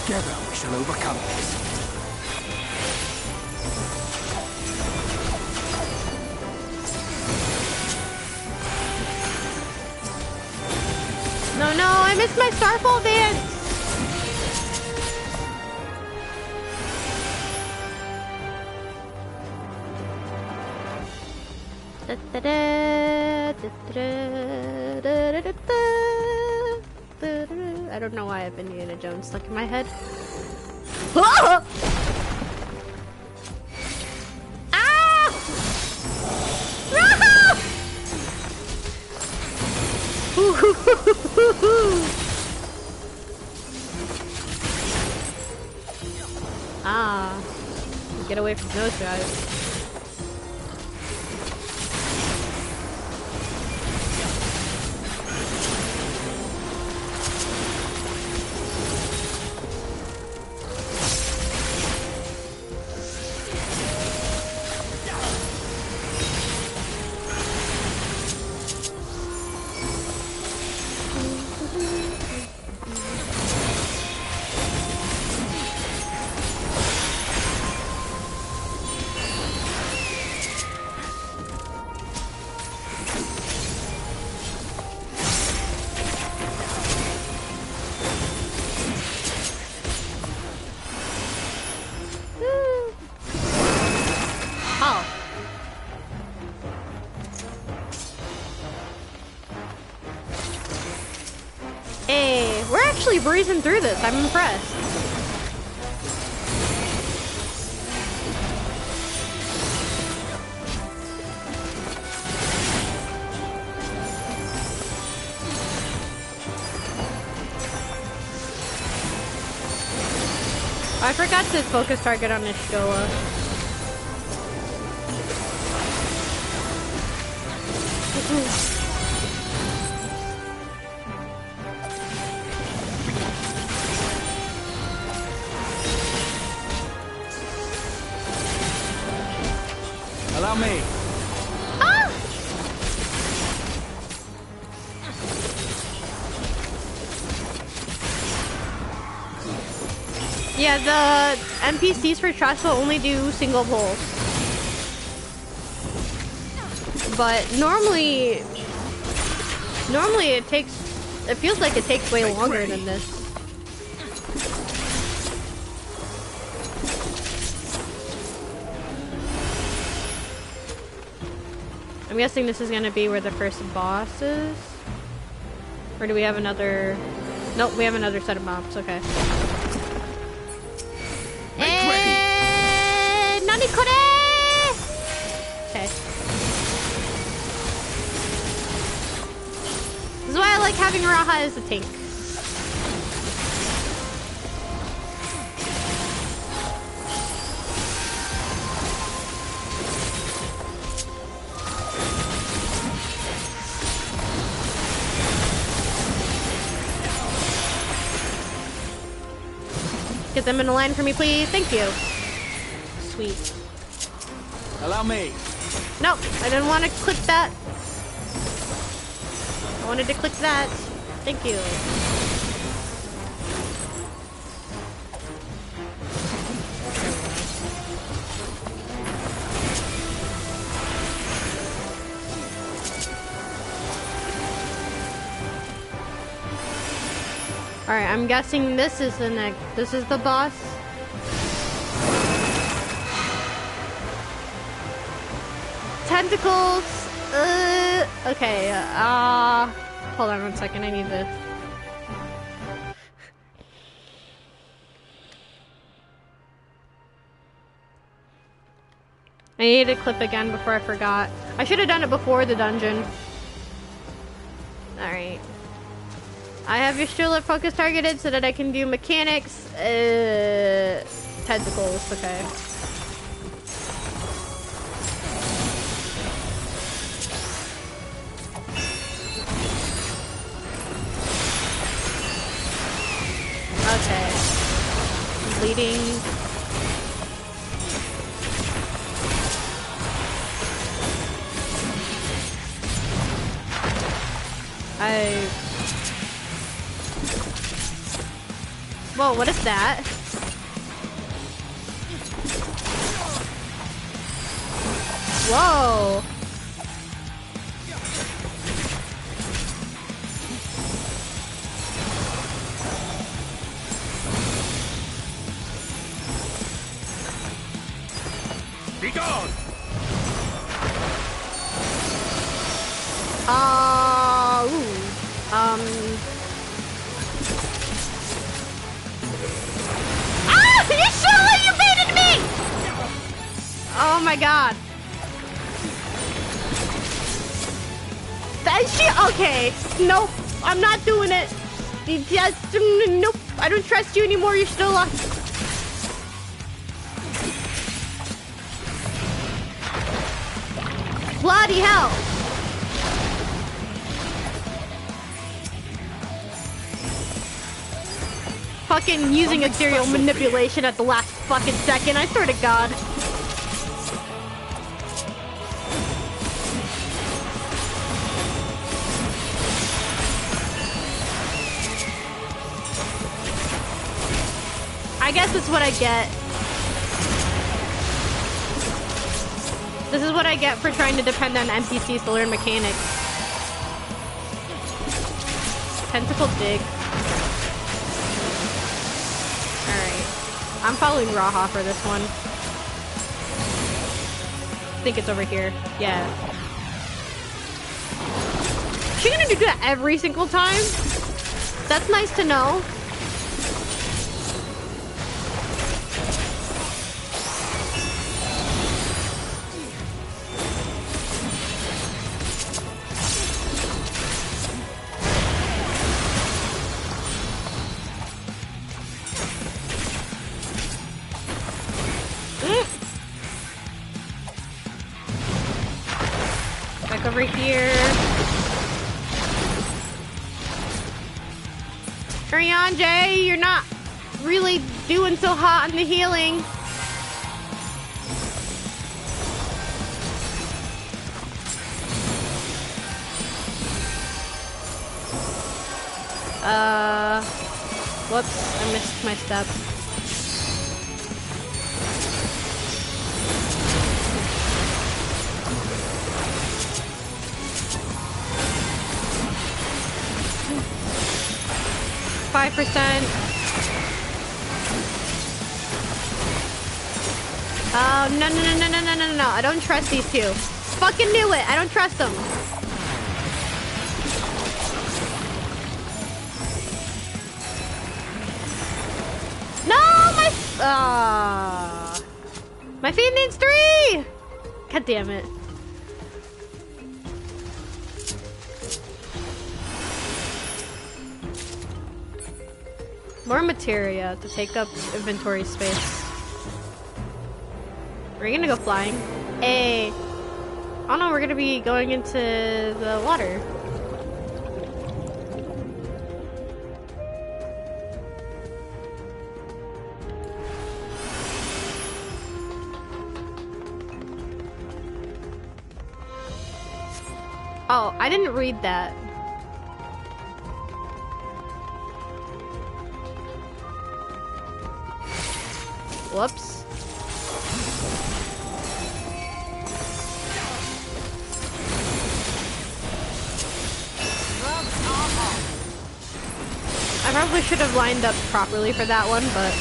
Together we shall overcome this. No, no, I missed my Starfall dance! I don't know why I have Indiana Jones stuck in my head. Ah! Ah, get away from those guys. Breezing through this, I'm impressed. I forgot to focus target on Ishikoa. Allow me. Ah! Yeah, the NPCs for Trash will only do single pulls. But normally it feels like it takes way longer than this. I'm guessing this is gonna be where the first boss is? Or do we have another... Nope, we have another set of mobs, okay. Nani kore! Okay. This is why I like having Raha as a tank. Get them in a line for me, please. Thank you. Sweet. Allow me. Nope, I didn't want to click that. I wanted to click that. Thank you. Alright, I'm guessing this is the next. This is the boss. Tentacles. Okay. Hold on one second. I need to. I need to clip again before I forgot. I should have done it before the dungeon. Alright. I have your Sturlet focus targeted so that I can do mechanics. Tentacles, okay. Okay. Bleeding. Whoa, what is that? Whoa! Be gone! Ah! You baited me! Oh my god. That shit. Okay. Nope. I'm not doing it. You just. Nope. I don't trust you anymore. You're still lost. Bloody hell. Fucking using a serial manipulation at the last fucking second. I swear to God. I guess it's what I get. This is what I get for trying to depend on NPCs to learn mechanics. Tentacle dig. Alright. I'm following Raha for this one. I think it's over here. Yeah. Is she gonna do that every single time? That's nice to know. Over here. Hurry on, Jay. You're not really doing so hot on the healing. Whoops. I missed my step. Oh, no. I don't trust these two. Fucking knew it. I don't trust them. No, my feed needs 3! God damn it. More materia to take up inventory space. Are we gonna go flying? Hey. Oh no, we're gonna be going into the water. Oh, I didn't read that. Whoops. I probably should have lined up properly for that one, but...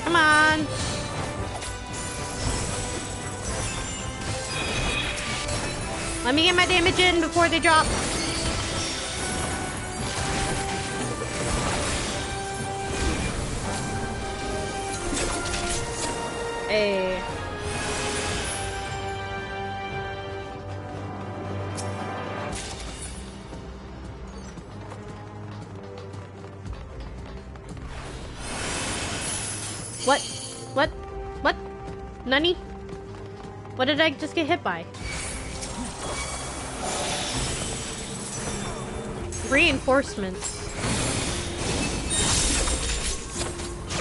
Come on! Let me get my damage in before they drop. Hey. What? What? What? Nani? What did I just get hit by? Reinforcements.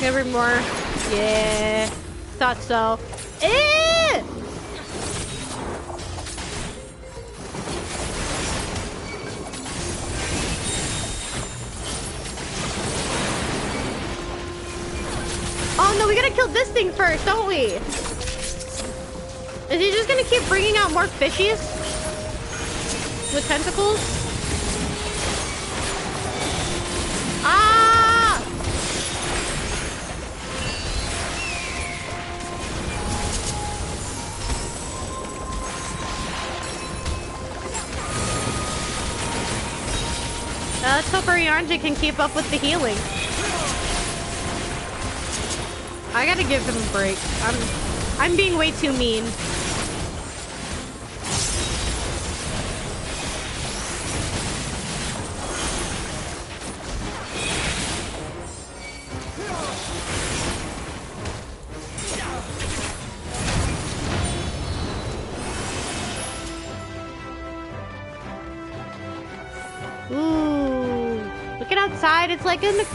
Every more. Yeah. Thought so. Eh! Oh no, we gotta kill this thing first, don't we? Is he just gonna keep bringing out more fishies? With tentacles? Ah! Let's hope Arianje can keep up with the healing. I gotta give him a break. I'm being way too mean. Ooh, look at outside. It's like in the...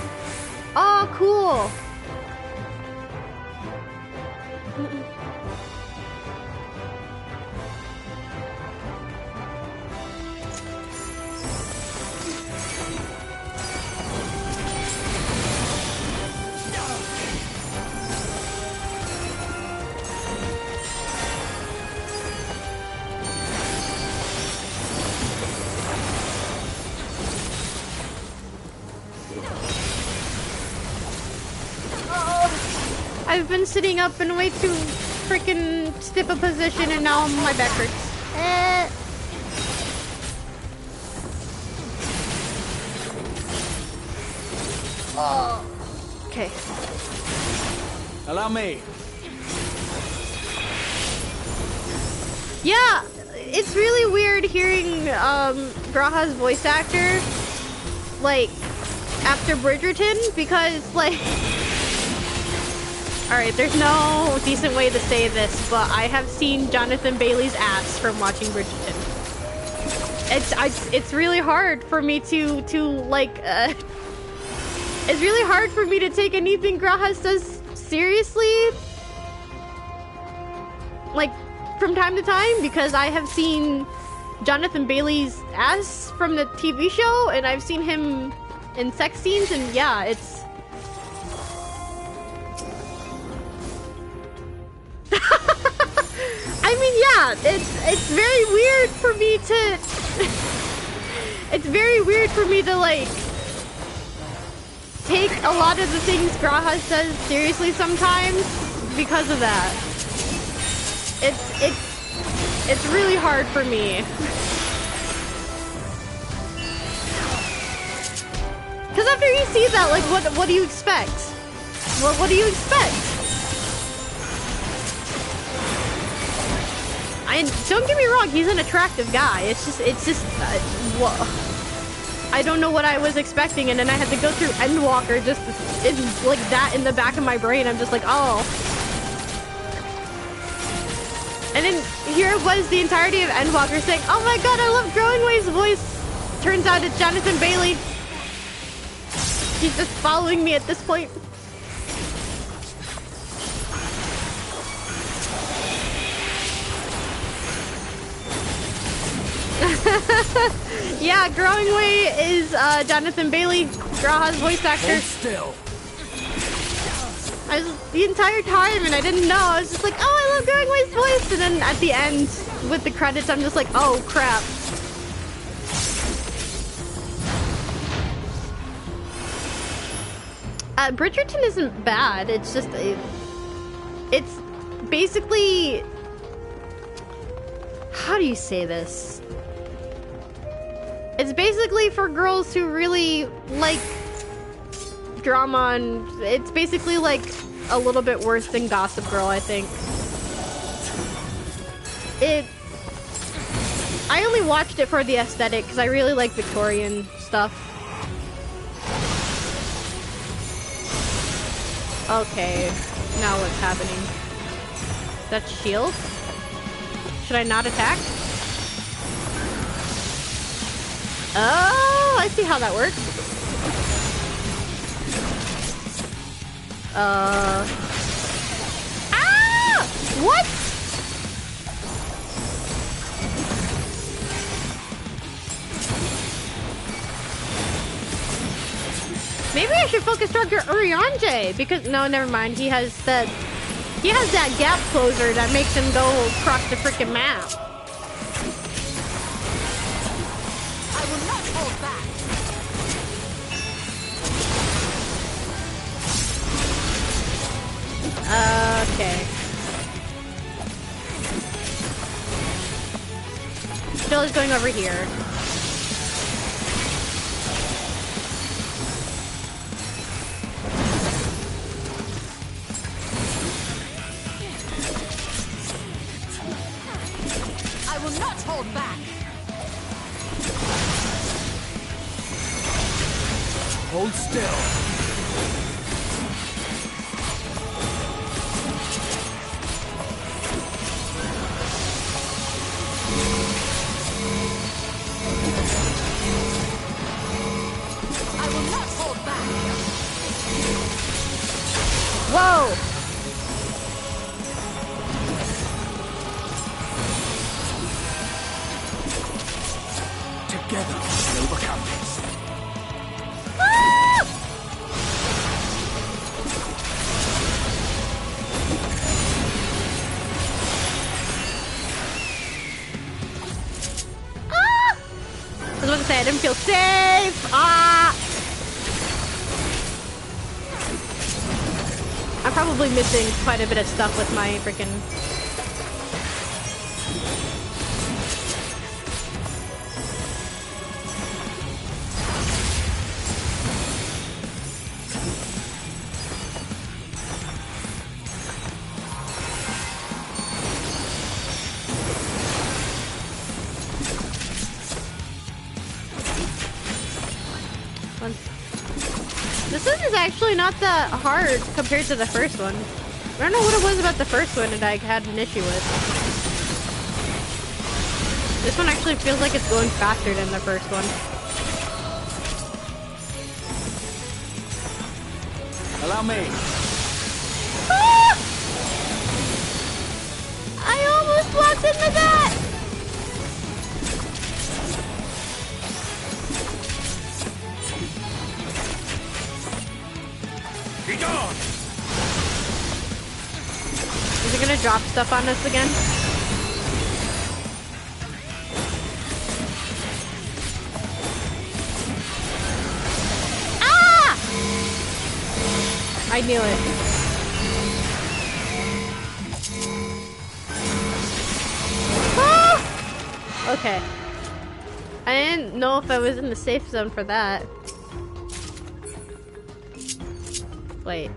Oh, cool. I've been sitting up in way too freaking stiff a position and now my back hurts. Oh. Okay. Allow me. Yeah, it's really weird hearing Graha's voice actor like after Bridgerton because like alright, there's no decent way to say this, but I have seen Jonathan Bailey's ass from watching Bridgerton. It's really hard for me to like it's really hard for me to take anything Graha says seriously, like from time to time, because I have seen Jonathan Bailey's ass from the TV show and I've seen him in sex scenes, and yeah, it's I mean, yeah, it's very weird for me to it's very weird for me to like take a lot of the things Graha says seriously sometimes because of that. It's really hard for me. Cause after you see that, like what do you expect? What do you expect? Don't get me wrong, he's an attractive guy. It's just I don't know what I was expecting, and then I had to go through Endwalker just to, like that in the back of my brain. I'm just like, oh. And then here it was the entirety of Endwalker saying, oh my god, I love Growing Wave's voice. Turns out it's Jonathan Bailey. He's just following me at this point. Yeah, Growing Way is Jonathan Bailey, Graha's voice actor. Hold still. I was the entire time and I didn't know. I was just like, oh, I love Growing Way's voice. And then at the end with the credits, I'm just like, oh crap. Bridgerton isn't bad. It's just it's basically, how do you say this? It's basically for girls who really like drama, and it's basically like a little bit worse than Gossip Girl, I think. I only watched it for the aesthetic because I really like Victorian stuff. Okay, now what's happening? That's shield? Should I not attack? Oh, I see how that works. Ah! What? Maybe I should focus Dr. Urianje because no, never mind. He has that gap closer that makes him go across the freaking map. I will not hold back. Okay. Jill is going over here. I will not hold back. Hold still. I will not hold back. Whoa! Together, we'll overcome this. Ah! Ah! I was about to say I didn't feel safe. Ah! I'm probably missing quite a bit of stuff with my freaking. This one is actually not that hard compared to the first one. I don't know what it was about the first one that I had an issue with. This one actually feels like it's going faster than the first one. Allow me. Ah! I almost walked into that! Be gone! Is it gonna drop stuff on us again? Ah! I knew it. Ah! Okay. I didn't know if I was in the safe zone for that. Wait.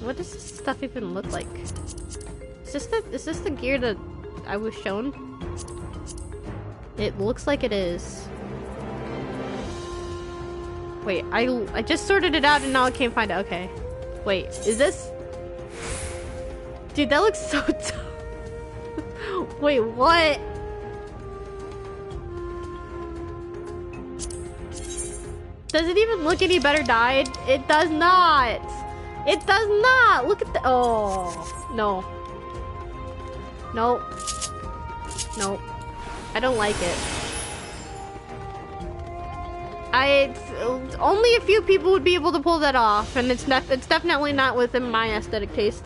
What does this stuff even look like? Is this the gear that I was shown? It looks like it is. Wait, I just sorted it out and now I can't find it. Okay. Wait, is this? Dude, that looks so tough. Wait, what? Does it even look any better dyed? It does not. It does not. Look at the. Oh no. Nope. Nope. I don't like it. Only a few people would be able to pull that off, and it's definitely not within my aesthetic taste.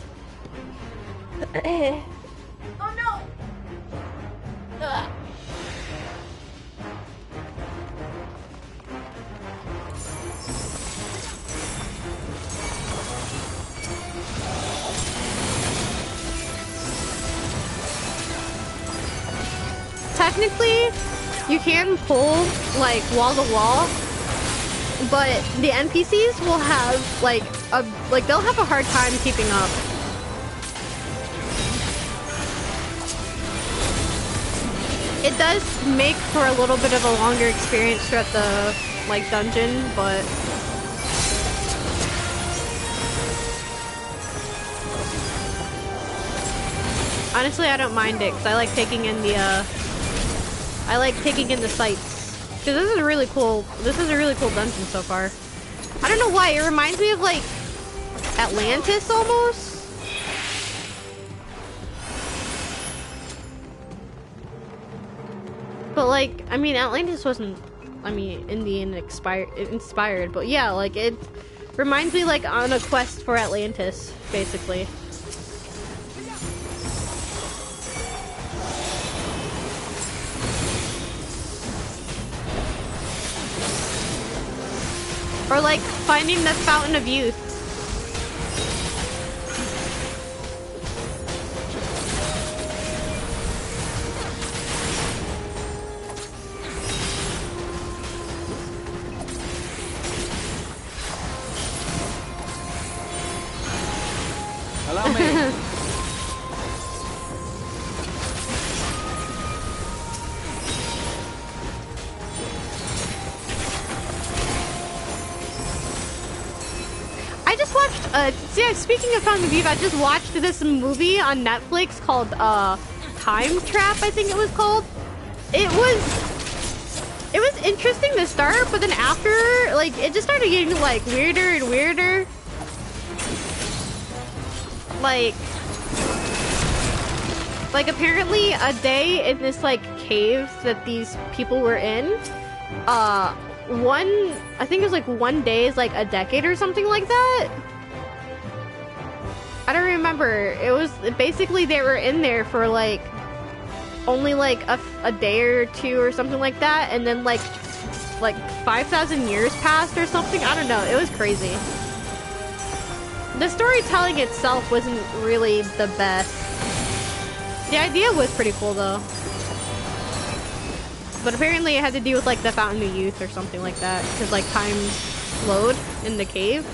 Oh no. Ugh. Technically, you can pull like wall to wall, but the NPCs will have they'll have a hard time keeping up. It does make for a little bit of a longer experience throughout the dungeon, but honestly, I don't mind it because I like taking in the sights. Because this is a really cool dungeon so far. I don't know why, it reminds me of Atlantis almost. But like, I mean, Atlantis wasn't, I mean, Indian inspired, but yeah, like it reminds me like on a quest for Atlantis, basically. Or like finding the Fountain of Youth. Allow me. I just watched, yeah, speaking of Fountain of Youth, I just watched this movie on Netflix called, Time Trap, I think it was called. It was interesting to start, but then after, like, it just started getting, like, weirder and weirder. Like, apparently a day in this, like, cave that these people were in, I think it was like one day is like a decade or something like that. I don't remember. It was basically they were in there for like only like a day or two or something like that, and then like 5,000 years passed or something. I don't know. It was crazy. The storytelling itself wasn't really the best. The idea was pretty cool though. But apparently it had to do with like the Fountain of Youth or something like that, because like time slowed in the cave.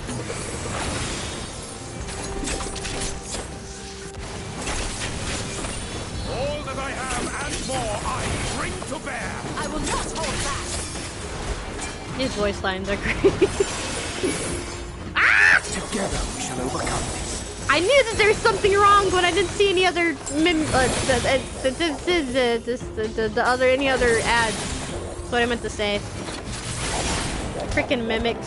All that I have and more I bring to bear. I will not hold back. These voice lines are great. Ah! Together we shall overcome this. I knew that there was something wrong, but I didn't see any other any other ads. That's what I meant to say. Freaking mimics.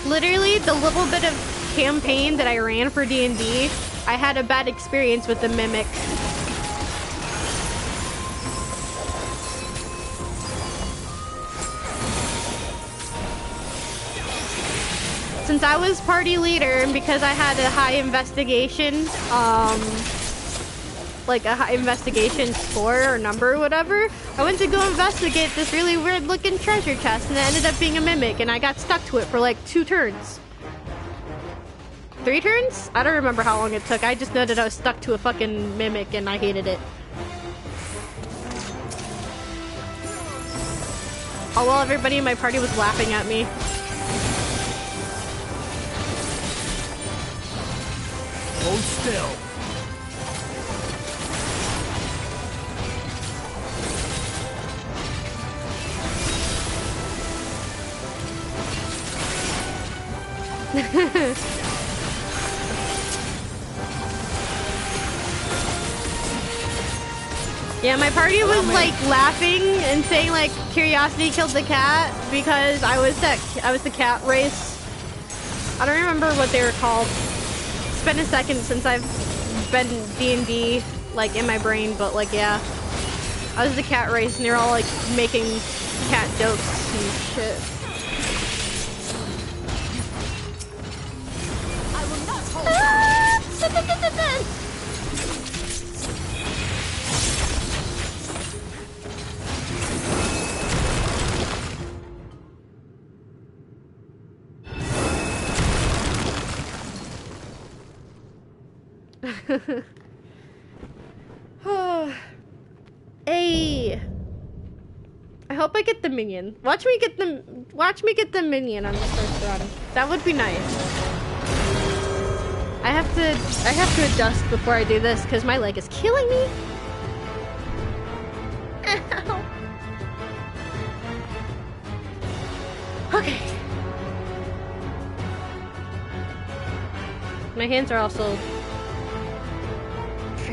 Literally, the little bit of campaign that I ran for D&D, I had a bad experience with the mimic. Since I was party leader and because I had a high investigation, like a high investigation score or number or whatever, I went to go investigate this really weird looking treasure chest and it ended up being a mimic and I got stuck to it for like 2 turns. 3 turns? I don't remember how long it took. I just know that I was stuck to a fucking mimic and I hated it. All while everybody in my party was laughing at me. Hold still. Yeah, my party was like laughing and saying like curiosity killed the cat because I was the cat race. I don't remember what they were called. It's been a second since I've been D&D like in my brain, but like yeah. I was the cat race and they're all like making cat jokes and shit. I will not hold back. Hey, I hope I get the minion. Watch me get the minion on this first run. That would be nice. I have to adjust before I do this because my leg is killing me. Ow. Okay. My hands are also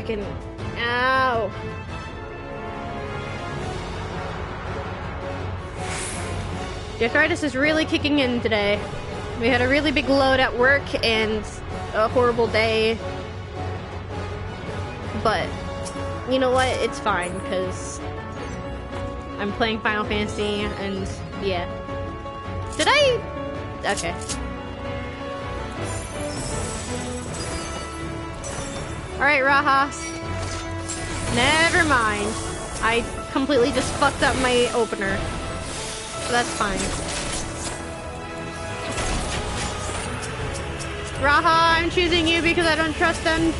freaking. Ow. The arthritis is really kicking in today. We had a really big load at work and a horrible day. But, you know what? It's fine, because I'm playing Final Fantasy, and yeah. Did I? Okay. Alright, Raha. Never mind. I completely just fucked up my opener. So that's fine. Raha, I'm choosing you because I don't trust them.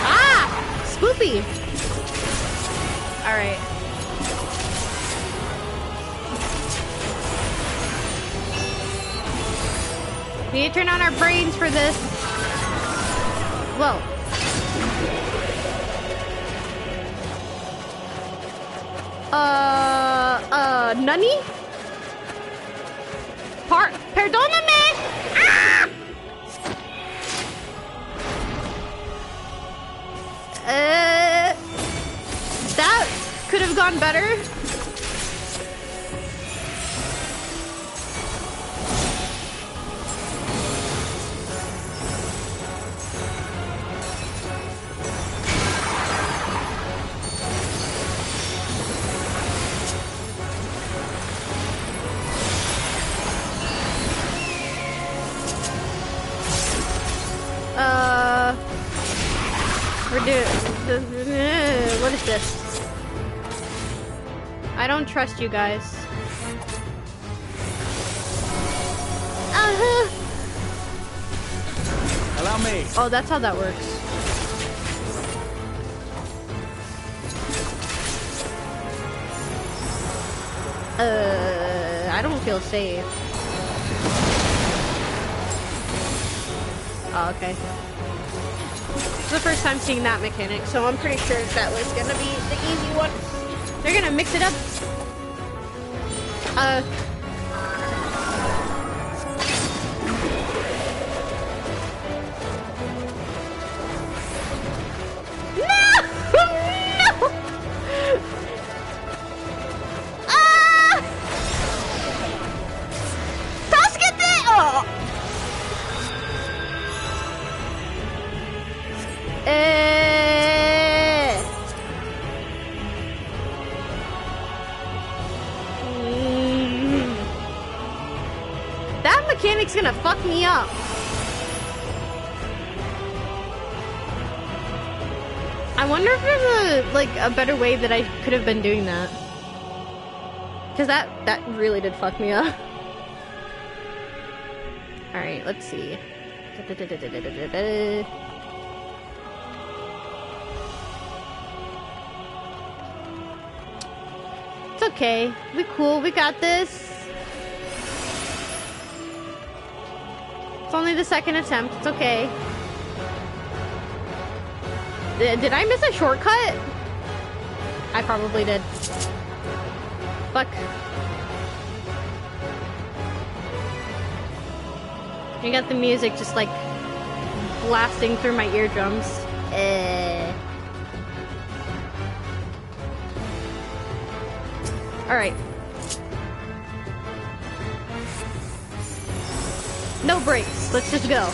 Ah! Spoopy! Alright. We need to turn on our brains for this. Whoa. Nani? Perdóname! Ah! That could have gone better. What is this? I don't trust you guys. Allow me. Oh, that's how that works. I don't feel safe. Oh, okay. This is the first time seeing that mechanic, so I'm pretty sure that was gonna be the easy one. They're gonna mix it up. Mechanic's gonna fuck me up. I wonder if there's a better way that I could have been doing that. Cause that really did fuck me up. Alright, let's see. It's okay. We cool, we got this. It's only the second attempt. It's okay. Did I miss a shortcut? I probably did. Fuck. You got the music just like blasting through my eardrums. Alright. No brakes. Let's just go.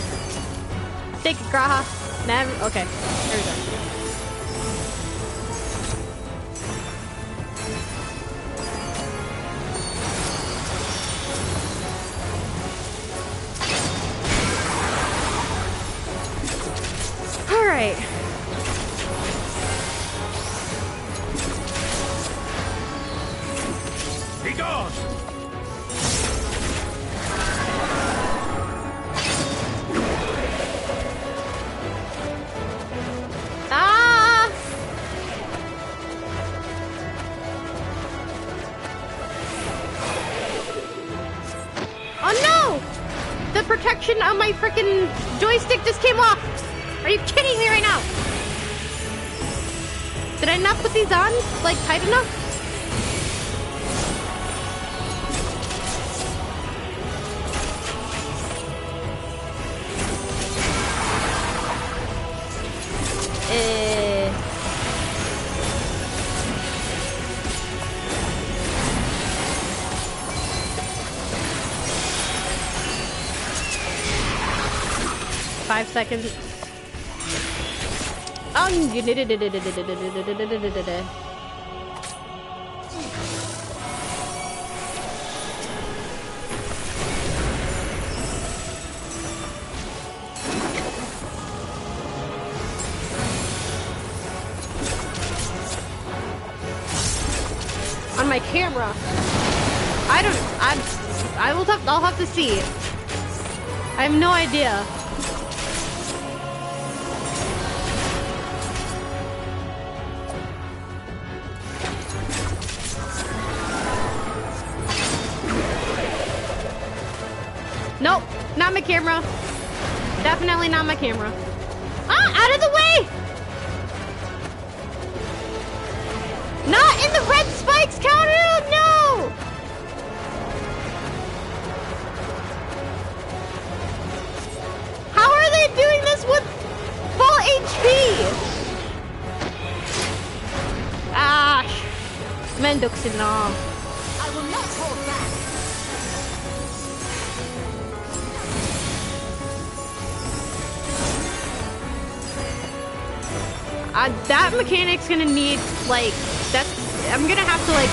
Take it, Graha. Never. Okay. There we go. All right. He goes. Protection on my freaking joystick just came off. Are you kidding me right now? Did I not put these on like tight enough? 5 seconds. On my camera. I'll have to see. I have no idea. Nope, not my camera. Definitely not my camera. Ah, out of the way! Not in the red spikes, Kaoru! No! How are they doing this with full HP? Ah, Mendokusina. I will not hold back. That mechanic's gonna need, like, I'm gonna have to, like,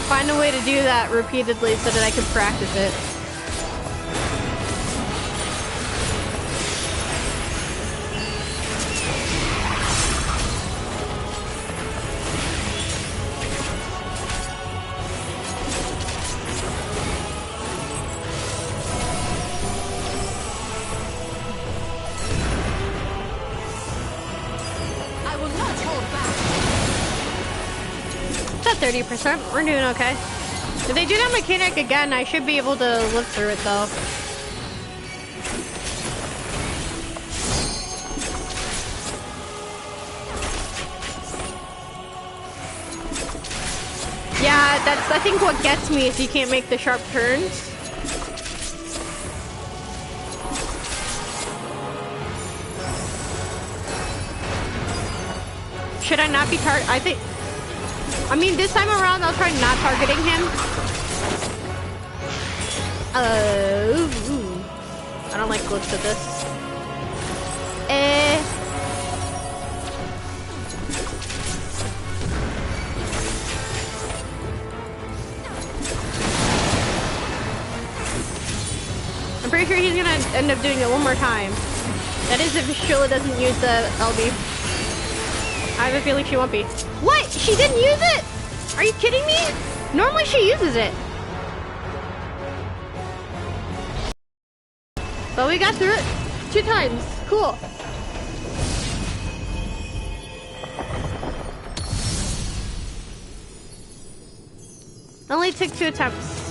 find a way to do that repeatedly so that I can practice it. I will not hold back. It's at 30%. We're doing okay. If they do that mechanic again, I should be able to live through it, though. Yeah, that's, I think what gets me is you can't make the sharp turns. Should I not be I mean, this time around, I'll try not targeting him. I don't like the looks of this. I'm pretty sure he's gonna end up doing it one more time. That is if Sheila doesn't use the LB. I have a feeling she won't be. What? She didn't use it? Are you kidding me? Normally she uses it. But we got through it 2 times. Cool. Only took 2 attempts.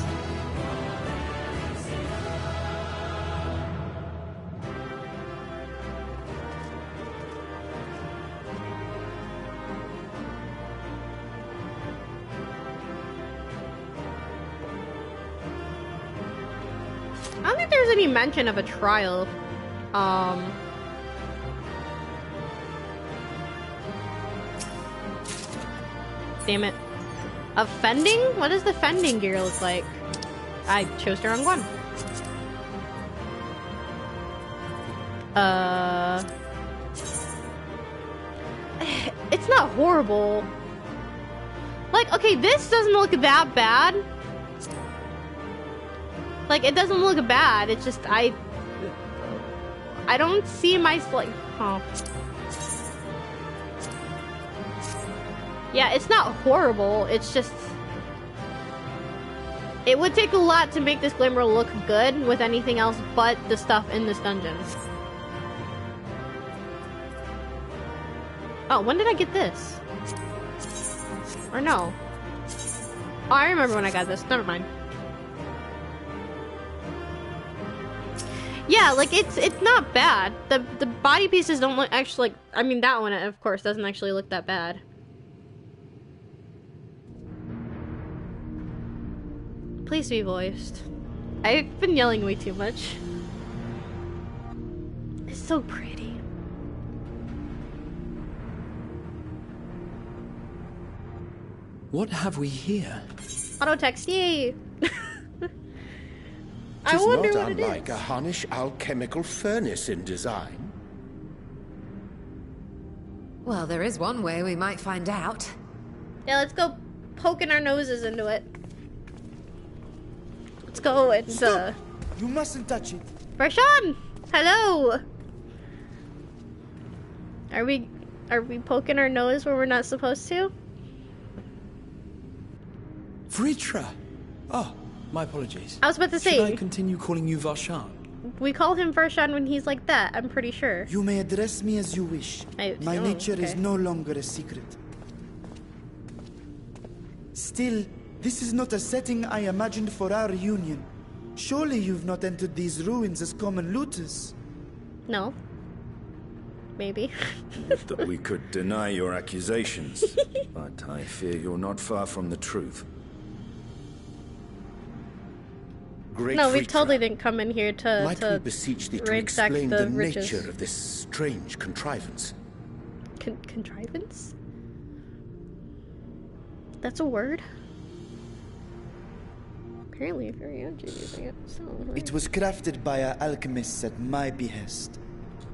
I don't think there's any mention of a trial. Damn it. Of fending? What does the fending gear look like? I chose the wrong one. It's not horrible. Like, okay, this doesn't look that bad. Like, it doesn't look bad. It's just, I don't see my, like, oh. Yeah, it's not horrible. It's just, it would take a lot to make this Glimmer look good with anything else but the stuff in this dungeon. Oh, when did I get this? Or no? Oh, I remember when I got this. Never mind. Yeah, like, it's not bad. The body pieces don't look actually, like, I mean, that one, of course, doesn't actually look that bad. Please be voiced. I've been yelling way too much. It's so pretty. What have we here? Auto text, yay! I wonder not what it unlike is. a Hunnish alchemical furnace in design. Well, there is one way we might find out. Yeah, let's go poking our noses into it. Let's go and Stop! You mustn't touch it. Varshan! Hello! Are we poking our nose where we're not supposed to? Vritra! Oh, my apologies. I was about to say. Should I continue calling you Varshan? We call him Varshan when he's like that, I'm pretty sure. You may address me as you wish. My nature is no longer a secret. Still, this is not a setting I imagined for our union. Surely you've not entered these ruins as common looters? No. Maybe. If that we could deny your accusations, but I fear you're not far from the truth. Great No, we Vritra, totally didn't come in here to might we beseech thee to ransack explain the the riches. nature of this strange contrivance? Contrivance? That's a word? Apparently, if you're using it, so. It was crafted by our alchemists at my behest,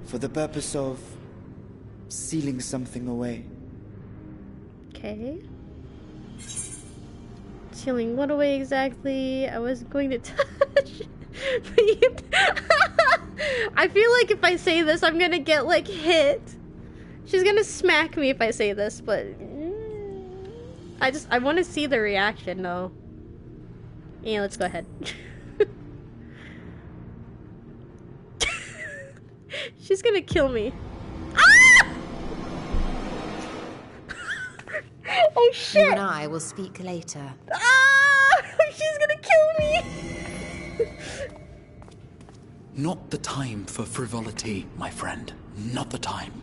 for the purpose of sealing something away. Okay. Sealing what away exactly? I was going to touch. I feel like if I say this, I'm gonna get like hit. She's gonna smack me if I say this, but I want to see the reaction though. Yeah, let's go ahead. She's gonna kill me. Ah! Oh shit! You and I will speak later. Ah! She's gonna kill me! Not the time for frivolity, my friend. Not the time.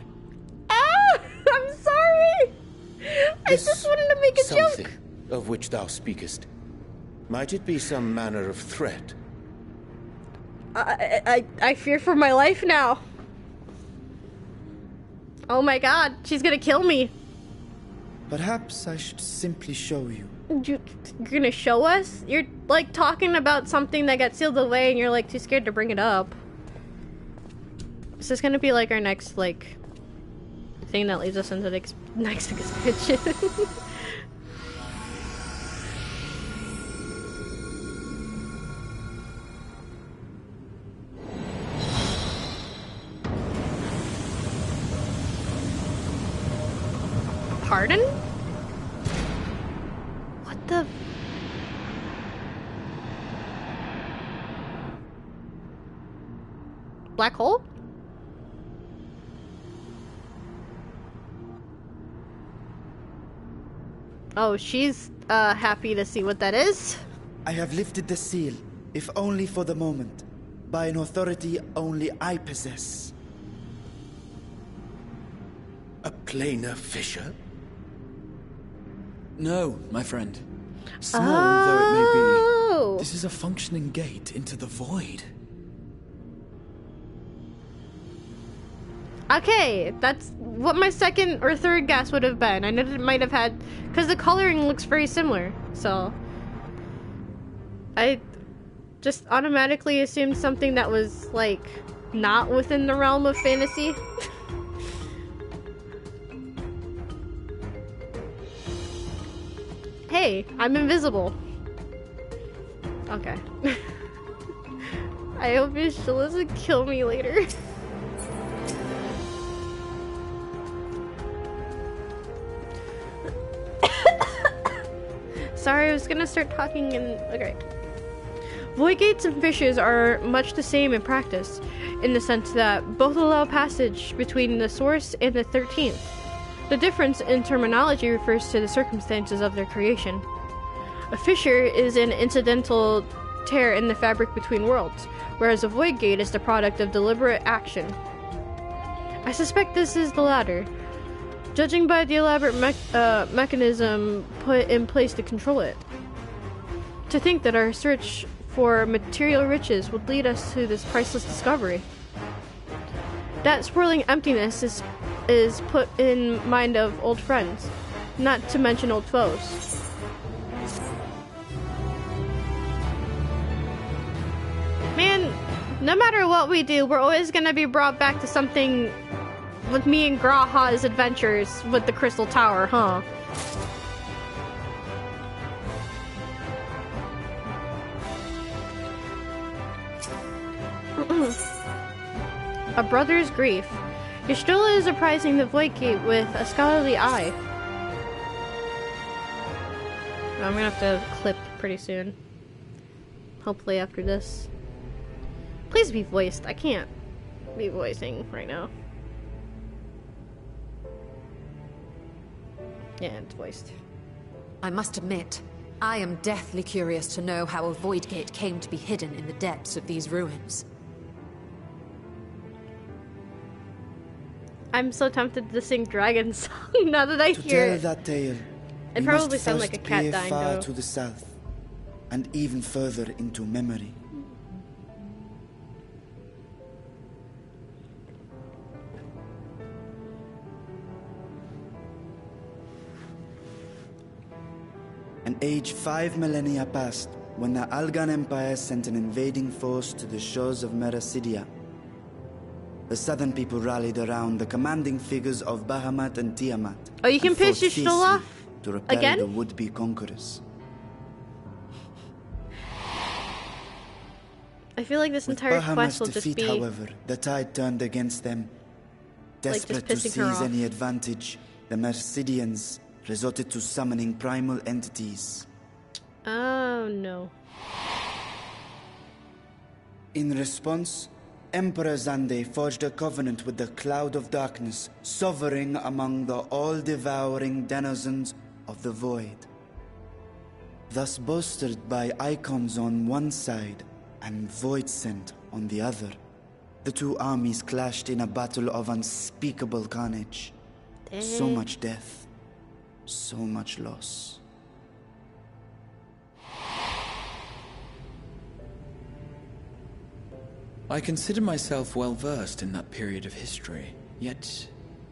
Ah! I'm sorry! I just wanted to make a something joke! of which thou speakest. Might it be some manner of threat? I fear for my life now. Oh my god, she's gonna kill me. Perhaps I should simply show you. You're gonna show us? You're like talking about something that got sealed away and you're like too scared to bring it up. Is this gonna be like our next like thing that leads us into the next expansion? Pardon? What the? Black hole? Oh, she's happy to see what that is. I have lifted the seal, if only for the moment, by an authority only I possess. A planar fissure? No, my friend. Small though it may be, this is a functioning gate into the void. Okay, that's what my second or third guess would have been. I know it might have had, because the coloring looks very similar, so I just automatically assumed something that was like not within the realm of fantasy. Hey, I'm invisible. Okay. I hope she doesn't kill me later. Sorry, I was gonna start talking and... Okay. Void gates and fissures are much the same in practice, in the sense that both allow passage between the source and the 13th. The difference in terminology refers to the circumstances of their creation. A fissure is an incidental tear in the fabric between worlds, whereas a void gate is the product of deliberate action. I suspect this is the latter, judging by the elaborate mechanism put in place to control it. To think that our search for material riches would lead us to this priceless discovery. That swirling emptiness is put in mind of old friends, not to mention old foes. Man, no matter what we do, we're always gonna be brought back to something with me and Graha's adventures with the Crystal Tower, huh? A brother's grief. Y'shtola is apprising the Void Gate with a scholarly eye. I'm gonna have to clip pretty soon. Hopefully after this. Please be voiced. I can't be voicing right now. Yeah, it's voiced. I must admit, I am deathly curious to know how a Void Gate came to be hidden in the depths of these ruins. I'm so tempted to sing Dragon Song now that I hear it. To tell that tale, It probably sounds like a cat dying, far though. to the south, and even further into memory. An age 5 millennia past, when the Algan Empire sent an invading force to the shores of Merasidia. The southern people rallied around the commanding figures of Bahamut and Tiamat. Oh, you can and piss fought Y'shtola fiercely to repel again? the would-be conquerors. I feel like this With entire Bahamut's quest will just defeat, be however, the tide turned against them. just Desperate to pissing her seize off. any advantage, the Mercidians resorted to summoning primal entities. Oh no. In response, Emperor Zande forged a covenant with the Cloud of Darkness, sovereign among the all-devouring denizens of the Void. Thus bolstered by icons on one side and Void Scent on the other, the two armies clashed in a battle of unspeakable carnage. So much death, so much loss. I consider myself well versed in that period of history, yet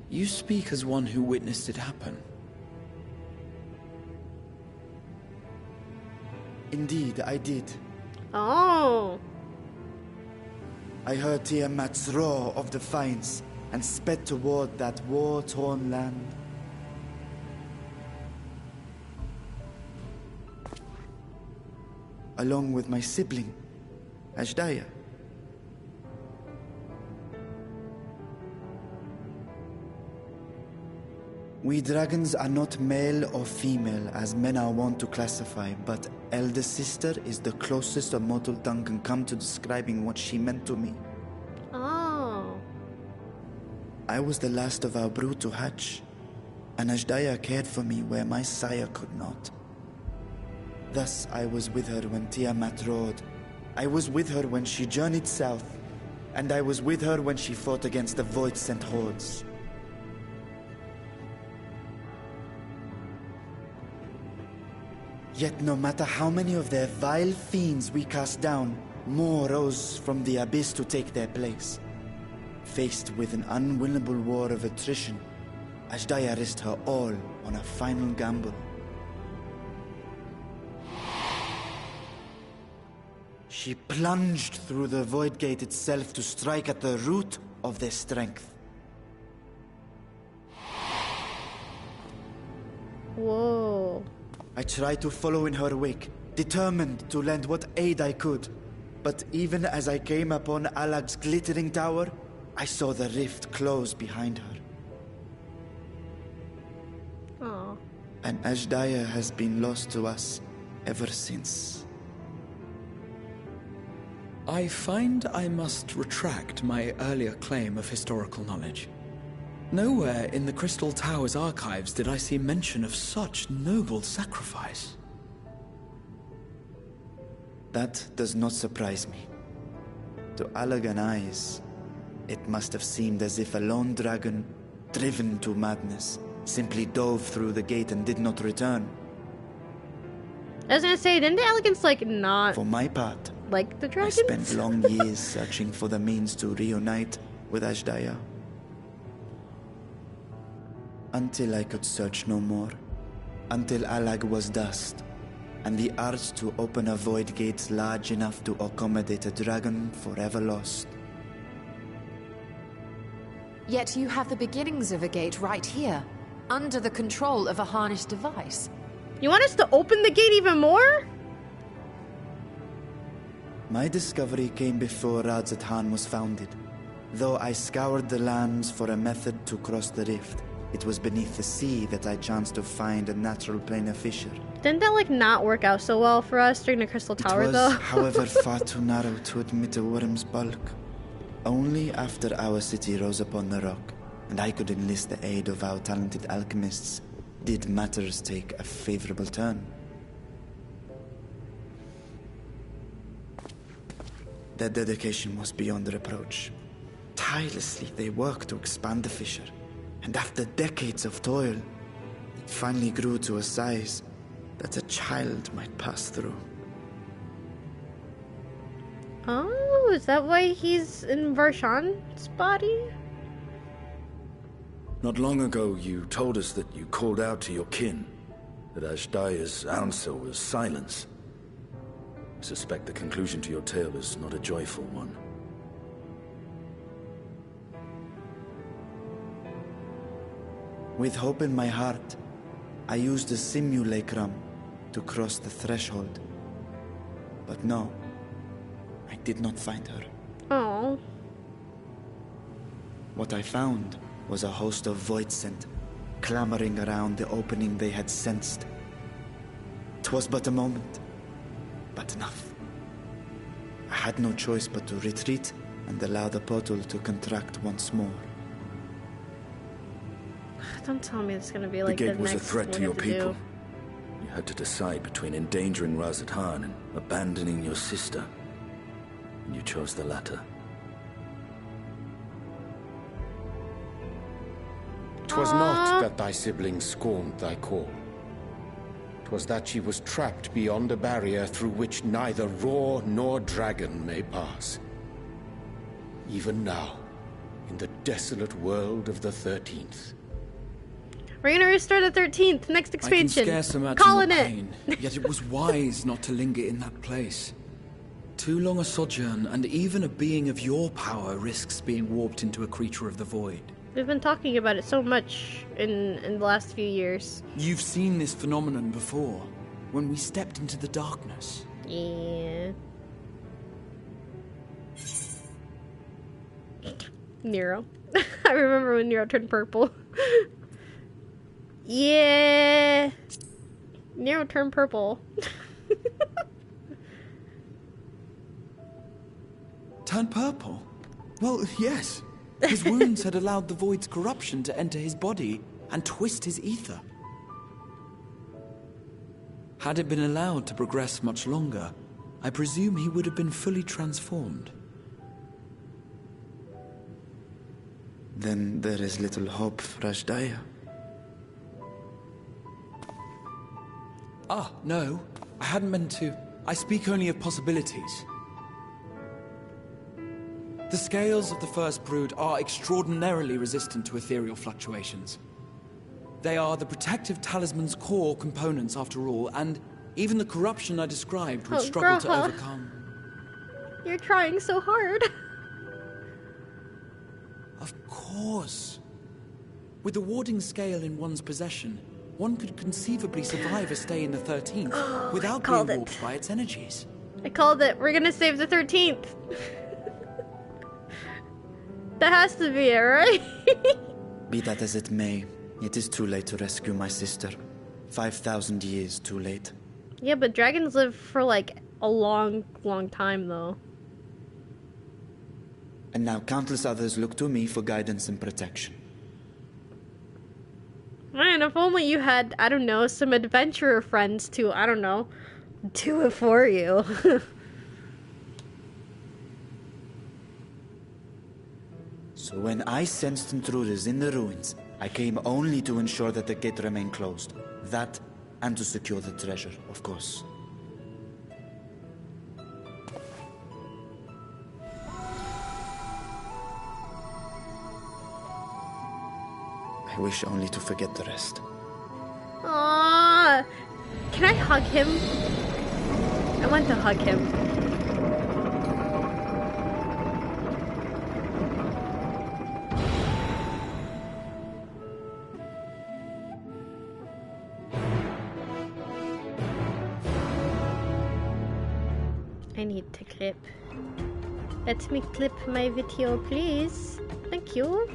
you speak as one who witnessed it happen. Indeed, I did. Oh. I heard Tiamat's roar of defiance and sped toward that war-torn land. Along with my sibling, Ashdaya. We dragons are not male or female as men are wont to classify, but elder sister is the closest a mortal tongue can come to describing what she meant to me. Oh. I was the last of our brood to hatch, and Ashdaya cared for me where my sire could not. Thus I was with her when Tiamat roared. I was with her when she journeyed south, and I was with her when she fought against the Void-sent hordes. Yet no matter how many of their vile fiends we cast down, more rose from the abyss to take their place. Faced with an unwinnable war of attrition, Ashdaya risked her all on a final gamble. She plunged through the Void Gate itself to strike at the root of their strength. Whoa. I tried to follow in her wake, determined to lend what aid I could. But even as I came upon Alag's glittering tower, I saw the rift close behind her. Oh. And Ashdaya has been lost to us ever since. I find I must retract my earlier claim of historical knowledge. Nowhere in the Crystal Tower's archives did I see mention of such noble sacrifice. That does not surprise me. To Allagan eyes, it must have seemed as if a lone dragon, driven to madness, simply dove through the gate and did not return. I was gonna say, didn't the elegants like not For my part, like the I dragons? spent long years searching for the means to reunite with Ashdaya. Until I could search no more. Until Alag was dust. and the art to open a void gate large enough to accommodate a dragon forever lost. Yet you have the beginnings of a gate right here, under the control of a harnessed device. You want us to open the gate even more? My discovery came before Radzatan was founded. Though I scoured the lands for a method to cross the rift, it was beneath the sea that I chanced to find a natural planar fissure. Didn't that, like, not work out so well for us during the Crystal Tower, though? It was, however, far too narrow to admit a worm's bulk. Only after our city rose upon the rock, and I could enlist the aid of our talented alchemists, did matters take a favorable turn. Their dedication was beyond reproach. Tirelessly they worked to expand the fissure, and after decades of toil, it finally grew to a size that a child might pass through. Oh, is that why he's in Varshan's body? Not long ago, you told us that you called out to your kin, that Ashdaya's answer was silence. I suspect the conclusion to your tale is not a joyful one. With hope in my heart, I used a simulacrum to cross the threshold. But no, I did not find her. Oh. What I found was a host of void scent, clamoring around the opening they had sensed. 'Twas but a moment, but enough. I had no choice but to retreat and allow the portal to contract once more. Don't tell me it's gonna be like the gate was a next threat to your people. do. You had to decide between endangering Razatan and abandoning your sister. And you chose the latter. 'Twas not that thy siblings scorned thy call. 'Twas that she was trapped beyond a barrier through which neither roar nor dragon may pass. Even now, in the desolate world of the 13th. We're gonna restore the 13th, next expansion. I can scarce imagine Calling your it. pain, yet it was wise not to linger in that place. Too long a sojourn, and even a being of your power risks being warped into a creature of the void. We've been talking about it so much in the last few years. You've seen this phenomenon before, when we stepped into the darkness. Yeah. Nero. I remember when Nero turned purple. Yeah. Nero turned purple. Turned purple? Well, yes. His wounds had allowed the void's corruption to enter his body and twist his ether. Had it been allowed to progress much longer, I presume he would have been fully transformed. Then there is little hope for Ashdaya. Ah, no. I hadn't meant to. I speak only of possibilities. The scales of the first brood are extraordinarily resistant to ethereal fluctuations. They are the protective talisman's core components after all, and even the corruption I described would struggle to overcome. You're trying so hard. Of course. With the warding scale in one's possession, one could conceivably survive a stay in the 13th without being warped by its energies. I called it. We're gonna save the 13th. That has to be it, right? Be that as it may, it is too late to rescue my sister. 5,000 years too late. Yeah, but dragons live for like a long, long time though. And now countless others look to me for guidance and protection. Man, if only you had, I don't know, some adventurer friends to, I don't know, do it for you. So when I sensed intruders in the ruins, I came only to ensure that the gate remained closed. That, and to secure the treasure, of course. I wish only to forget the rest. Aww. Can I hug him? I want to hug him. I need to clip. Let me clip my video, please. Thank you.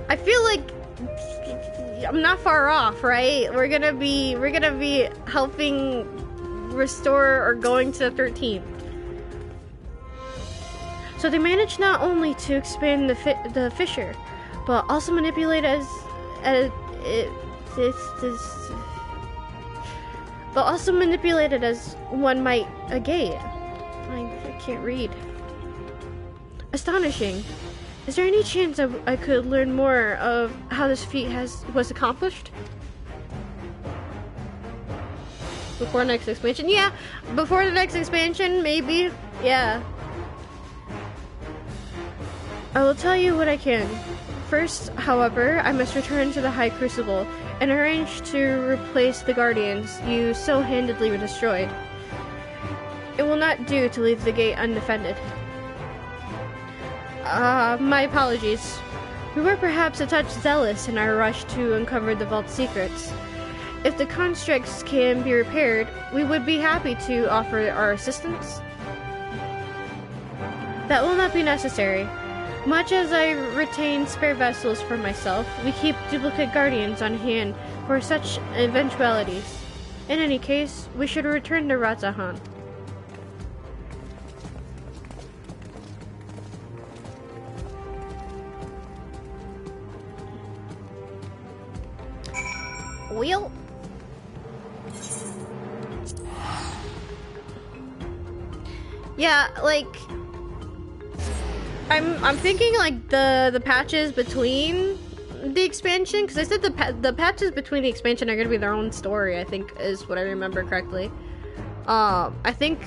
I feel like I'm not far off, right? We're gonna be helping restore or going to the 13th. So they managed not only to expand the fissure, but also manipulate but also manipulated as one might a gate. I can't read. Astonishing. Is there any chance I could learn more of how this feat was accomplished? Before next expansion? Yeah, before the next expansion, maybe. Yeah. I will tell you what I can. First, however, I must return to the High Crucible and arrange to replace the Guardians you so handedly destroyed. It will not do to leave the gate undefended. My apologies. We were perhaps a touch zealous in our rush to uncover the vault's secrets. If the constructs can be repaired, we would be happy to offer our assistance. That will not be necessary. Much as I retain spare vessels for myself, we keep duplicate guardians on hand for such eventualities. In any case, we should return to Ratzahan. Wheel. Yeah, like I'm thinking like the patches between the expansion, because I said the patches between the expansion are gonna be their own story. I think is what I remember correctly. I think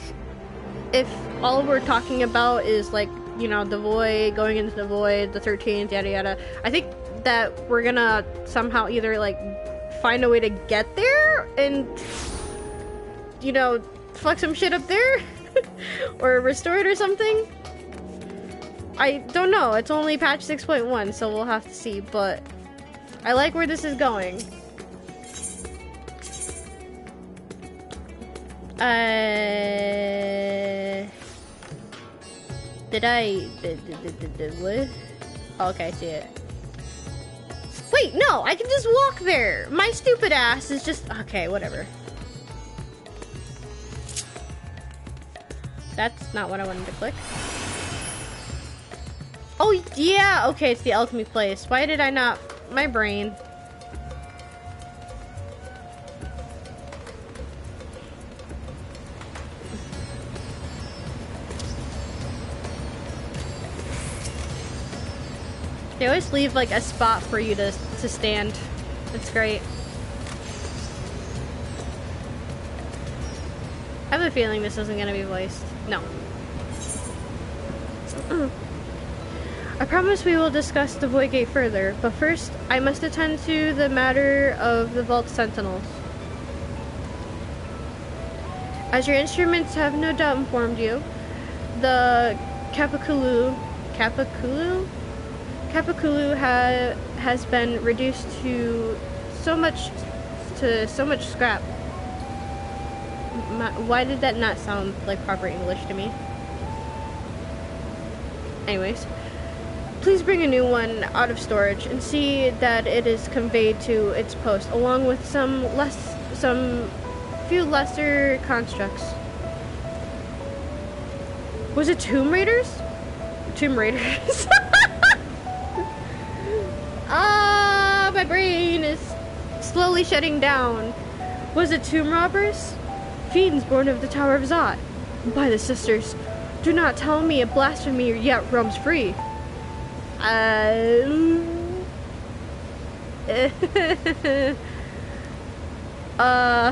if all we're talking about is like, you know, the void, going into the void, the 13th, yada yada, I think that we're gonna somehow either like find a way to get there and, you know, fuck some shit up there or restore it or something. I don't know. It's only patch 6.1, so we'll have to see, but I like where this is going. What? Oh, okay, I see it. Wait, no, I can just walk there. My stupid ass is just, okay, whatever. That's not what I wanted to click. Oh, yeah, okay, it's the alchemy place. Why did I not, my brain. They always leave like a spot for you to stand. It's great. I have a feeling this isn't gonna be voiced. No. I promise we will discuss the Void Gate further, but first, I must attend to the matter of the Vault Sentinels. As your instruments have no doubt informed you, the Kapakulu has been reduced to so much scrap. Why did that not sound like proper English to me? Anyways, please bring a new one out of storage and see that it is conveyed to its post, along with some few lesser constructs. Was it Tomb Raiders? Tomb Raiders. Ah, my brain is slowly shutting down. Was it Tomb Robbers? Fiends born of the Tower of Zot. By the sisters, do not tell me a blasphemy yet roams free. Yeah,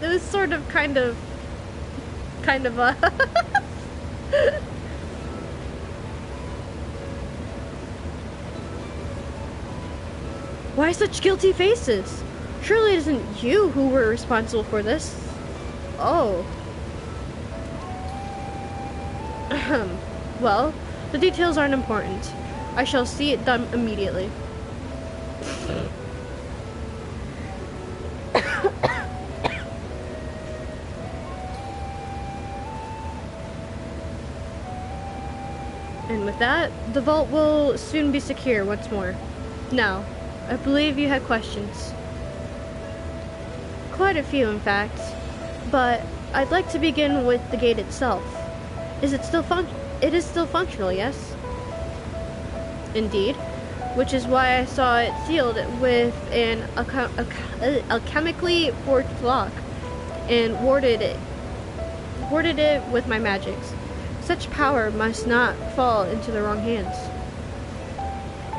it was sort of kind of Why such guilty faces? Surely it isn't you who were responsible for this. Oh. Well, the details aren't important. I shall see it done immediately. And with that, the vault will soon be secure once more. Now, I believe you had questions. Quite a few, in fact. But I'd like to begin with the gate itself. It is still functional, yes? Indeed. Which is why I saw it sealed with an alchemically forged lock and warded it with my magics. Such power must not fall into the wrong hands.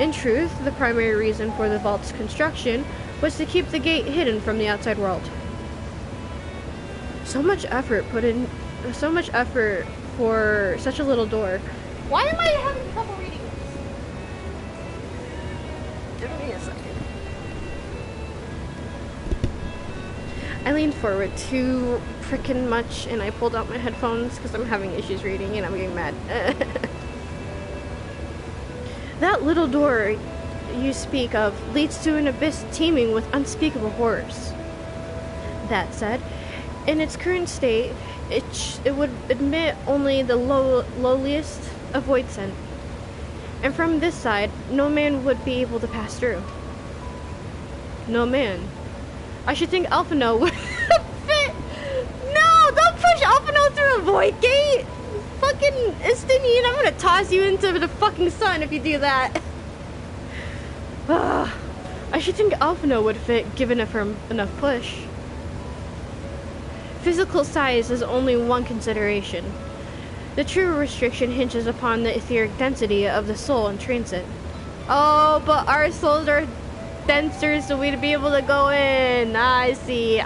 In truth, the primary reason for the vault's construction was to keep the gate hidden from the outside world. So much effort for such a little door. Why am I having trouble reading this? Give me a second. I leaned forward too freaking much and I pulled out my headphones because I'm having issues reading and I'm getting mad. That little door you speak of leads to an abyss teeming with unspeakable horrors. That said, in its current state, it would admit only the lowliest of void scent. And from this side, no man would be able to pass through. No man. I should think Alphino would fit. No, don't push Alphino through a void gate. Fucking Estinian, I'm gonna toss you into the fucking sun if you do that. I should think Alphino would fit given it enough push. Physical size is only one consideration. The true restriction hinges upon the etheric density of the soul in transit. Oh, but our souls are denser so we'd be able to go in. I see.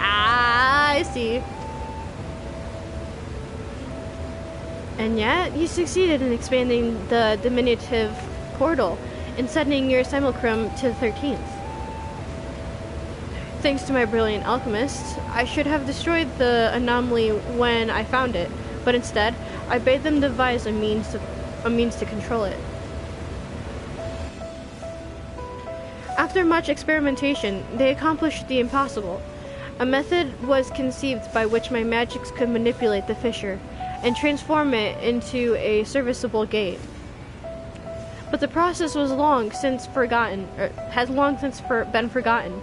And yet, you succeeded in expanding the diminutive portal and sending your simulacrum to the 13th. Thanks to my brilliant alchemist, I should have destroyed the anomaly when I found it, but instead, I bade them devise a means to control it. After much experimentation, they accomplished the impossible. A method was conceived by which my magics could manipulate the fissure and transform it into a serviceable gate. But the process was long since been forgotten.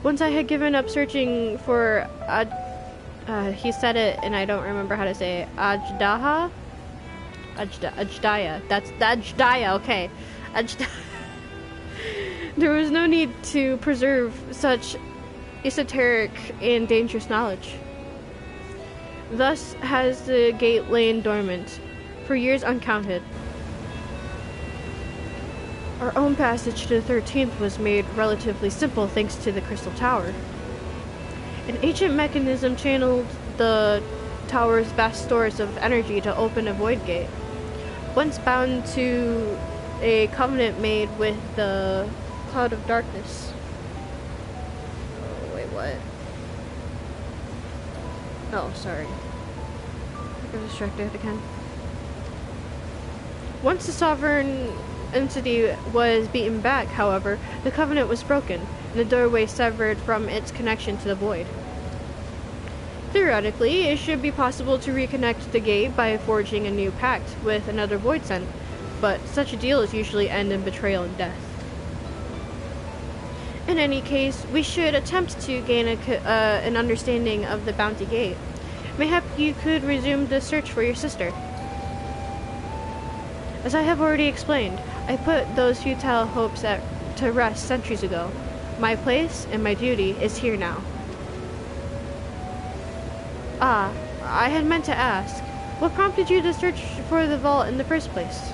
Once I had given up searching for he said it and I don't remember how to say it. Ajdaya. That's Ajdaya, okay. There was no need to preserve such esoteric and dangerous knowledge. Thus has the gate lain dormant, for years uncounted. Our own passage to the 13th was made relatively simple thanks to the Crystal Tower. An ancient mechanism channeled the tower's vast stores of energy to open a void gate. Once bound to a covenant made with the Cloud of Darkness. Oh, wait, what? Oh, sorry. I got distracted again. Once the sovereign entity was beaten back, however, the covenant was broken, and the doorway severed from its connection to the void. Theoretically, it should be possible to reconnect the gate by forging a new pact with another void scent, but such deals usually end in betrayal and death. In any case, we should attempt to gain an understanding of the Bounty Gate. Mayhap you could resume the search for your sister. As I have already explained, I put those futile hopes to rest centuries ago. My place and my duty is here now. Ah, I had meant to ask, What prompted you to search for the vault in the first place?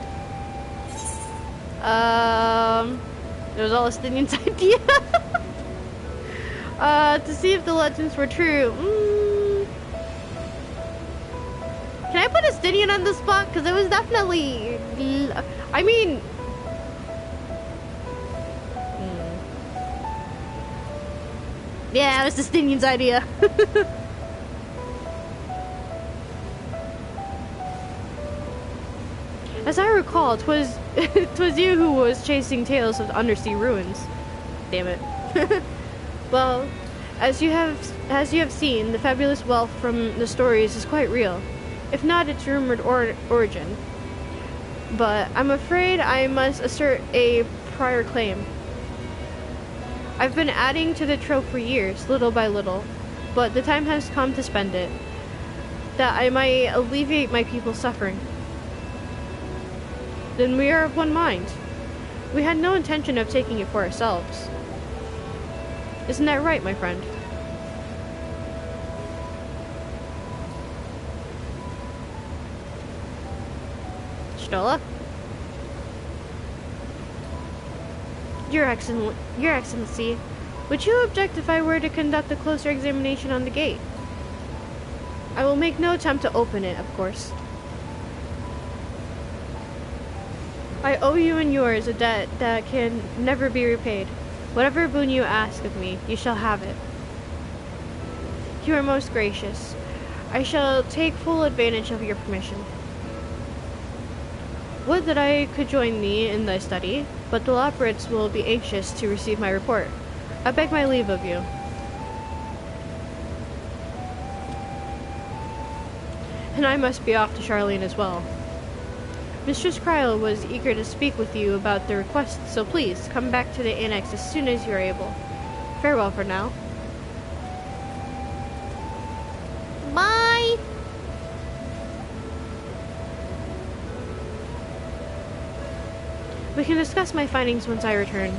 It was all Estinian's idea. To see if the legends were true. Can I put Estinian on the spot? Because it was definitely... I mean... Yeah, it was Estinian's idea. As I recall, 'twas you who was chasing tales of undersea ruins. Damn it. Well, as you have seen, the fabulous wealth from the stories is quite real, if not its rumored origin. But I'm afraid I must assert a prior claim. I've been adding to the trope for years, little by little, but the time has come to spend it, that I might alleviate my people's suffering. Then we are of one mind. We had no intention of taking it for ourselves. Isn't that right, my friend? Stola? Your Excellency, would you object if I were to conduct a closer examination on the gate? I will make no attempt to open it, of course. I owe you and yours a debt that can never be repaid. Whatever boon you ask of me, you shall have it. You are most gracious. I shall take full advantage of your permission. Would that I could join thee in thy study, but the Loporrits will be anxious to receive my report. I beg my leave of you. And I must be off to Charlene as well. Mistress Kryl was eager to speak with you about the request, so please come back to the annex as soon as you are able. Farewell for now. Bye! We can discuss my findings once I return.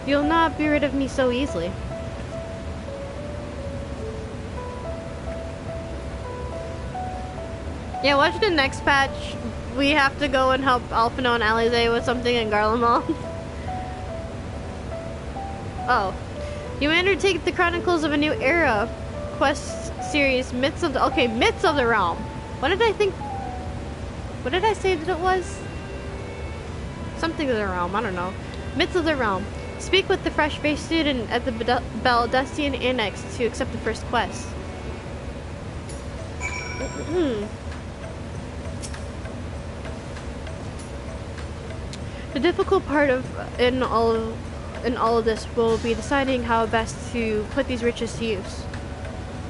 You'll not be rid of me so easily. Yeah, watch the next patch. We have to go and help Alphino and Alize with something in Garlemald. Oh. You undertake the Chronicles of a New Era quest series, Myths of the... Okay, Myths of the Realm. What did I think... What did I say that it was? Something of the Realm, I don't know. Myths of the Realm. Speak with the fresh-faced student at the Baldustian Annex to accept the first quest. The difficult part in all of this will be deciding how best to put these riches to use.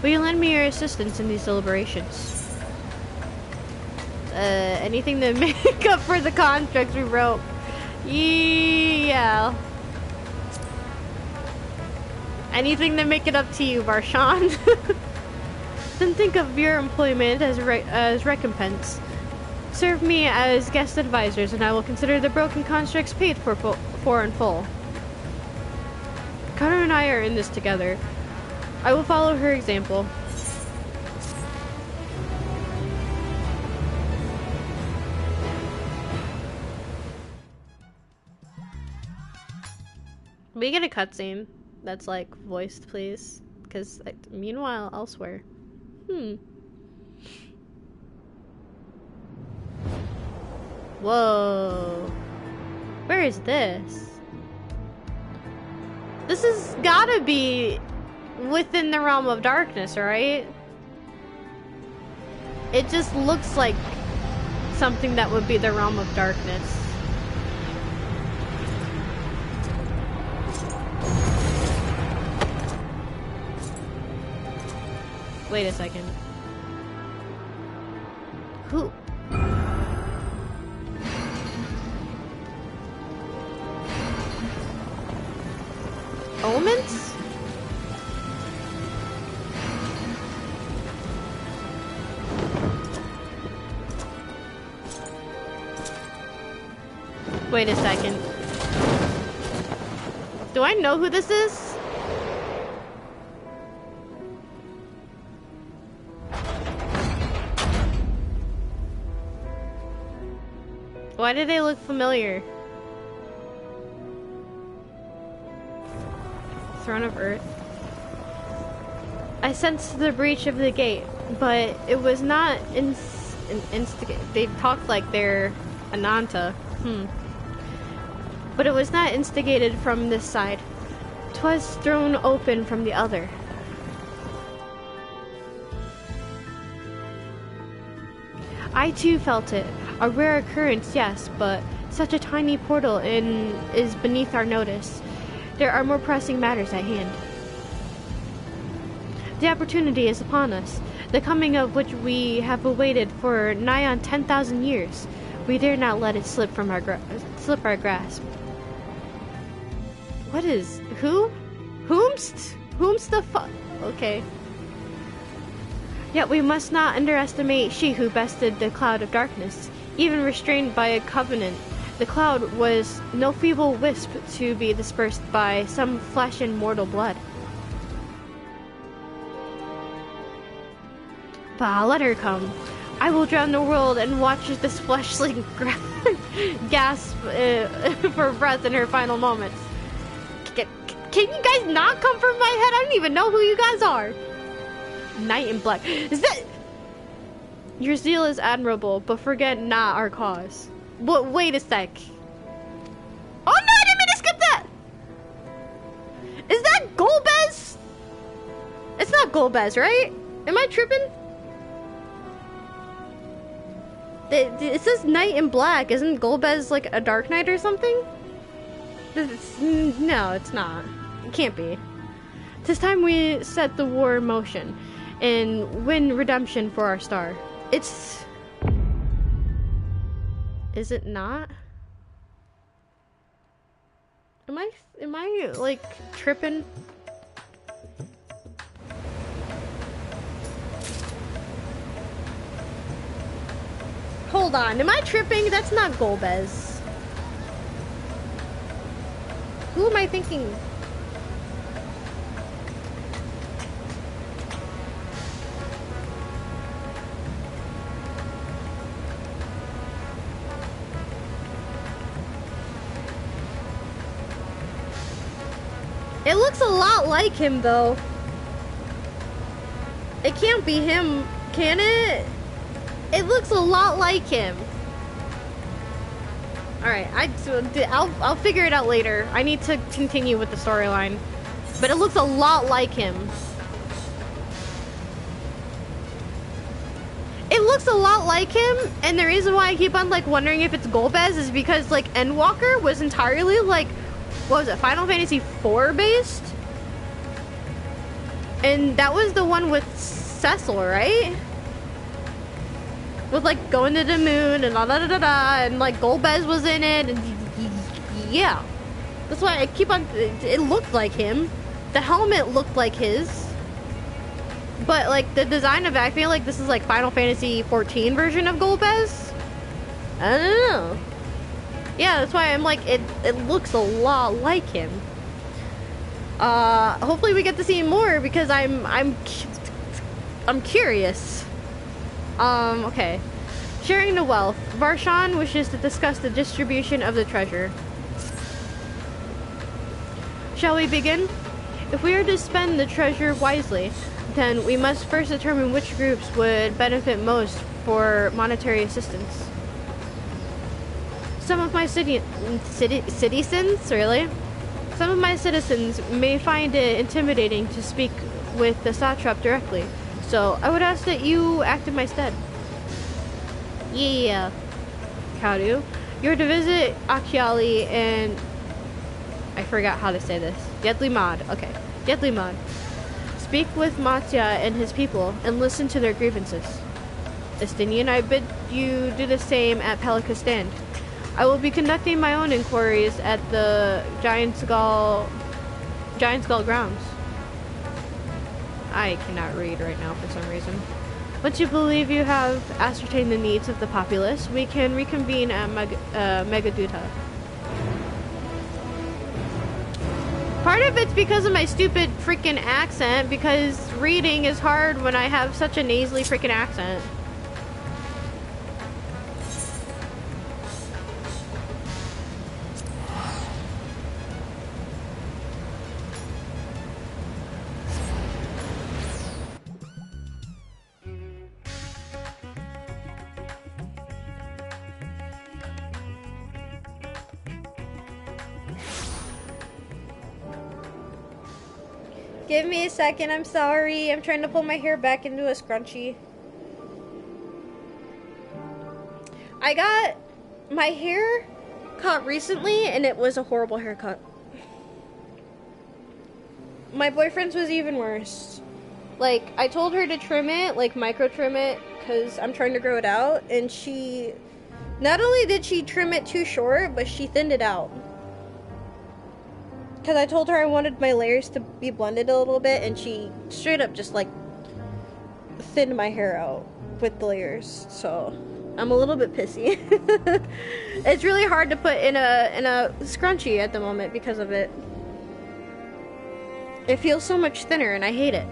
Will you lend me your assistance in these deliberations? Anything to make up for the contracts we wrote. Yeah. Anything to make it up to you, Varshan. Then think of your employment as recompense. Serve me as guest advisors, and I will consider the broken constructs paid for in full. Kaoru and I are in this together. I will follow her example. We get a cutscene that's like voiced, please, because meanwhile elsewhere. Whoa. Where is this? This has gotta be within the realm of darkness, right? It just looks like something that would be the realm of darkness. Wait a second. Who? Omens? Wait a second. Do I know who this is? Why do they look familiar? Throne of Earth. I sensed the breach of the gate, but it was not instigate. They talk like they're Ananta. But it was not instigated from this side. 'Twas thrown open from the other. I too felt it. A rare occurrence, yes, but such a tiny portal is beneath our notice. There are more pressing matters at hand. The opportunity is upon us, the coming of which we have awaited for nigh on 10,000 years. We dare not let it slip from our grasp. What is... who? Whomst the fuck? Okay. Yet we must not underestimate she who bested the cloud of darkness. Even restrained by a covenant, the cloud was no feeble wisp to be dispersed by some flesh and mortal blood. Bah, let her come. I will drown the world and watch this fleshling gasp for breath in her final moments. Can you guys not come from my head? I don't even know who you guys are. Knight in Black. Is that... Your zeal is admirable, but forget not our cause. Wait a sec. Oh no, I didn't mean to skip that! Is that Golbez? It's not Golbez, right? Am I tripping? It says Knight in Black. Isn't Golbez like a Dark Knight or something? No, it's not. It can't be. 'Tis time we set the war in motion and win redemption for our star. It's... Is it not? Am I like tripping? Hold on, am I tripping? That's not Golbez. Who am I thinking? It looks a lot like him, though. It can't be him, can it? It looks a lot like him. Alright, I'll figure it out later. I need to continue with the storyline. But it looks a lot like him. It looks a lot like him, and the reason why I keep on like wondering if it's Golbez is because like Endwalker was entirely like, what was it, Final Fantasy IV based? And that was the one with Cecil, right? With like going to the moon and and like Golbez was in it, and yeah. That's why I keep on, it looked like him. The helmet looked like his. But like the design of it, I feel like this is like Final Fantasy XIV version of Golbez. I don't know. Yeah, that's why I'm like, it looks a lot like him. Hopefully we get to see more because I'm curious. Okay. Sharing the wealth. Varshan wishes to discuss the distribution of the treasure. Shall we begin? If we are to spend the treasure wisely, then we must first determine which groups would benefit most for monetary assistance. Some of my citizens, really? Some of my citizens may find it intimidating to speak with the satrap directly, so I would ask that you act in my stead. Yeah. Kaoru, you're to visit Akiali and... I forgot how to say this. Deadly Mod. Okay. Deadly Mod. Speak with Matya and his people and listen to their grievances. Estinian, I bid you do the same at Pelika Stand. I will be conducting my own inquiries at the Giant Skull grounds. I cannot read right now for some reason. Once you believe you have ascertained the needs of the populace, we can reconvene at Megaduta. Part of it's because of my stupid freaking accent, because reading is hard when I have such a nasally freaking accent. Give me a second, I'm sorry. I'm trying to pull my hair back into a scrunchie. I got my hair cut recently and it was a horrible haircut. My boyfriend's was even worse. Like, I told her to trim it, like micro trim it, because I'm trying to grow it out, and she, not only did she trim it too short, but she thinned it out. Because I told her I wanted my layers to be blended a little bit, and she straight up just like thinned my hair out with the layers. So I'm a little bit pissy. It's really hard to put in a scrunchie at the moment because of it. It feels so much thinner, and I hate it.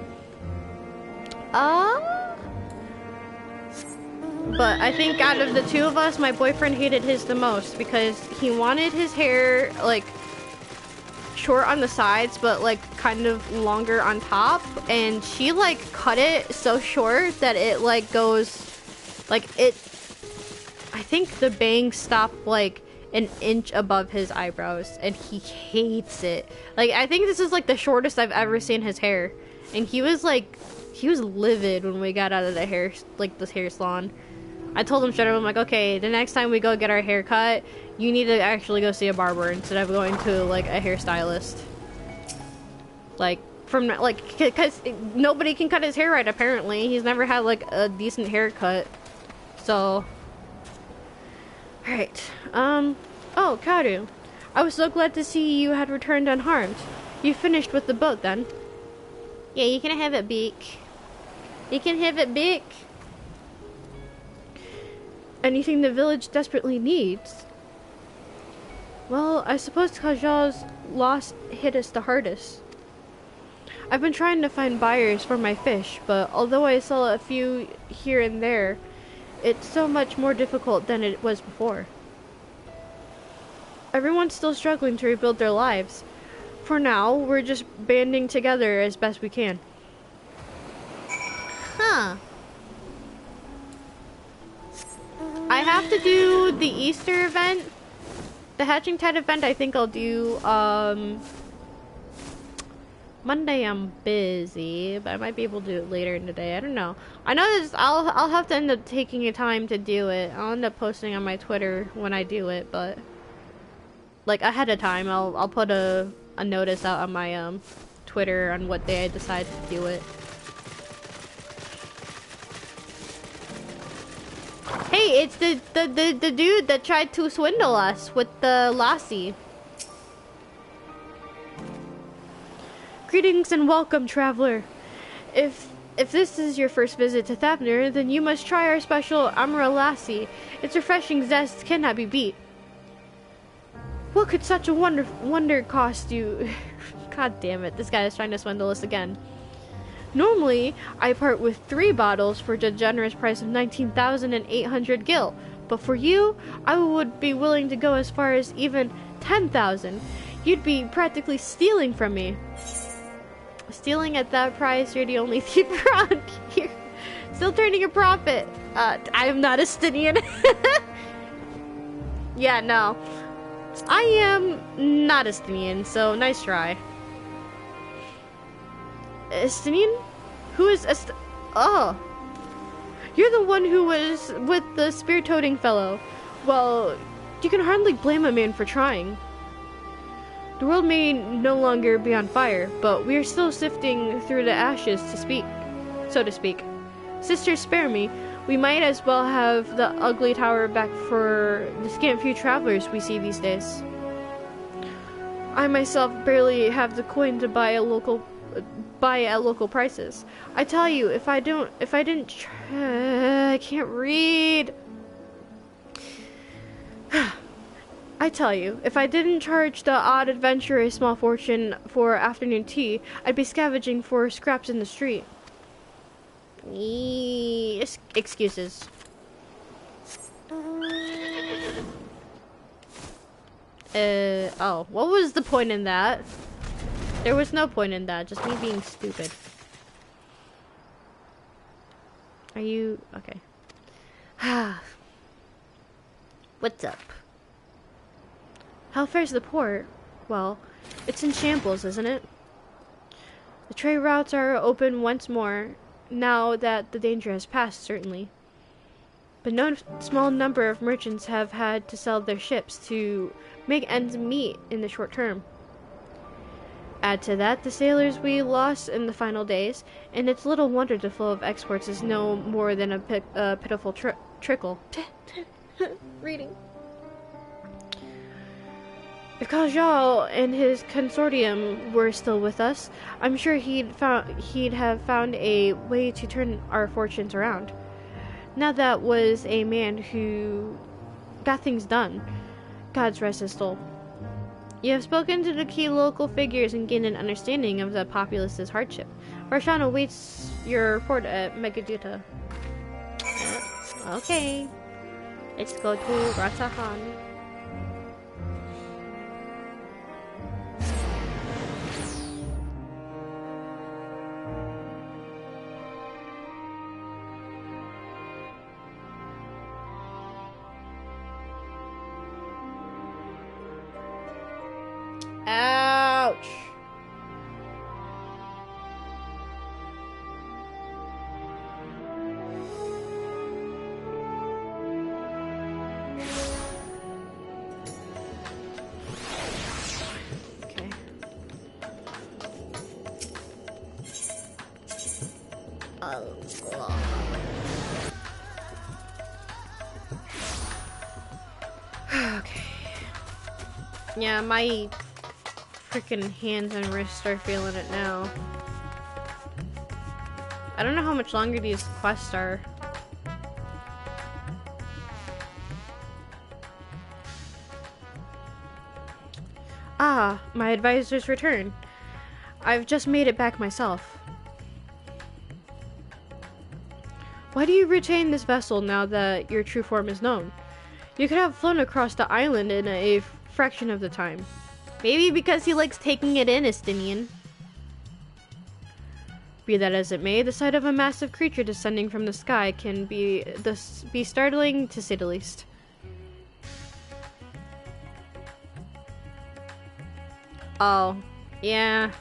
But I think out of the two of us, my boyfriend hated his the most because he wanted his hair like short on the sides but like kind of longer on top, and she like cut it so short that it like goes like it, I think the bangs stop like an inch above his eyebrows, and he hates it. Like, I think this is like the shortest I've ever seen his hair, and he was livid when we got out of the hair salon. I told him straight up, I'm like, okay, the next time we go get our hair cut, you need to actually go see a barber instead of going to like a hairstylist. Like, because nobody can cut his hair right apparently. He's never had like a decent haircut. So, alright. Oh, Kaoru. I was so glad to see you had returned unharmed. You finished with the boat then? Yeah, you can have it, Beak. You can have it, Beak. Anything the village desperately needs? Well, I suppose Kajal's loss hit us the hardest. I've been trying to find buyers for my fish, but although I sell a few here and there, it's so much more difficult than it was before. Everyone's still struggling to rebuild their lives. For now, we're just banding together as best we can. Huh. I have to do the Easter event. The Hatching Tide event, I think I'll do, Monday I'm busy, but I might be able to do it later in the day. I don't know. I know this, I'll have to end up taking a time to do it. I'll end up posting on my Twitter when I do it, but like ahead of time, I'll put a notice out on my Twitter on what day I decide to do it. Hey, it's the dude that tried to swindle us with the lassie. Greetings and welcome, traveler. If this is your first visit to Thavner, then you must try our special Amara lassie. Its refreshing zest cannot be beat. What could such a wonder cost you? God damn it, this guy is trying to swindle us again. Normally, I part with 3 bottles for the generous price of 19,800 gil, but for you, I would be willing to go as far as even 10,000. You'd be practically stealing from me. Stealing at that price, you're the only thief around here. Still turning a profit. I am not a Estinian. Yeah, no. I am not Estinian, so nice try. Estinian? Who is Oh. You're the one who was with the spear-toting fellow. Well, you can hardly blame a man for trying. The world may no longer be on fire, but we are still sifting through the ashes so to speak. Sisters, spare me. We might as well have the ugly tower back for the scant few travelers we see these days. I myself barely have the coin to buy at local prices. I tell you, I can't read. I tell you, if I didn't charge the odd adventurer a small fortune for afternoon tea, I'd be scavenging for scraps in the street. Excuses. Oh, what was the point in that? There was no point in that, just me being stupid. Are you... okay. What's up? How fares the port? Well, it's in shambles, isn't it? The trade routes are open once more, now that the danger has passed, certainly. But no small number of merchants have had to sell their ships to make ends meet in the short term. Add to that the sailors we lost in the final days, and it's little wonder the flow of exports is no more than a pitiful trickle. Reading. If Kajal and his consortium were still with us, I'm sure he'd have found a way to turn our fortunes around. Now that was a man who got things done. God's rest his soul. You have spoken to the key local figures and gained an understanding of the populace's hardship. Varshan awaits your report at Megaduta. Okay. Let's go to Ratahan. Ouch. Okay. Oh, God. Okay. Yeah, my freaking hands and wrists are feeling it now. I don't know how much longer these quests are. Ah, my advisor's return. I've just made it back myself. Why do you retain this vessel now that your true form is known? You could have flown across the island in a fraction of the time. Maybe because he likes taking it in, Estinian. Be that as it may, the sight of a massive creature descending from the sky can be startling, to say the least. Oh, yeah.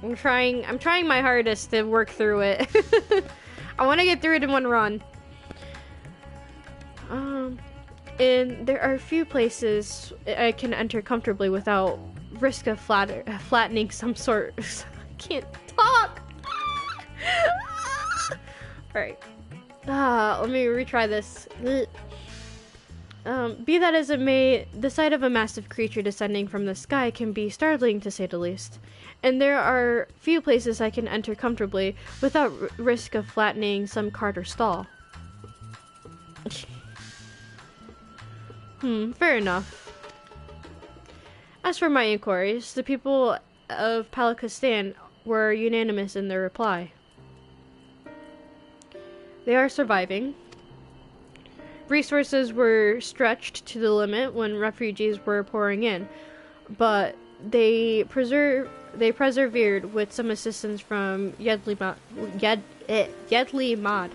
I'm trying my hardest to work through it. I want to get through it in one run. And there are few places I can enter comfortably without risk of flattening some sort. I can't talk. Alright. Let me retry this. Be that as it may, the sight of a massive creature descending from the sky can be startling, to say the least. And there are few places I can enter comfortably without risk of flattening some cart or stall. Fair enough. As for my inquiries, the people of Palakistan were unanimous in their reply. They are surviving. Resources were stretched to the limit when refugees were pouring in, but they persevered with some assistance from Yedli Mod.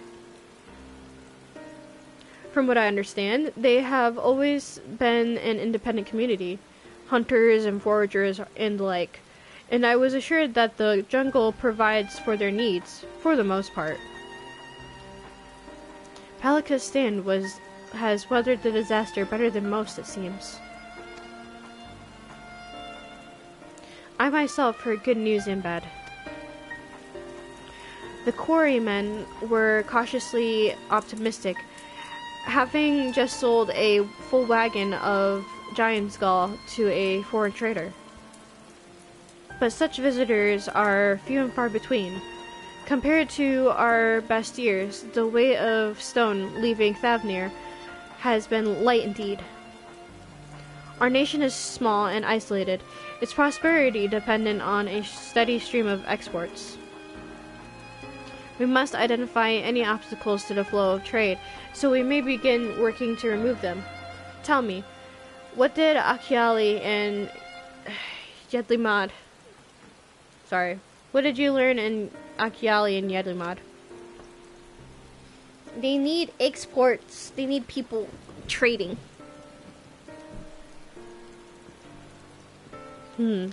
From what I understand, they have always been an independent community, hunters and foragers and the like, and I was assured that the jungle provides for their needs, for the most part. Palakistan has weathered the disaster better than most, it seems. I myself heard good news in bed. The quarrymen were cautiously optimistic, having just sold a full wagon of giant skull to a foreign trader. But such visitors are few and far between. Compared to our best years, the weight of stone leaving Thavnir has been light indeed. Our nation is small and isolated, its prosperity dependent on a steady stream of exports. We must identify any obstacles to the flow of trade, so we may begin working to remove them. Tell me, what did Akiali and Yedlimad... Sorry. What did you learn in Akiali and Yedlimad? They need exports. They need people trading.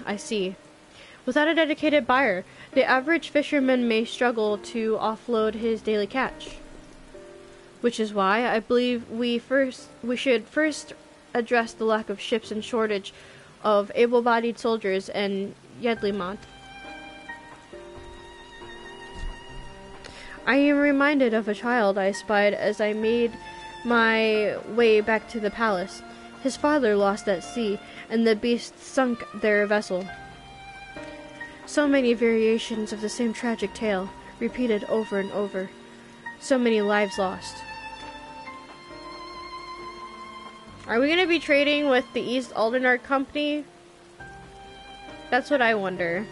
I see. Without a dedicated buyer, the average fisherman may struggle to offload his daily catch. Which is why I believe we should first address the lack of ships and shortage of able-bodied soldiers in Yedlimont. I am reminded of a child I spied as I made my way back to the palace. His father lost at sea, and the beast sunk their vessel. So many variations of the same tragic tale, repeated over and over. So many lives lost. Are we going to be trading with the East Aldenard Company? That's what I wonder.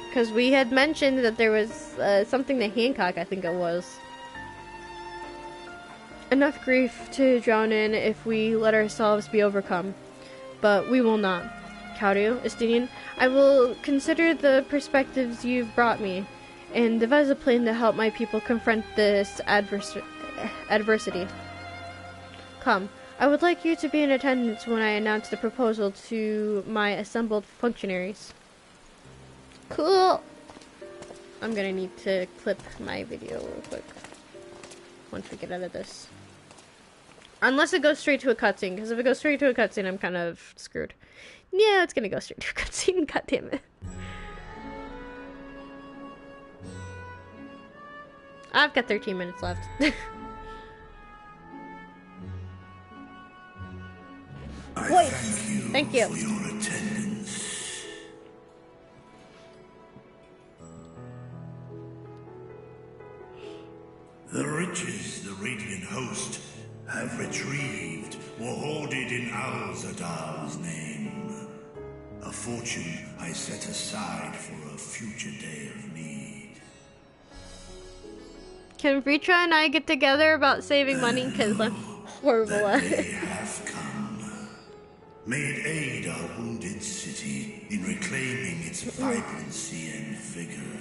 Because we had mentioned that there was something to Hancock, I think it was. Enough grief to drown in if we let ourselves be overcome. But we will not. Kaoru, Estinian, I will consider the perspectives you've brought me, and devise a plan to help my people confront this adversity. Come, I would like you to be in attendance when I announce the proposal to my assembled functionaries. Cool! I'm gonna need to clip my video real quick once we get out of this. Unless it goes straight to a cutscene, because if it goes straight to a cutscene, I'm kind of screwed. Yeah, it's gonna go straight to a cutscene, god damn it. I've got 13 minutes left. I thank you for your attendance. The riches the Radiant Host have retrieved were hoarded in Alzadal's name. A fortune I set aside for a future day of need. Can Vritra and I get together about saving money? Because I'm horrible at it. Have come. May it aid our wounded city in reclaiming its vibrancy and vigor.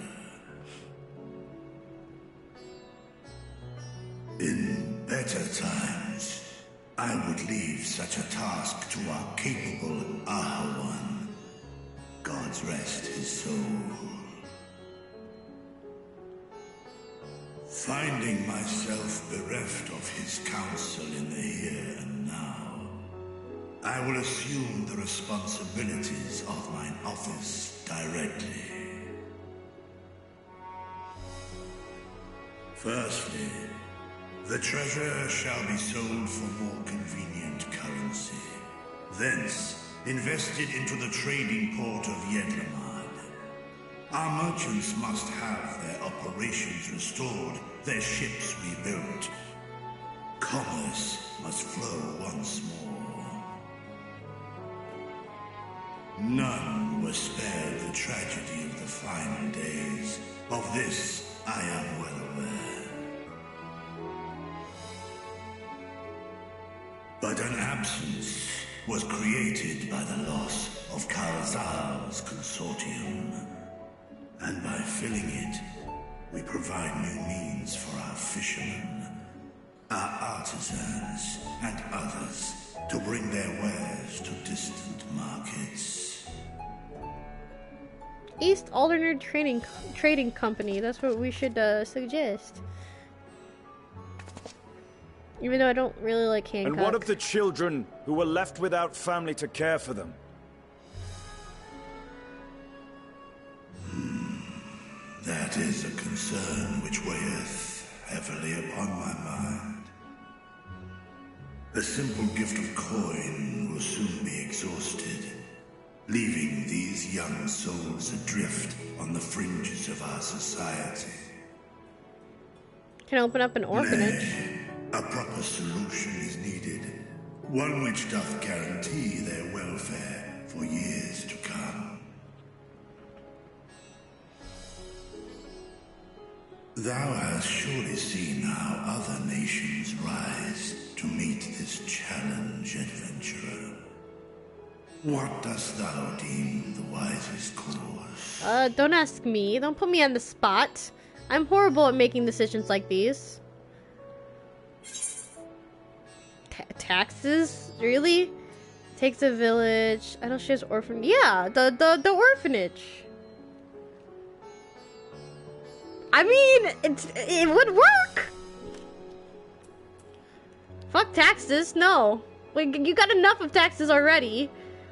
In better times, I would leave such a task to our capable Ahawan. God's rest his soul. Finding myself bereft of his counsel in the here and now, I will assume the responsibilities of mine office directly. Firstly, the treasure shall be sold for more convenient currency. Thence, invested into the trading port of Yedlamad. Our merchants must have their operations restored, their ships rebuilt. Commerce must flow once more. None were spared the tragedy of the final days. Of this, I am well aware. But an absence was created by the loss of Karazal's consortium. And by filling it, we provide new means for our fishermen, our artisans, and others to bring their wares to distant markets. East Aldenard Trading Company. That's what we should suggest. Even though I don't really like Hancock. And what of the children who were left without family to care for them? That is a concern which weigheth heavily upon my mind. The simple gift of coin will soon be exhausted, leaving these young souls adrift on the fringes of our society. Can open up an orphanage. Nay, a proper solution is needed, one which doth guarantee their welfare for years to come. Thou hast surely seen how other nations rise to meet this challenge, adventurer. What dost thou deem the wisest course? Don't ask me. Don't put me on the spot. I'm horrible at making decisions like these. Taxes? Really? Takes a village. I don't share orphan. Yeah, the orphanage. I mean, it would work. Fuck taxes, no. You got enough of taxes already.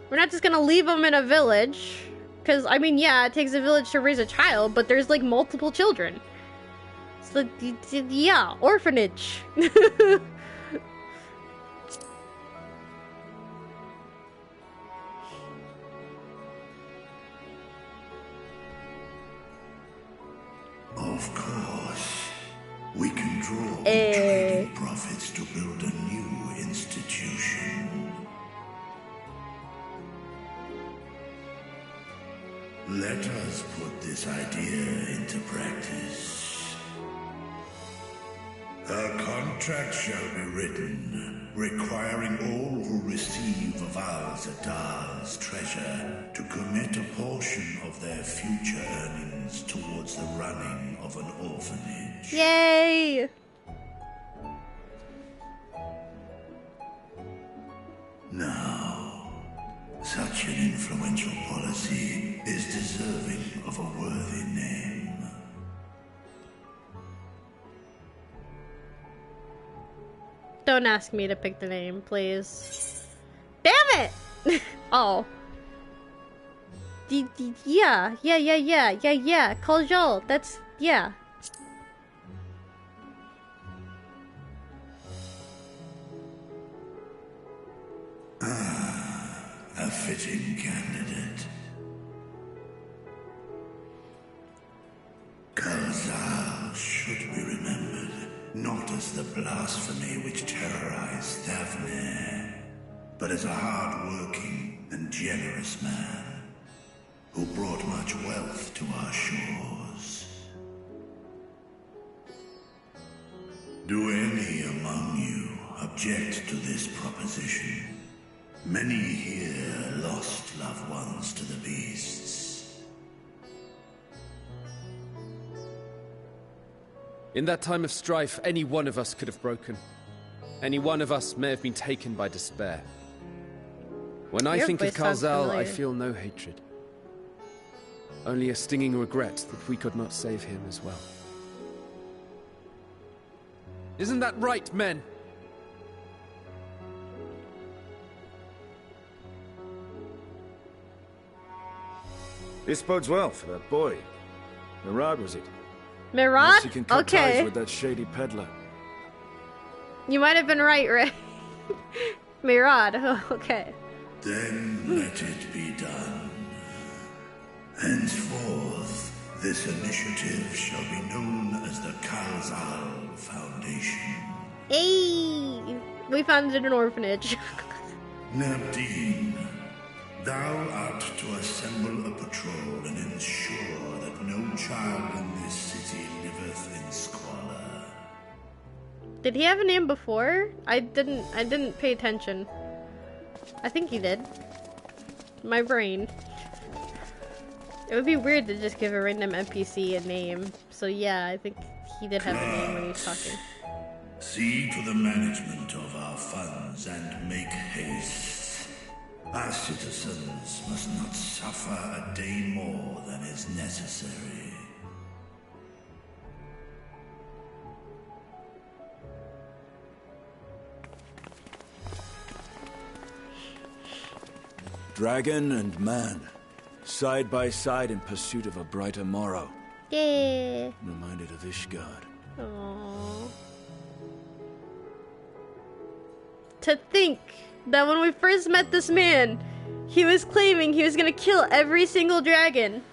We're not just gonna leave them in a village. Because, I mean, yeah, it takes a village to raise a child, but there's, like, multiple children. So, yeah, orphanage. Of course. We can draw on trading profits to build a new institution. Let us put this idea into practice. A contract shall be written, requiring all who receive Valzadar's treasure to commit a portion of their future earnings towards the running of an orphanage. Yay! Now, such an influential policy is deserving of a worthy name. Don't ask me to pick the name, please. Damn it! Oh. Yeah. Kojol, that's, yeah. A fitting candidate. Kalzal should be remembered, not as the blasphemy which terrorized Daphne, but as a hard-working and generous man who brought much wealth to our shores. Do any among you object to this proposition? Many here lost loved ones to the beasts. In that time of strife, any one of us could have broken. Any one of us may have been taken by despair. When I think of Kalzal, I feel no hatred. Only a stinging regret that we could not save him as well. Isn't that right, men? This bodes well for that boy. Mirad, was it? Mirad? He can cut Okay. ties with that shady peddler. You might have been right, Ray. Mirad, okay. Then let it be done. Henceforth, this initiative shall be known as the Kalzal Foundation. Hey! We founded an orphanage. Nabdeen, thou art to assemble a patrol and ensure that no child in this city liveth in squalor. Did he have a name before? I didn't pay attention. I think he did. My brain. It would be weird to just give a random NPC a name. So yeah, I think he did have a name when he was talking. See to the management of our funds and make haste. Our citizens must not suffer a day more than is necessary. Dragon and man, side by side in pursuit of a brighter morrow. Yeah. Reminded of Ishgard. Aww. To think that when we first met this man, he was claiming he was gonna kill every single dragon.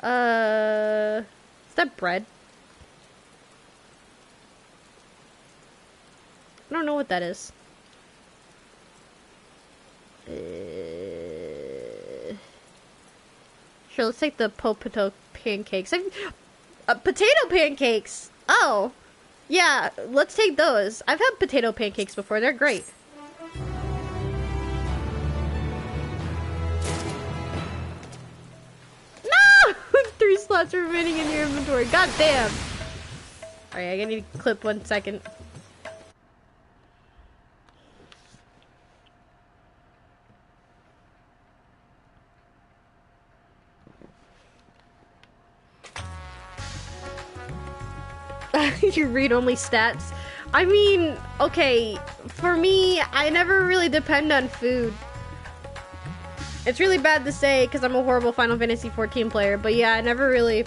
Is that bread? I don't know what that is. Sure, let's take the potato pancakes. Potato pancakes! Oh! Yeah, let's take those. I've had potato pancakes before, they're great. No! 3 slots remaining in your inventory, god damn! Alright, I need to clip 1 second. You read only stats. I mean, okay, for me, I never really depend on food. It's really bad to say because I'm a horrible Final Fantasy XIV player, but yeah, I never really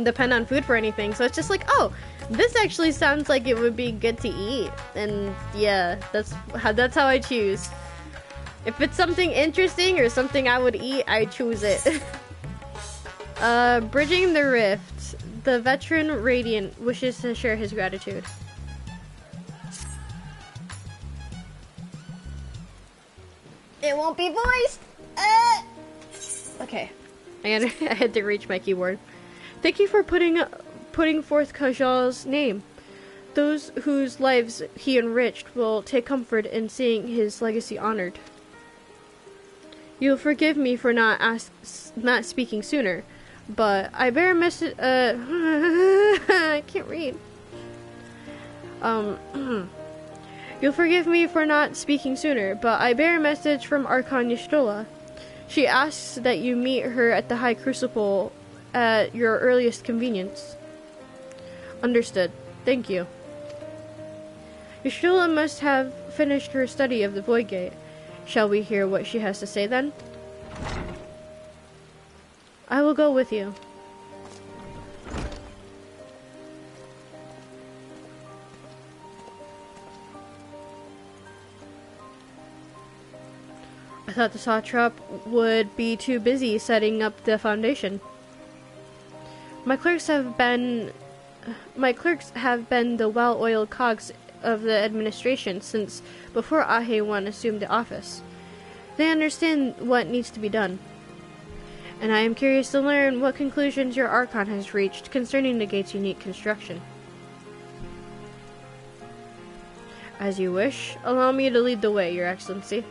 depend on food for anything. So it's just like, oh, this actually sounds like it would be good to eat, and yeah, that's how I choose. If it's something interesting or something I would eat, I choose it. Bridging the Rift. The veteran Radiant wishes to share his gratitude. It won't be voiced! Okay. I had to reach my keyboard. Thank you for putting forth Kajal's name. Those whose lives he enriched will take comfort in seeing his legacy honored. You'll forgive me for not speaking sooner, but I bear a message. I can't read. You'll forgive me for not speaking sooner, but I bear a message from Archon Y'shtola. She asks that you meet her at the High Crucible at your earliest convenience. Understood. Thank you. Y'shtola must have finished her study of the Void Gate. Shall we hear what she has to say then? I will go with you. I thought the satrap would be too busy setting up the foundation. My clerks have been the well-oiled cogs of the administration since before Ahe-1 assumed the office. They understand what needs to be done. And I am curious to learn what conclusions your Archon has reached concerning the gate's unique construction. As you wish, allow me to lead the way, Your Excellency.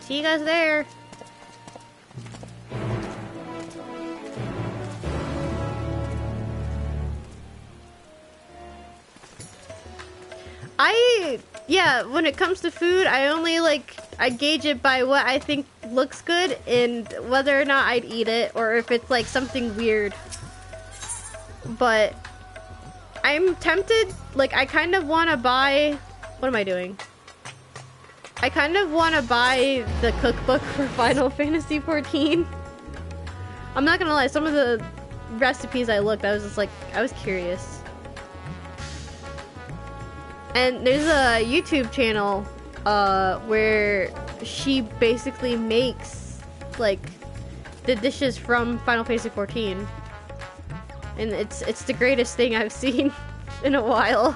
See you guys there. Yeah, when it comes to food, I gauge it by what I think looks good and whether or not I'd eat it, or if it's like something weird. But I'm tempted, like I kind of want to buy, what am I doing? I kind of want to buy the cookbook for Final Fantasy XIV. I'm not gonna lie, some of the recipes I looked, I was just like, I was curious. And there's a YouTube channel where she basically makes like the dishes from Final Fantasy XIV, and it's the greatest thing I've seen in a while.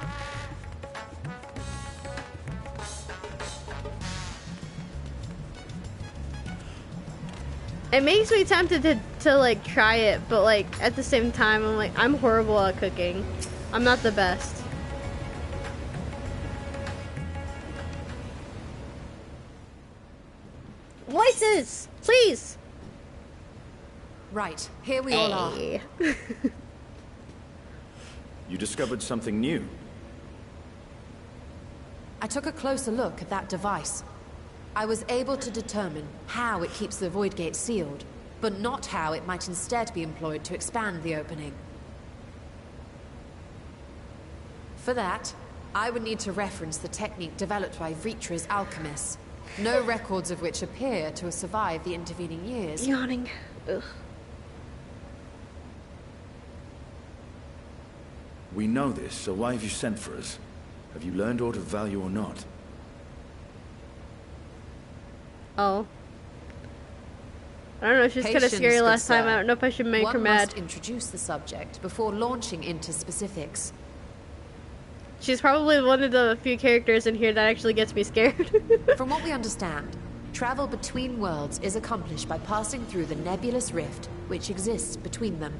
It makes me tempted to like try it, but like at the same time I'm like, I'm horrible at cooking. I'm not the best. Voices, please. Right, here we all are. You discovered something new. I took a closer look at that device. I was able to determine how it keeps the Void Gate sealed, but not how it might instead be employed to expand the opening. For that, I would need to reference the technique developed by Vritra's alchemists, no records of which appear to have survived the intervening years. Yawning. Ugh. We know this, so why have you sent for us? Have you learned aught of value or not? Oh. I don't know, she's kind of scary last time. I don't know if I should make her mad. One must introduce the subject before launching into specifics. She's probably one of the few characters in here that actually gets me scared. From what we understand, travel between worlds is accomplished by passing through the nebulous rift which exists between them.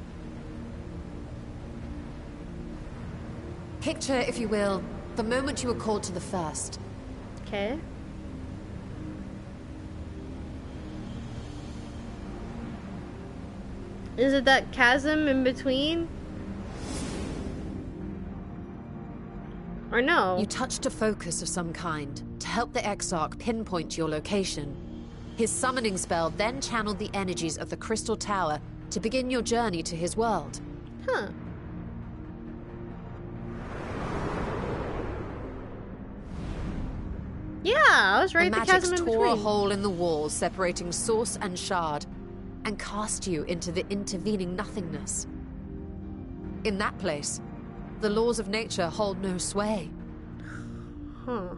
Picture, if you will, the moment you were called to the first. Okay. Is it that chasm in between? Or no? You touched a focus of some kind to help the Exarch pinpoint your location. His summoning spell then channeled the energies of the Crystal Tower to begin your journey to his world. Huh. Yeah, I was right. The The chasm magics in tore a between. hole in the wall separating source and shard, and cast you into the intervening nothingness. In that place, the laws of nature hold no sway. Huh.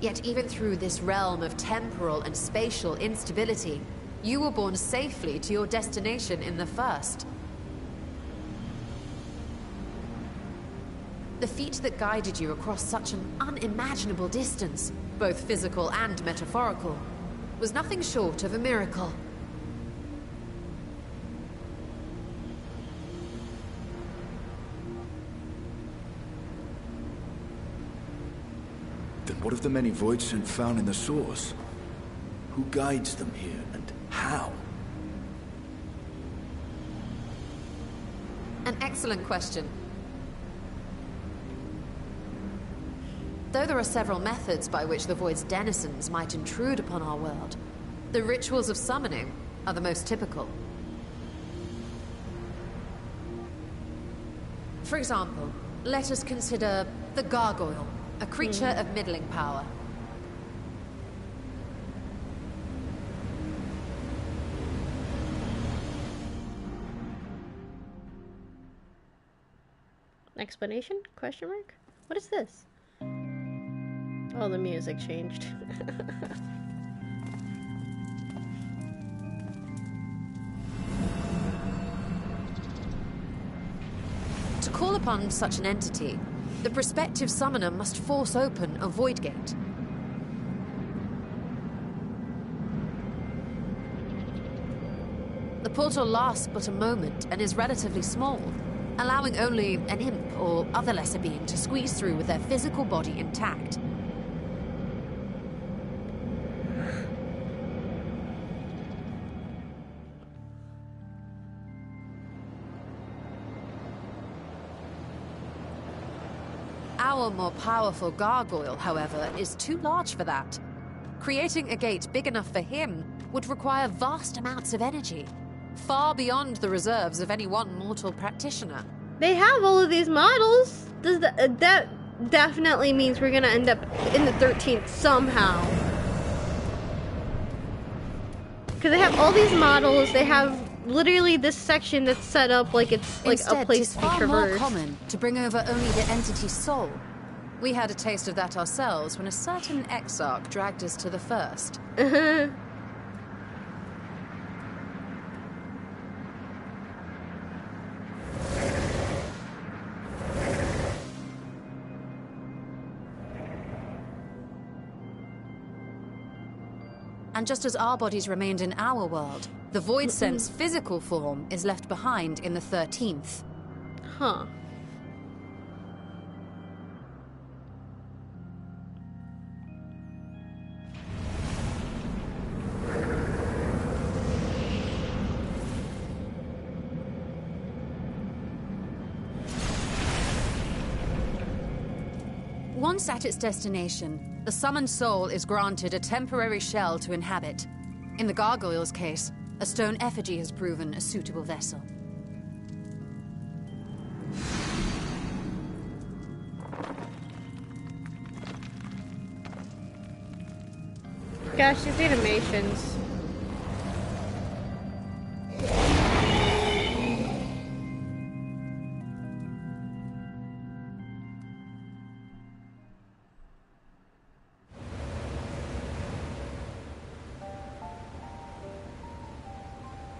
Yet even through this realm of temporal and spatial instability, you were borne safely to your destination in the first. The feat that guided you across such an unimaginable distance, both physical and metaphorical, was nothing short of a miracle. Then what of the many void scent found in the source? Who guides them here, and how? An excellent question. Though there are several methods by which the Void's denizens might intrude upon our world, the rituals of summoning are the most typical. For example, let us consider the Gargoyle, a creature of middling power. Explanation? Question mark? What is this? Oh, the music changed. To call upon such an entity, the prospective summoner must force open a void gate. The portal lasts but a moment and is relatively small, allowing only an imp or other lesser being to squeeze through with their physical body intact. Our more powerful gargoyle, however, is too large for that. Creating a gate big enough for him would require vast amounts of energy, far beyond the reserves of any one mortal practitioner. They have all of these models. Does that definitely means we're gonna end up in the 13th somehow? Because they have all these models. They have literally this section that's set up like it's like Instead, a place to be far more traversed. common to bring over only the entity's soul. We had a taste of that ourselves when a certain exarch dragged us to the first. And just as our bodies remained in our world, the Void Sense physical form is left behind in the 13th. Huh. Once at its destination, the summoned soul is granted a temporary shell to inhabit. In the gargoyle's case, a stone effigy has proven a suitable vessel. Gosh, these animations.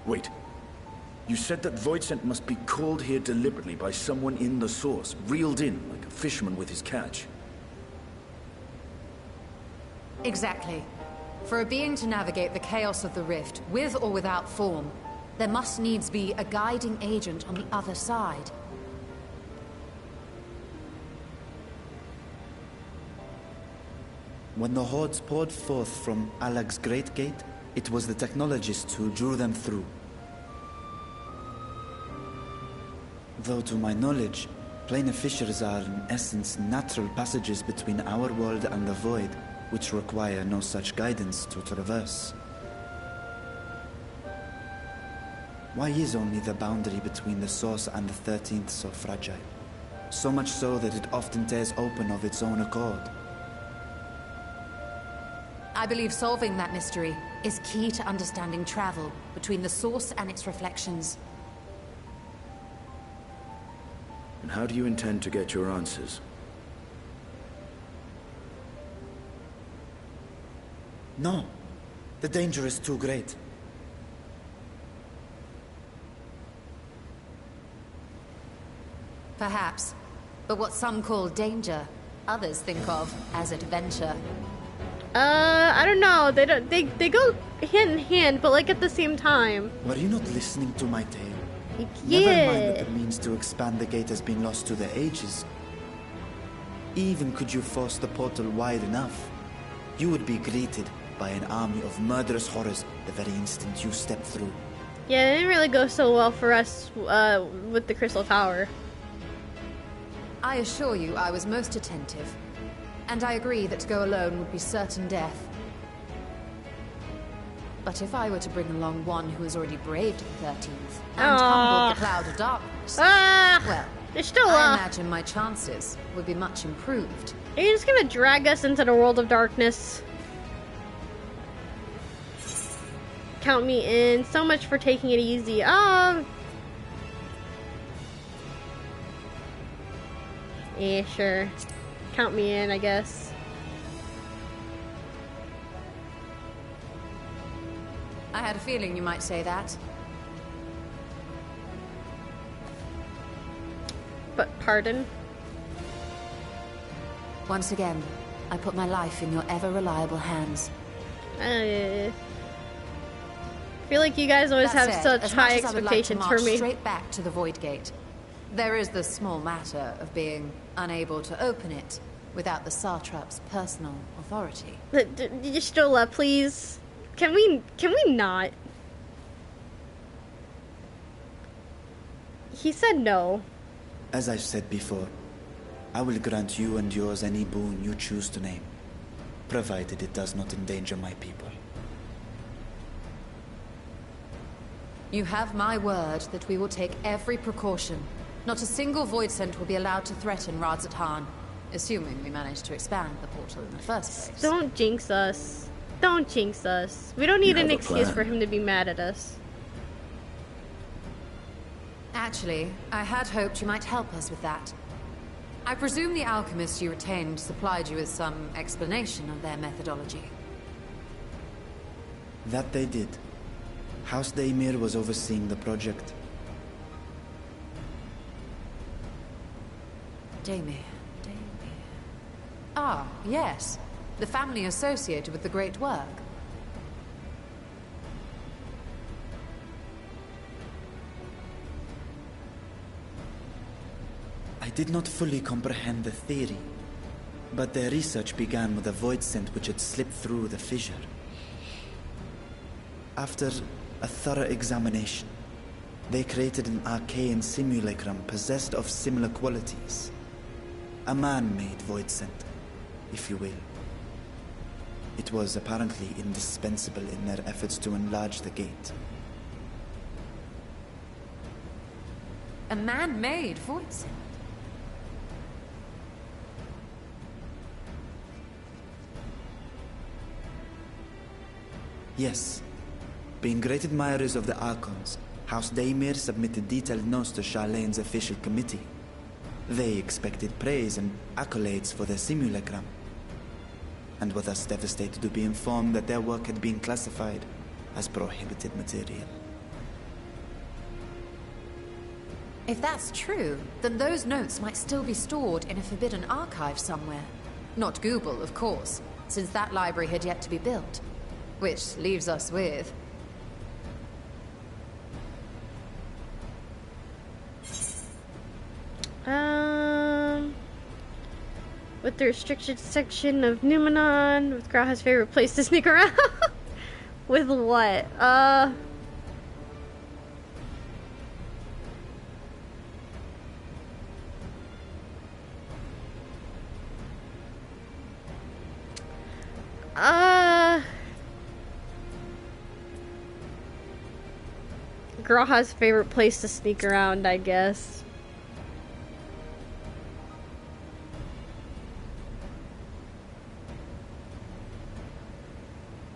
Wait. You said that void scent must be called here deliberately by someone in the source, reeled in like a fisherman with his catch. Exactly. For a being to navigate the chaos of the rift, with or without form, there must needs be a guiding agent on the other side. When the hordes poured forth from Alag's Great Gate, it was the technologists who drew them through. Though to my knowledge, Planar fissures are, in essence, natural passages between our world and the void, which require no such guidance to traverse. Why is only the boundary between the source and the 13th so fragile? So much so that it often tears open of its own accord. I believe solving that mystery is key to understanding travel between the source and its reflections. And how do you intend to get your answers? No. The danger is too great. Perhaps. But what some call danger, others think of as adventure. I don't know. They go hand in hand, but like at the same time. Were you not listening to my tale? Yeah. Never mind that the means to expand the gate has been lost to the ages. Even could you force the portal wide enough, you would be greeted by an army of murderous horrors the very instant you step through. Yeah, it didn't really go so well for us with the Crystal Tower. I assure you I was most attentive. And I agree that to go alone would be certain death. But if I were to bring along one who has already braved the 13th and humbled the cloud of darkness, well, I imagine my chances would be much improved. Are you just gonna drag us into the world of darkness? Count me in. So much for taking it easy. Yeah, sure. Count me in, I guess. I had a feeling you might say that. But pardon? Once again, I put my life in your ever-reliable hands. I feel like you guys always have such high expectations for me. Straight back to the Void Gate. There is the small matter of being unable to open it without the Satrap's personal authority. Stola, please. Can we not? He said no. As I've said before, I will grant you and yours any boon you choose to name, provided it does not endanger my people. You have my word that we will take every precaution. Not a single void scent will be allowed to threaten Radzatan, assuming we manage to expand the portal in the first place. Don't jinx us. Don't jinx us. We don't need an excuse for him to be mad at us. Actually, I had hoped you might help us with that. I presume the alchemists you retained supplied you with some explanation of their methodology. That they did. House Daimir was overseeing the project. Daimir. Ah, yes. The family associated with the great work. I did not fully comprehend the theory, but their research began with a void scent which had slipped through the fissure. After a thorough examination, they created an arcane simulacrum possessed of similar qualities. A man-made void scent, if you will. It was apparently indispensable in their efforts to enlarge the gate. A man-made void scent? Yes. Being great admirers of the Archons, House Daimir submitted detailed notes to Charlene's official committee. They expected praise and accolades for their simulacrum, and were thus devastated to be informed that their work had been classified as prohibited material. If that's true, then those notes might still be stored in a forbidden archive somewhere. Not Google, of course, since that library had yet to be built. Which leaves us with... With the restricted section of Numenon, with Graha's favorite place to sneak around. With what? Garaha's favorite place to sneak around, I guess.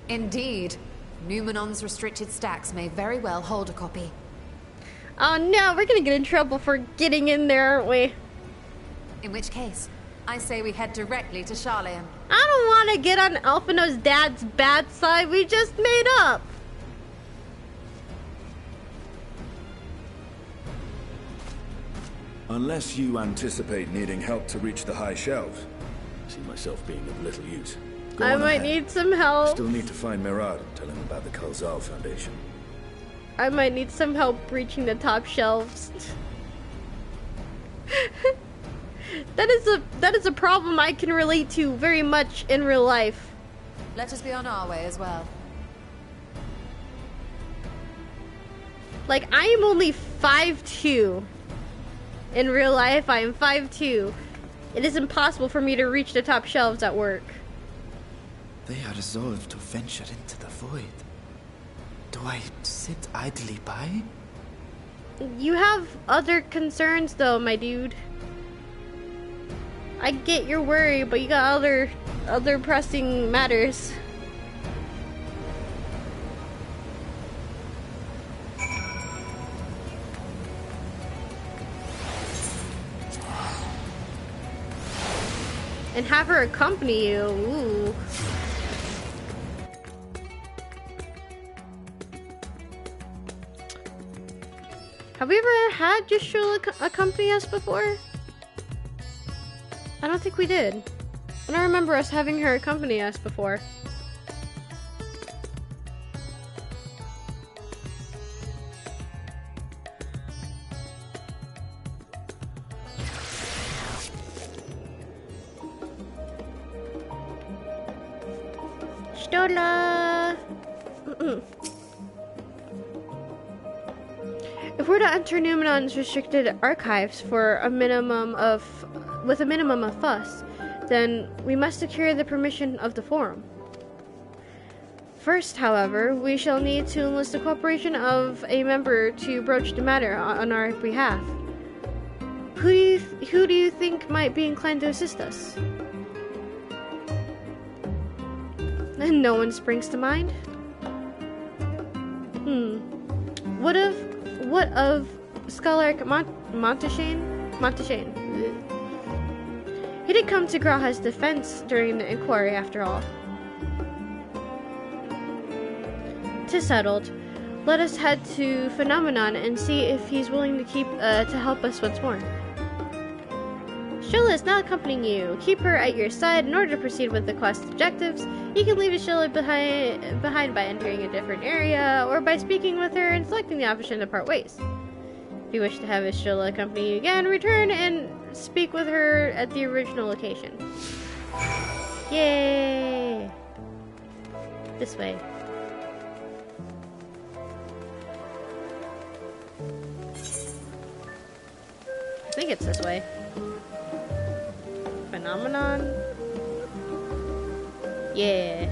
Indeed. Numenon's restricted stacks may very well hold a copy. Oh no, we're gonna get in trouble for getting in there, aren't we? In which case, I say we head directly to Charlian. I don't want to get on Alphino's dad's bad side we just made up. Unless you anticipate needing help to reach the high shelves, I see myself being of little use. Go I on might ahead. need some help. Still need to find Mirad and tell him about the Kalzal Foundation. I might need some help reaching the top shelves. That is a problem I can relate to very much in real life. Let us be on our way as well. Like, I am only 5'2". In real life, I am 5'2". It is impossible for me to reach the top shelves at work. They are resolved to venture into the void. Do I sit idly by? You have other concerns though, my dude. I get your worry, but you got other pressing matters. And have her accompany you. Ooh. Have we ever had Yashul accompany us before? I don't think we did. I don't remember us having her accompany us before. Stola! If we're to enter Numenon's restricted archives with a minimum of fuss, then we must secure the permission of the Forum. First, however, we shall need to enlist the cooperation of a member to broach the matter on our behalf. Who do you think might be inclined to assist us? And no one springs to mind? What of Scholar Monteshane? He did come to Graha's defense during the inquiry, after all. 'Tis settled. Let us head to Phenomenon and see if he's willing to help us once more. Shola is now accompanying you. Keep her at your side in order to proceed with the quest objectives. You can leave Shola behind by entering a different area, or by speaking with her and selecting the option to part ways. If you wish to have Shola accompany you again, return and speak with her at the original location. Yay! This way. I think it's this way. Phenomenon. Yeah.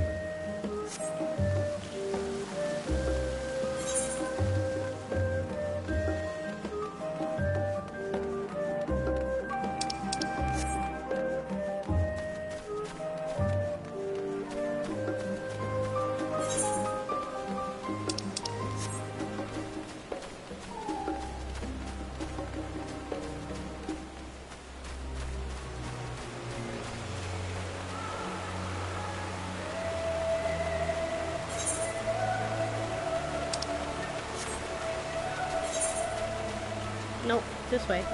Nope, this way.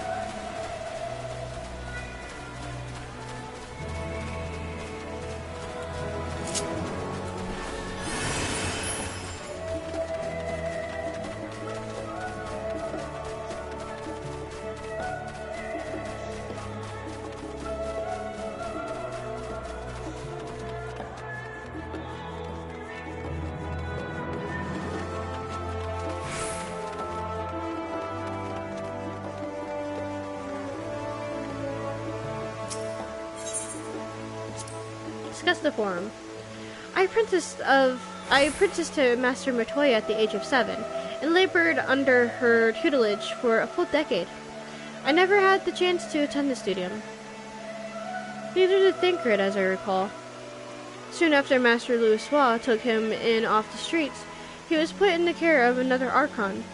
Discuss the forum. I apprenticed to Master Matoya at the age of 7, and labored under her tutelage for a full decade. I never had the chance to attend the studium. Neither did Thancred, as I recall. Soon after Master Louisoix took him in off the streets, he was put in the care of another Archon.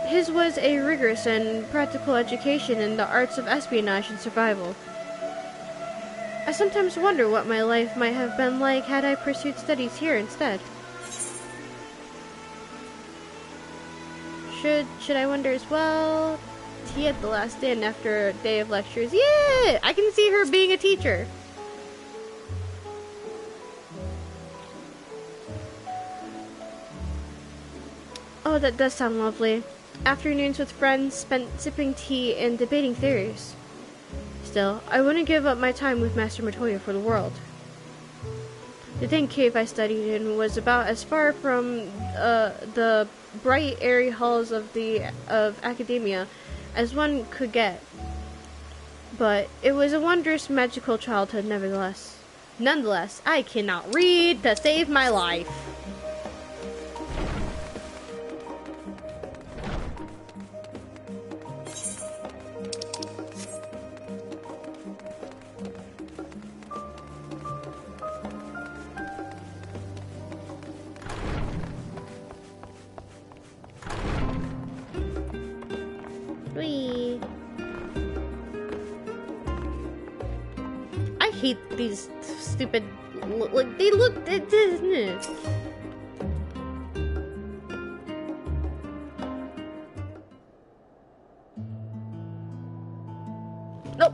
His was a rigorous and practical education in the arts of espionage and survival. I sometimes wonder what my life might have been like had I pursued studies here instead. Should I wonder as well? He had the last stand after a day of lectures. Yeah! I can see her being a teacher. Oh, that does sound lovely. Afternoons with friends spent sipping tea and debating theories. Still, I wouldn't give up my time with Master Matoya for the world. The dank cave I studied in was about as far from the bright, airy halls of academia as one could get. But it was a wondrous, magical childhood nevertheless. Nonetheless, I cannot read to save my life. I hate these stupid, like, they look, Nope.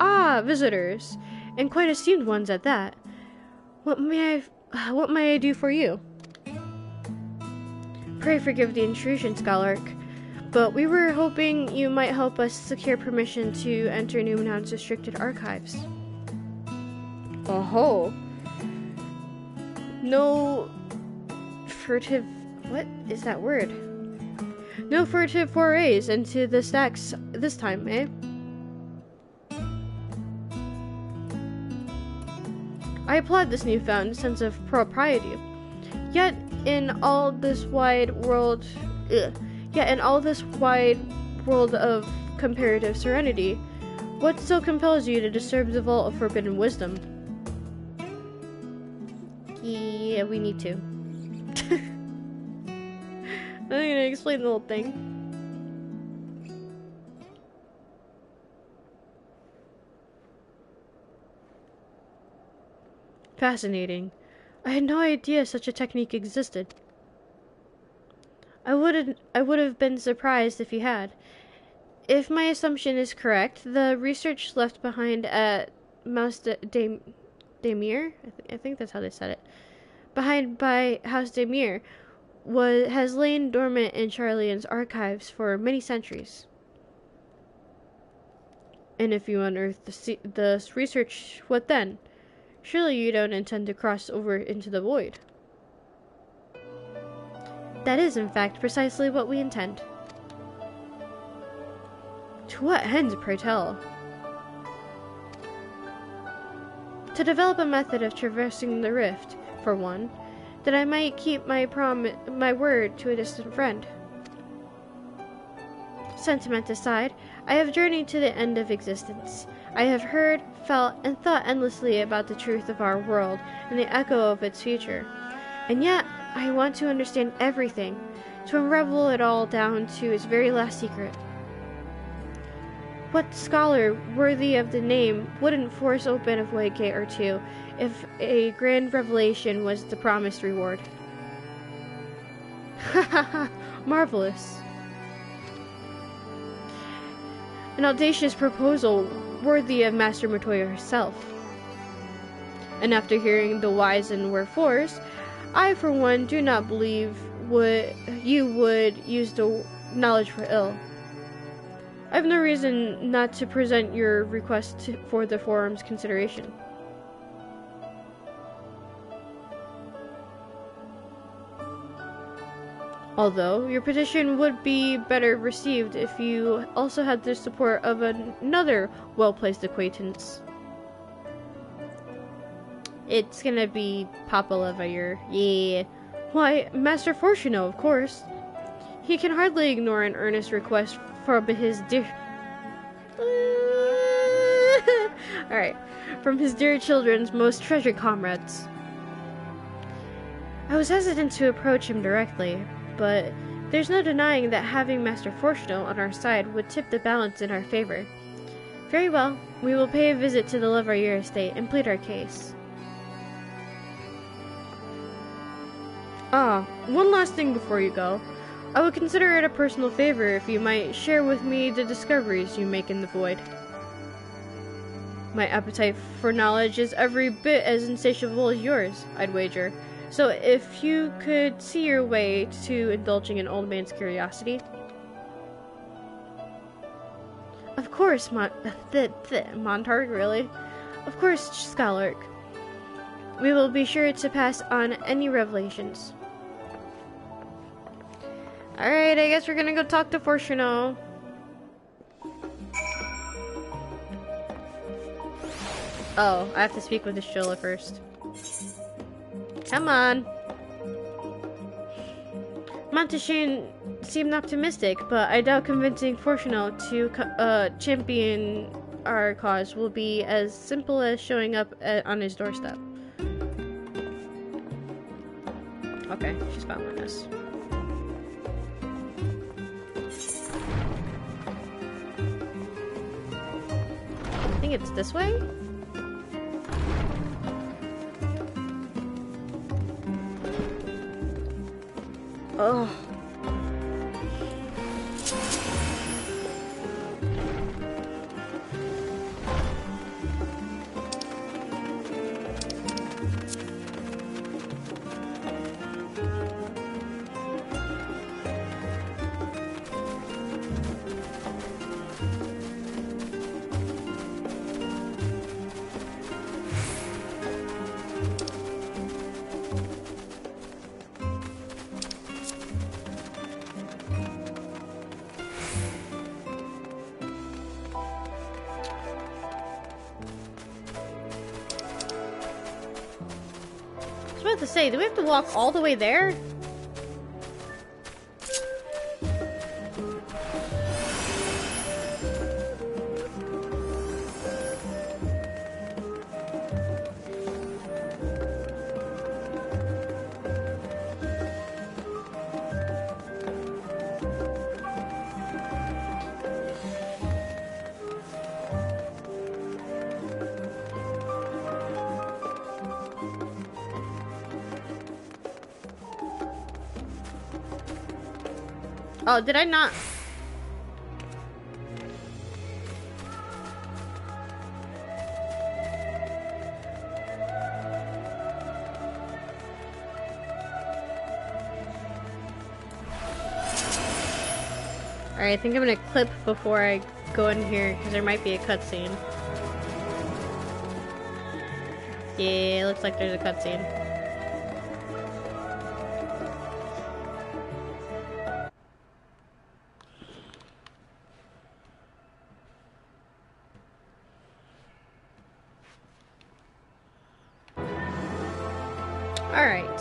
Ah, visitors, and quite esteemed ones at that. What may I do for you? Pray forgive the intrusion, Scholark, but we were hoping you might help us secure permission to enter Numenon's restricted archives. Oh-ho. No furtive... What is that word? No furtive forays into the stacks this time, eh? I applaud this newfound sense of propriety. Yet in all this wide world of comparative serenity, what still compels you to disturb the vault of forbidden wisdom? Yeah, we need to. I'm gonna explain the whole thing. Fascinating. I had no idea such a technique existed. I would have been surprised if you had. If my assumption is correct, the research left behind at Mouse Demir, I think that's how they said it, behind by House Demir, has lain dormant in Charlian's archives for many centuries. And if you unearth the research, what then? Surely you don't intend to cross over into the void. That is, in fact, precisely what we intend. To what end, pray tell? To develop a method of traversing the rift, for one, that I might keep my word to a distant friend. Sentiment aside, I have journeyed to the end of existence. I have heard, felt, and thought endlessly about the truth of our world and the echo of its future. And yet, I want to understand everything, to unravel it all down to its very last secret. What scholar worthy of the name wouldn't force open a void gate or two if a grand revelation was the promised reward? Ha ha ha! Marvelous. An audacious proposal worthy of Master Matoya herself. And after hearing the whys and wherefores, I, for one, do not believe you would use the knowledge for ill. I have no reason not to present your request for the forum's consideration. Although, your petition would be better received if you also had the support of another well-placed acquaintance. It's gonna be Papa Levayer. Yeah. Why, Master Fortuno, of course. He can hardly ignore an earnest request from his dear... Alright. From his dear children's most treasured comrades. I was hesitant to approach him directly, but there's no denying that having Master Fortuno on our side would tip the balance in our favor. Very well, we will pay a visit to the Levayer estate and plead our case. One last thing before you go. I would consider it a personal favor if you might share with me the discoveries you make in the void. My appetite for knowledge is every bit as insatiable as yours, I'd wager. So if you could see your way to indulging an old man's curiosity. Of course, Montarg, really. Of course, Scholark. We will be sure to pass on any revelations. Alright, I guess we're gonna go talk to Fortuno. Oh, I have to speak with the Shola first. Come on. Monteshin seemed optimistic, but I doubt convincing Fortuno to champion our cause will be as simple as showing up on his doorstep. Okay, she's following us. I think it's this way? Oh. I was about to say, do we have to walk all the way there? Oh, did I not? Alright, I think I'm gonna clip before I go in here, because there might be a cutscene. Yeah, looks like there's a cutscene. Alright.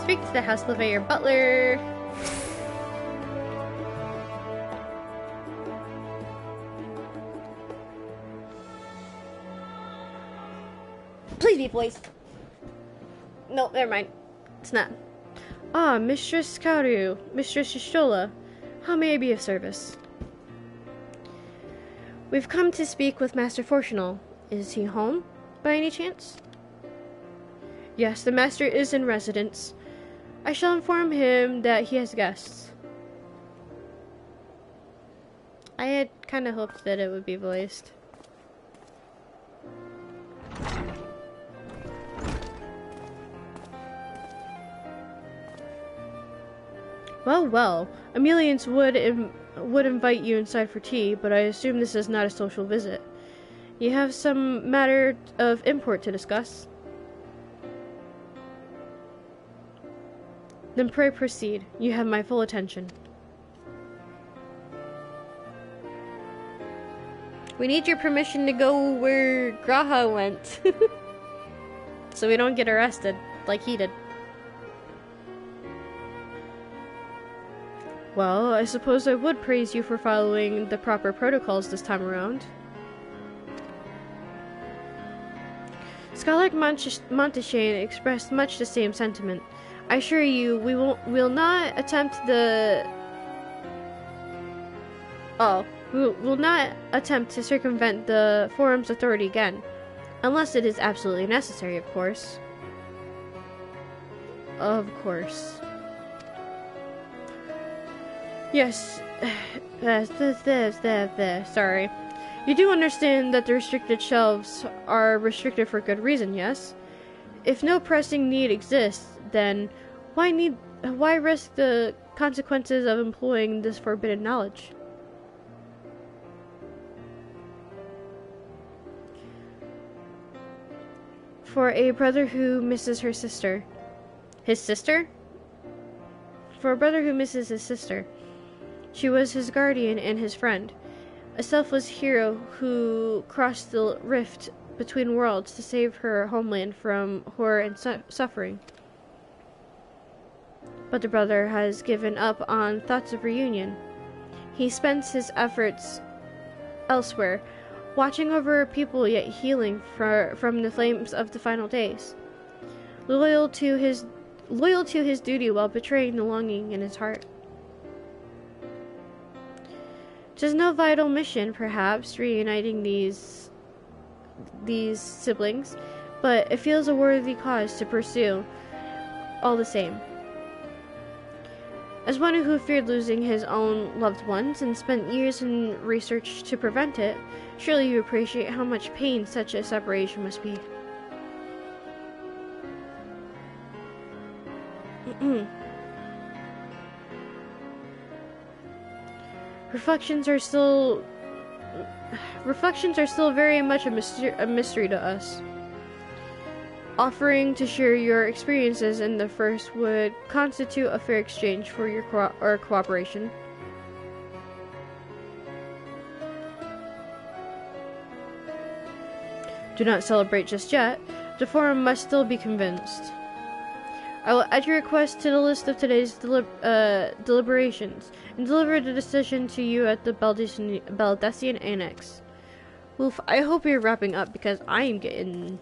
Speak to the House Levayer Butler. Please be voiced. No, never mind. It's not. Ah, Mistress Kaoru, Mistress Shishola. How may I be of service? We've come to speak with Master Fortunal. Is he home, by any chance? Yes, the Master is in residence. I shall inform him that he has guests. I had kind of hoped that it would be voiced. Well, well. Emelians would invite you inside for tea, but I assume this is not a social visit. You have some matter of import to discuss. Then pray proceed. You have my full attention. We need your permission to go where Graha went. so we don't get arrested like he did. Well, I suppose I would praise you for following the proper protocols this time around. Scholar Montaigne expressed much the same sentiment. I assure you, we'll not attempt to circumvent the forum's authority again, unless it is absolutely necessary, of course. Of course. Yes. Sorry. You do understand that the restricted shelves are restricted for good reason, yes? If no pressing need exists, then why risk the consequences of employing this forbidden knowledge? For a brother who misses her sister. His sister? For a brother who misses his sister. She was his guardian and his friend. A selfless hero who crossed the rift between worlds to save her homeland from horror and suffering. But the brother has given up on thoughts of reunion. He spends his efforts elsewhere, watching over people yet healing from the flames of the final days. Loyal to his duty while betraying the longing in his heart. 'Tis no vital mission, perhaps, reuniting these siblings, but it feels a worthy cause to pursue, all the same. As one who feared losing his own loved ones and spent years in research to prevent it, surely you appreciate how much pain such a separation must be. Reflections are still very much a mystery to us. Offering to share your experiences in the first would constitute a fair exchange for your cooperation. Do not celebrate just yet. The forum must still be convinced. I will add your request to the list of today's deliberations and deliver the decision to you at the Baldessian Annex. Oof, I hope you're wrapping up because I am getting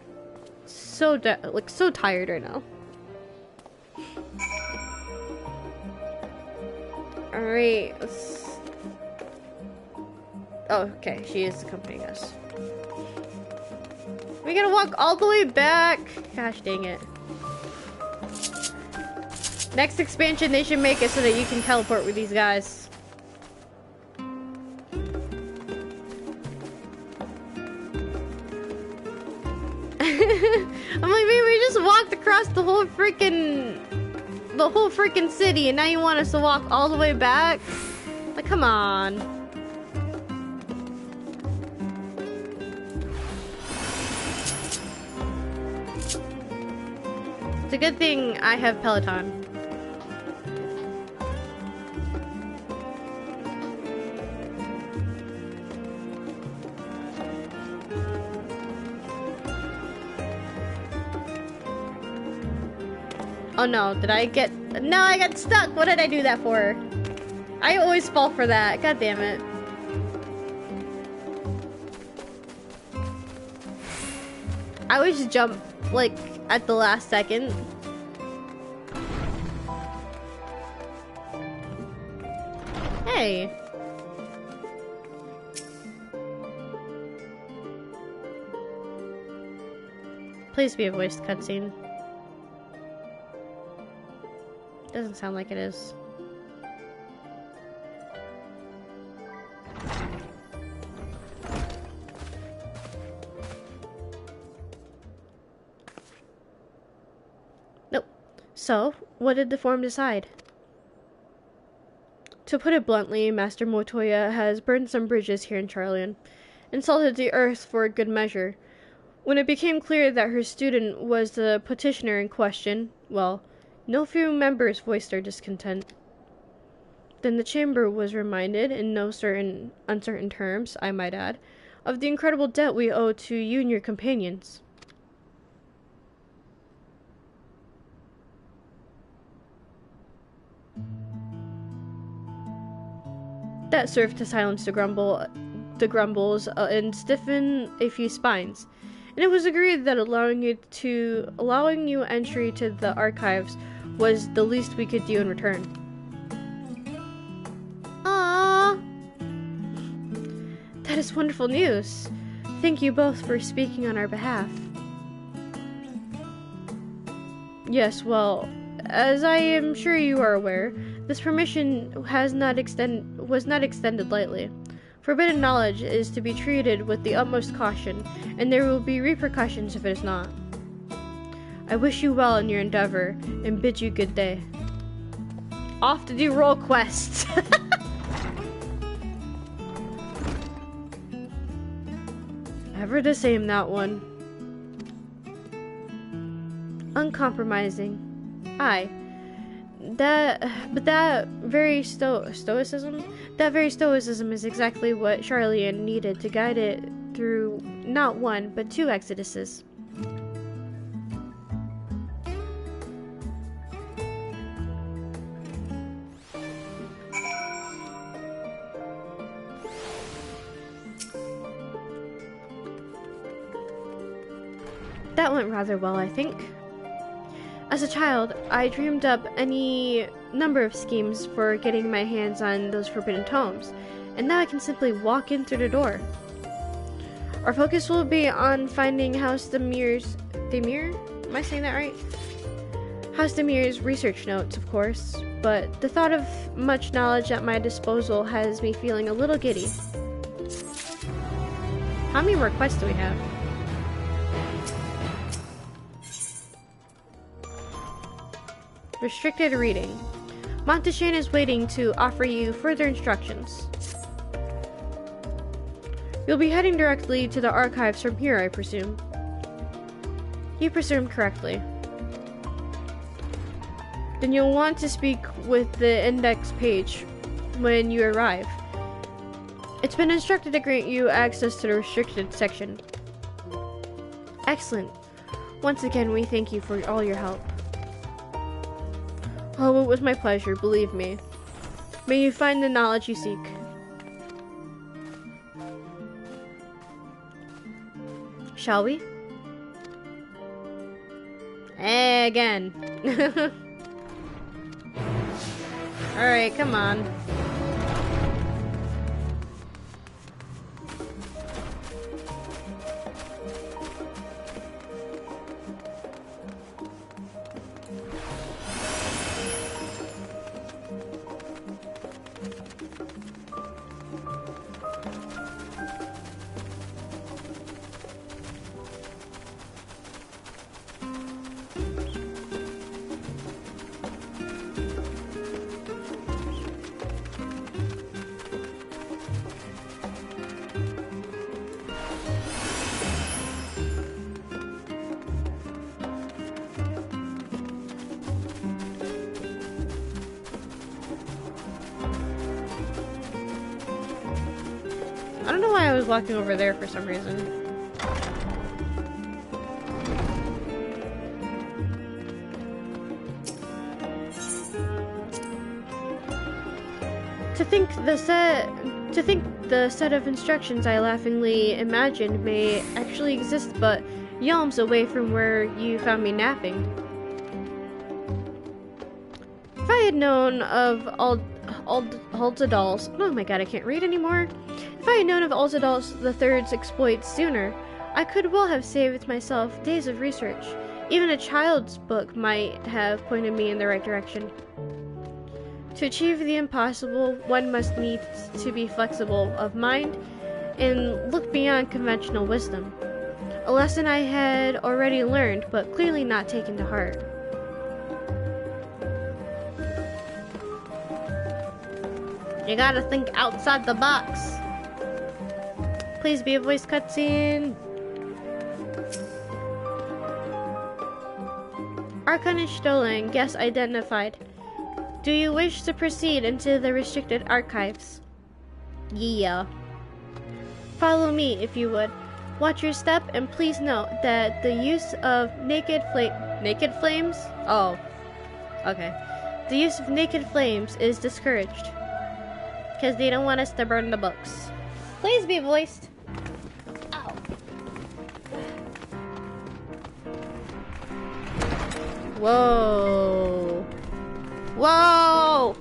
so tired right now. Alright, oh, okay, she is accompanying us. We gotta walk all the way back. Gosh dang it. Next expansion, they should make it so that you can teleport with these guys. I'm like, maybe we just walked across the whole freaking city, and now you want us to walk all the way back? Like, come on. It's a good thing I have Peloton. Oh no, did I get... No, I got stuck! What did I do that for? I always fall for that. God damn it. I always jump, like, at the last second. Hey. Please be a voiced cutscene. Doesn't sound like it is. Nope. So, what did the forum decide? To put it bluntly, Master Motoya has burned some bridges here in Charlian, and salted the earth for good measure. When it became clear that her student was the petitioner in question, well, no few members voiced their discontent. Then the chamber was reminded, in no uncertain terms, I might add, of the incredible debt we owe to you and your companions. That served to silence the grumbles and stiffen a few spines. And it was agreed that allowing you entry to the archives was the least we could do in return. Aww! That is wonderful news. Thank you both for speaking on our behalf. Yes, well, as I am sure you are aware, this permission was not extended lightly. Forbidden knowledge is to be treated with the utmost caution, and there will be repercussions if it is not. I wish you well in your endeavor, and bid you good day. Off to do role quests! Ever the same, that one. Uncompromising. Aye. But that very stoicism is exactly what Charlian needed to guide it through not one, but 2 exoduses. That went rather well, I think. As a child, I dreamed up any number of schemes for getting my hands on those forbidden tomes, and now I can simply walk in through the door. Our focus will be on finding House Demir's... Am I saying that right? House Demir's research notes, of course, but the thought of much knowledge at my disposal has me feeling a little giddy. How many more quests do we have? Restricted reading. Monteshane is waiting to offer you further instructions. You'll be heading directly to the archives from here, I presume. You presume correctly. Then you'll want to speak with the index page when you arrive. It's been instructed to grant you access to the restricted section. Excellent. Once again, we thank you for all your help. Oh, it was my pleasure, believe me. May you find the knowledge you seek. Shall we? Again. Alright, come on. I don't know why I was walking over there for some reason. To think the set of instructions I laughingly imagined may actually exist but yalms away from where you found me napping. If I had known of Alzadal's... Oh my god, I can't read anymore. If I had known of Alzadal III's exploits sooner, I could well have saved myself days of research. Even a child's book might have pointed me in the right direction. To achieve the impossible, one must need to be flexible of mind and look beyond conventional wisdom. A lesson I had already learned, but clearly not taken to heart. You gotta think outside the box. Please be a voice cutscene. Arcanist stolen, guest identified. Do you wish to proceed into the restricted archives? Yeah. Follow me if you would. Watch your step and please note that the use of naked flames? Oh. Okay. The use of naked flames is discouraged. Because they don't want us to burn the books. Please be voiced. Ow. Whoa. Whoa!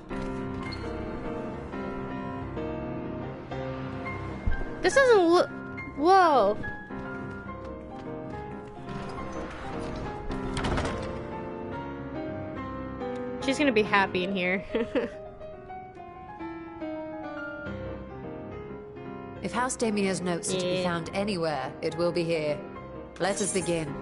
This doesn't look... Whoa. She's gonna be happy in here. If House Damia's notes are to be found anywhere, it will be here. Let us begin.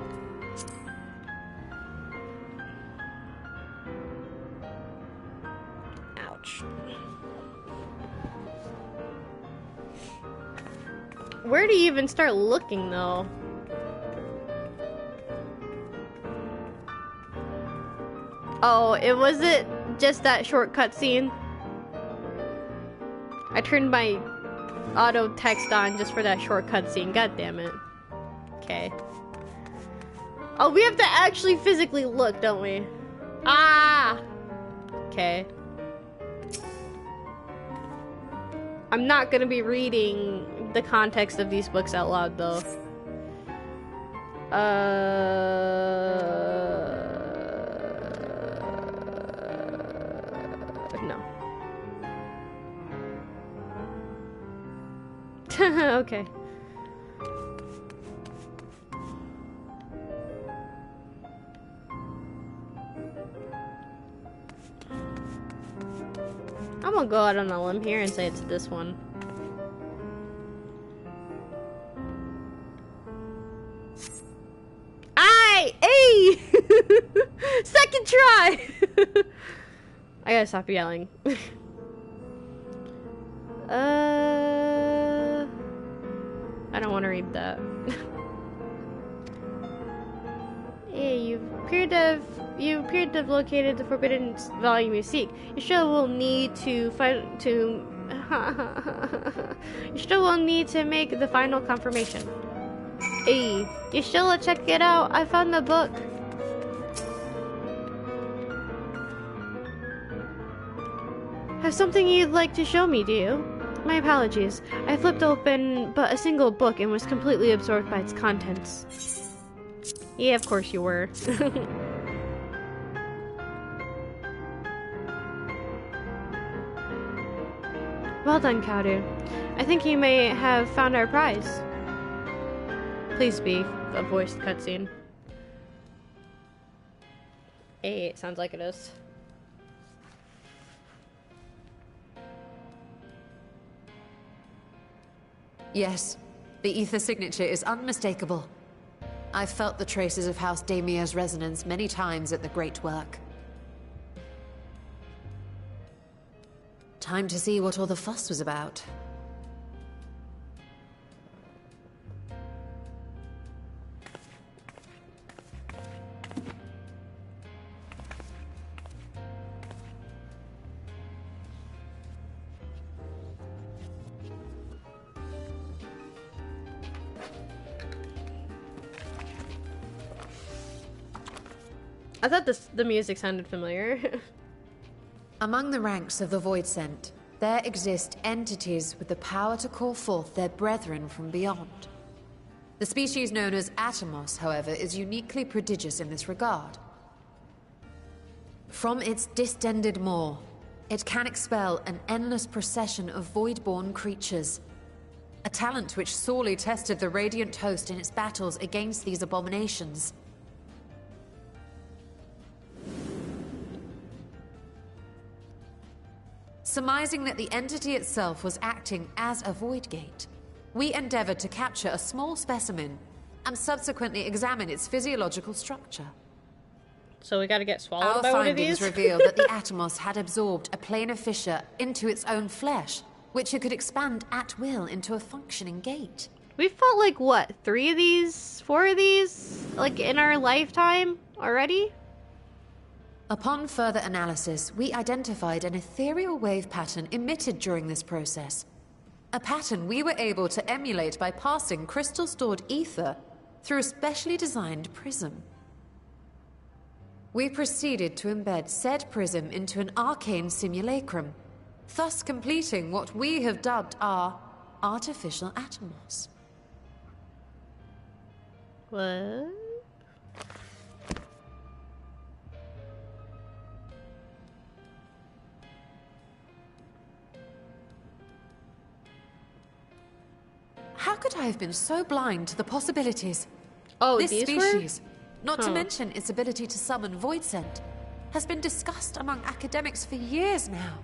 Ouch. Where do you even start looking, though? Oh, it wasn't just that shortcut scene. I turned my auto text on just for that shortcut scene. God damn it. Okay. Oh, we have to actually physically look, don't we? Ah! Okay. I'm not gonna be reading the context of these books out loud, though. No. Okay. I'm gonna go out on a limb here and say it's this one. Hey! Second try! I gotta stop yelling. I don't want to read that. Hey, you appear to have located the forbidden volume you seek. You still will need to you still will need to make the final confirmation. Hey, you still check it out. I found the book. Have something you'd like to show me, do you? My apologies. I flipped open but a single book and was completely absorbed by its contents. Yeah, of course you were. Well done, Kaoru. I think you may have found our prize. Please be a voiced cutscene. Hey, it sounds like it is. Yes, the ether signature is unmistakable. I've felt the traces of House Damia's resonance many times at the Great Work. Time to see what all the fuss was about. I thought the music sounded familiar. Among the ranks of the Voidsent, there exist entities with the power to call forth their brethren from beyond. The species known as Atomos, however, is uniquely prodigious in this regard. From its distended maw, it can expel an endless procession of void-born creatures. A talent which sorely tested the Radiant Host in its battles against these abominations. Surmising that the entity itself was acting as a void gate, we endeavored to capture a small specimen and subsequently examine its physiological structure. So we gotta get swallowed by Our one of these? findings reveal that the Atomos had absorbed a planar fissure into its own flesh, which it could expand at will into a functioning gate. We fought like, what, 3 of these? 4 of these? Like, in our lifetime already? Upon further analysis, we identified an ethereal wave pattern emitted during this process. A pattern we were able to emulate by passing crystal-stored ether through a specially designed prism. We proceeded to embed said prism into an arcane simulacrum, thus completing what we have dubbed our artificial atomos. What? How could I have been so blind to the possibilities? Oh, this these species, were? not to mention its ability to summon void scent, has been discussed among academics for years now.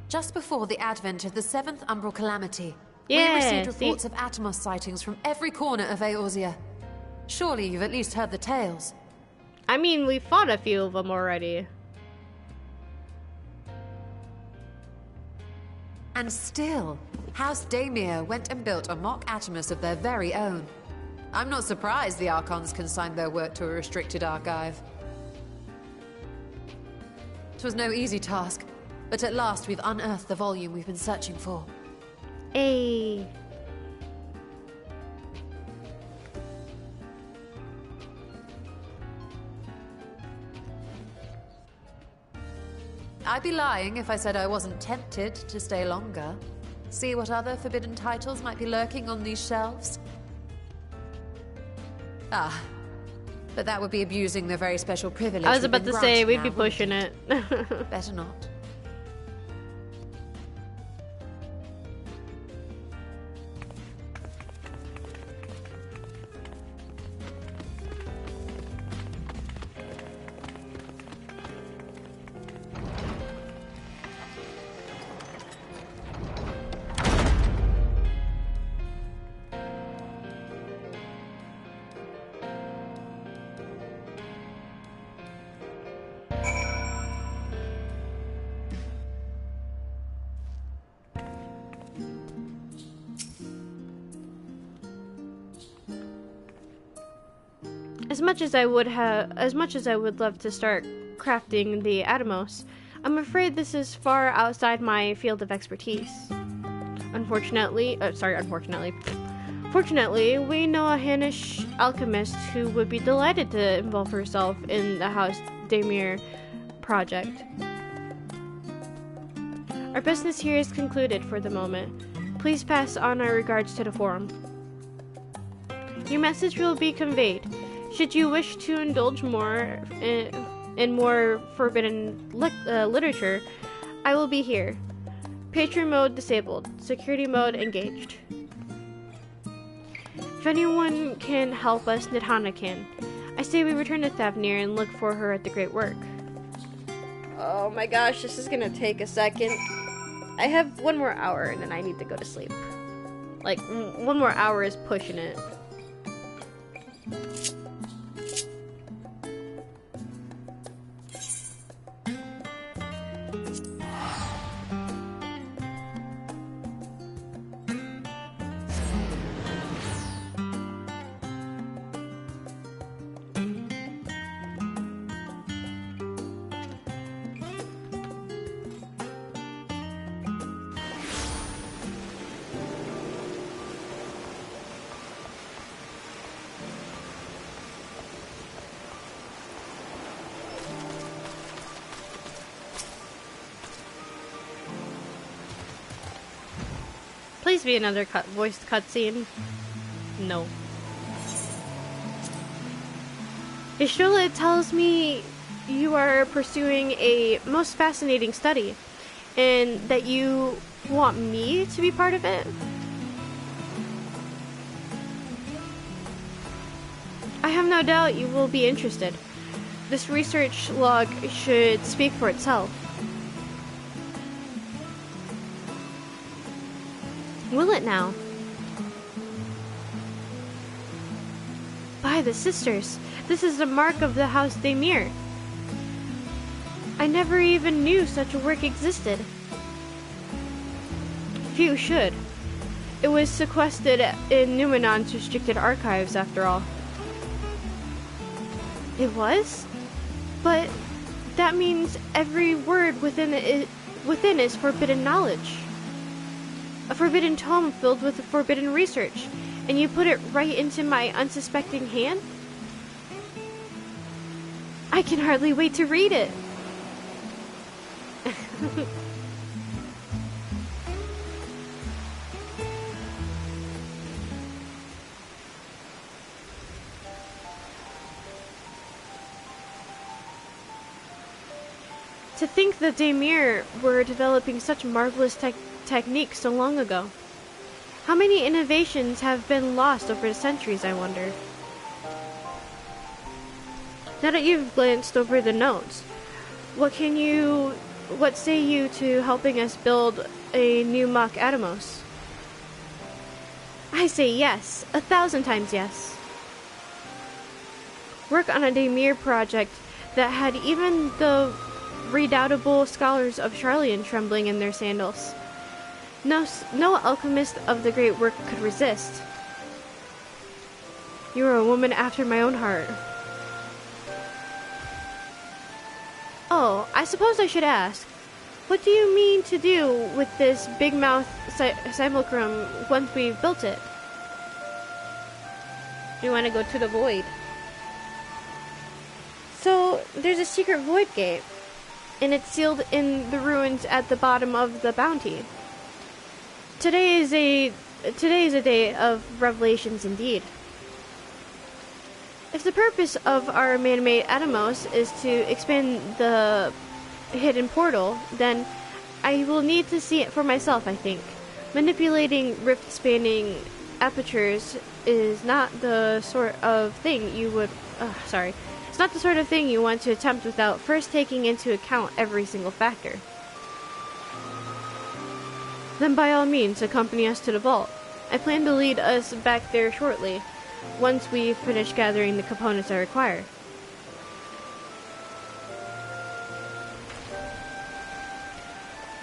Just before the advent of the 7th Umbral Calamity, we received reports of Atomos sightings from every corner of Eorzea. Surely you've at least heard the tales. I mean, we fought a few of them already. And still, House Daemir went and built a mock Atomos of their very own. I'm not surprised the Archons consigned their work to a restricted archive. It was no easy task, but at last we've unearthed the volume we've been searching for. Hey. I'd be lying if I said I wasn't tempted to stay longer. See what other forbidden titles might be lurking on these shelves. Ah, but that would be abusing the very special privilege. I was about to say, we'd be pushing it. Better not. As much as I would love to start crafting the Atomos, I'm afraid this is far outside my field of expertise. Fortunately, we know a Hannish alchemist who would be delighted to involve herself in the House Daemir project. Our business here is concluded for the moment. Please pass on our regards to the forum. Your message will be conveyed. Should you wish to indulge more in more forbidden literature, I will be here. Patron mode disabled. Security mode engaged. If anyone can help us, Nidhana can. I say we return to Thavnir and look for her at the Great Work. Oh my gosh, this is gonna take a second. I have 1 more hour and then I need to go to sleep. Like, 1 more hour is pushing it. Please be another voiced cutscene. No. Ishtola tells me you are pursuing a most fascinating study, and that you want me to be part of it? I have no doubt you will be interested. This research log should speak for itself. Will it now? By the sisters, this is the mark of the House Daemir. I never even knew such a work existed. Few should. It was sequestered in Numenon's restricted archives, after all. It was? But that means every word within is forbidden knowledge. A forbidden tome filled with forbidden research, and you put it right into my unsuspecting hand? I can hardly wait to read it. To think that Daimir were developing such marvelous techniques so long ago. How many innovations have been lost over the centuries, I wonder? Now that you've glanced over the notes, what say you to helping us build a new Mach Atomos? I say yes, 1,000 times yes. Work on a Daimir project that had even the redoubtable scholars of Charlian trembling in their sandals. No alchemist of the great work could resist. You are a woman after my own heart. Oh, I suppose I should ask, what do you mean to do with this big mouth simulacrum once we've built it? You want to go to the void. So, there's a secret void gate, and it's sealed in the ruins at the bottom of the Bounty. Today is a day of revelations indeed. If the purpose of our man-made Atomos is to expand the hidden portal, then I will need to see it for myself, I think. Manipulating rift-spanning apertures is not the sort of thing you would... It's not the sort of thing you want to attempt without first taking into account every single factor. Then by all means, accompany us to the vault. I plan to lead us back there shortly, once we finish gathering the components I require.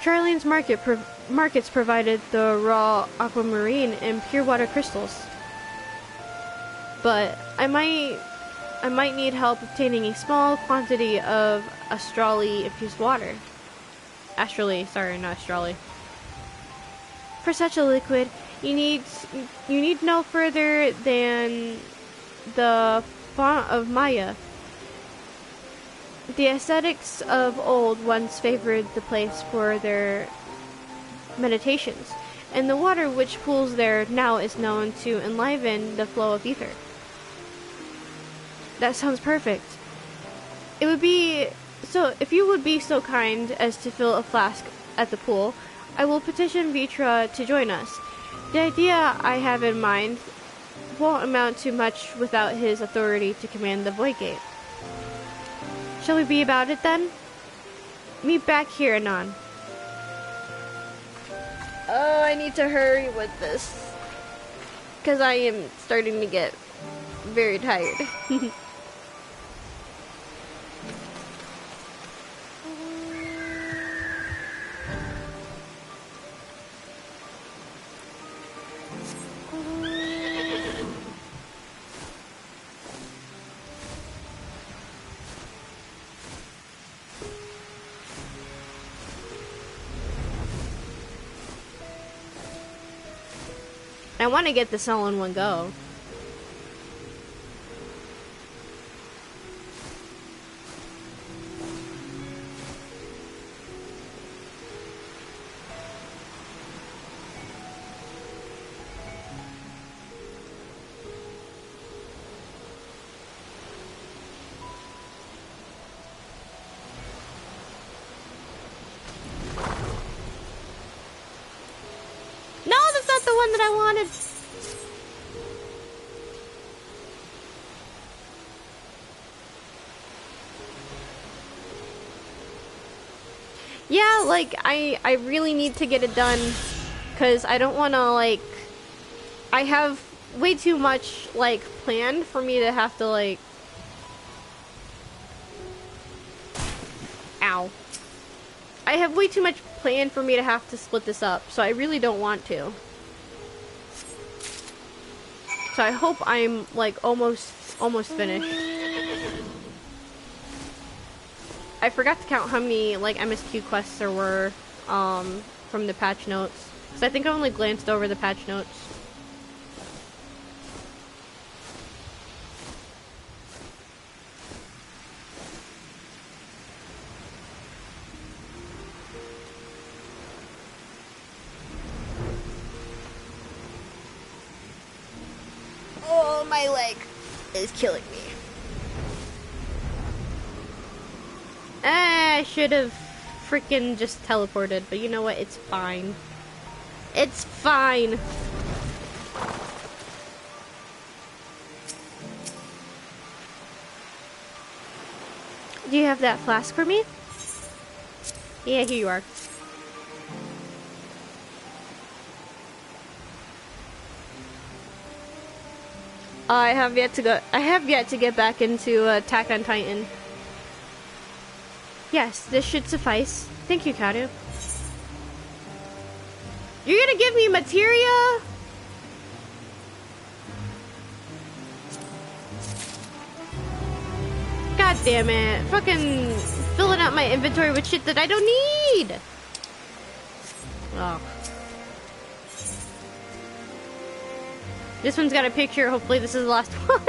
Charlene's markets provided the raw aquamarine and pure water crystals. But I might need help obtaining a small quantity of astrally infused water. Sorry, not astrally. For such a liquid, you need no further than the font of Maya. The ascetics of old once favored the place for their meditations, and the water which pools there now is known to enliven the flow of ether. That sounds perfect. It would be so if you would be so kind as to fill a flask at the pool, I will petition Vitra to join us. The idea I have in mind won't amount to much without his authority to command the Void Gate. Shall we be about it then? Meet back here, anon. Oh, I need to hurry with this, because I am starting to get very tired. I want to get this all in one go. No, that's not the one that I wanted. Yeah, like, I really need to get it done, because I don't want to, like, I have way too much, like, planned for me to have to, like, ow. I have way too much planned for me to have to split this up, so I really don't want to. So I hope I'm, like, almost finished. I forgot to count how many, like, MSQ quests there were, from the patch notes. Because I think I only glanced over the patch notes. Oh, my leg is killing me. I should have freaking just teleported, but you know what? It's fine. It's fine. Do you have that flask for me? Yeah, here you are. I have yet to get back into Attack on Titan. Yes, this should suffice. Thank you, Kaoru. You're gonna give me materia? God damn it. Fucking filling out my inventory with shit that I don't need. Oh. This one's got a picture. Hopefully this is the last one.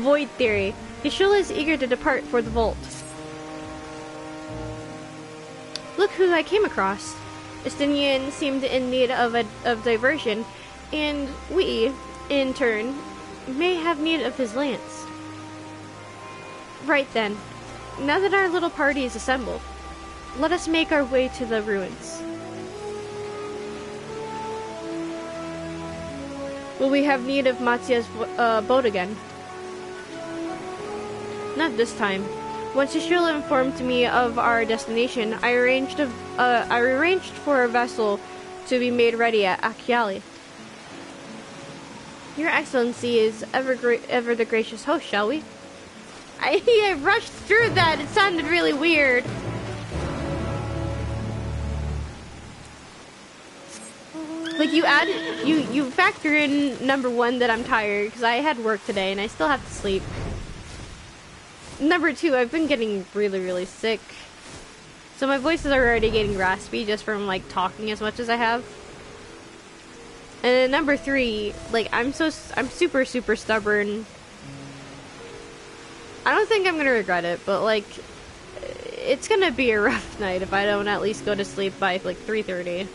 Void theory. Yashula is eager to depart for the vault. Look who I came across. Estinian seemed in need of diversion, and we, in turn, may have need of his lance. Right then, now that our little party is assembled, let us make our way to the ruins. Will we have need of Matsuya's boat again? Not this time. Once Yashula informed me of our destination, I arranged for a vessel to be made ready at Akiali. Your Excellency is ever the gracious host, shall we? I rushed through that. It sounded really weird. Like you factor in number one that I'm tired because I had work today and I still have to sleep. Number two, I've been getting really sick. So my voice is already getting raspy just from like talking as much as I have. And then number three, like I'm super stubborn. I don't think I'm gonna regret it, but like it's gonna be a rough night if I don't at least go to sleep by like 3:30.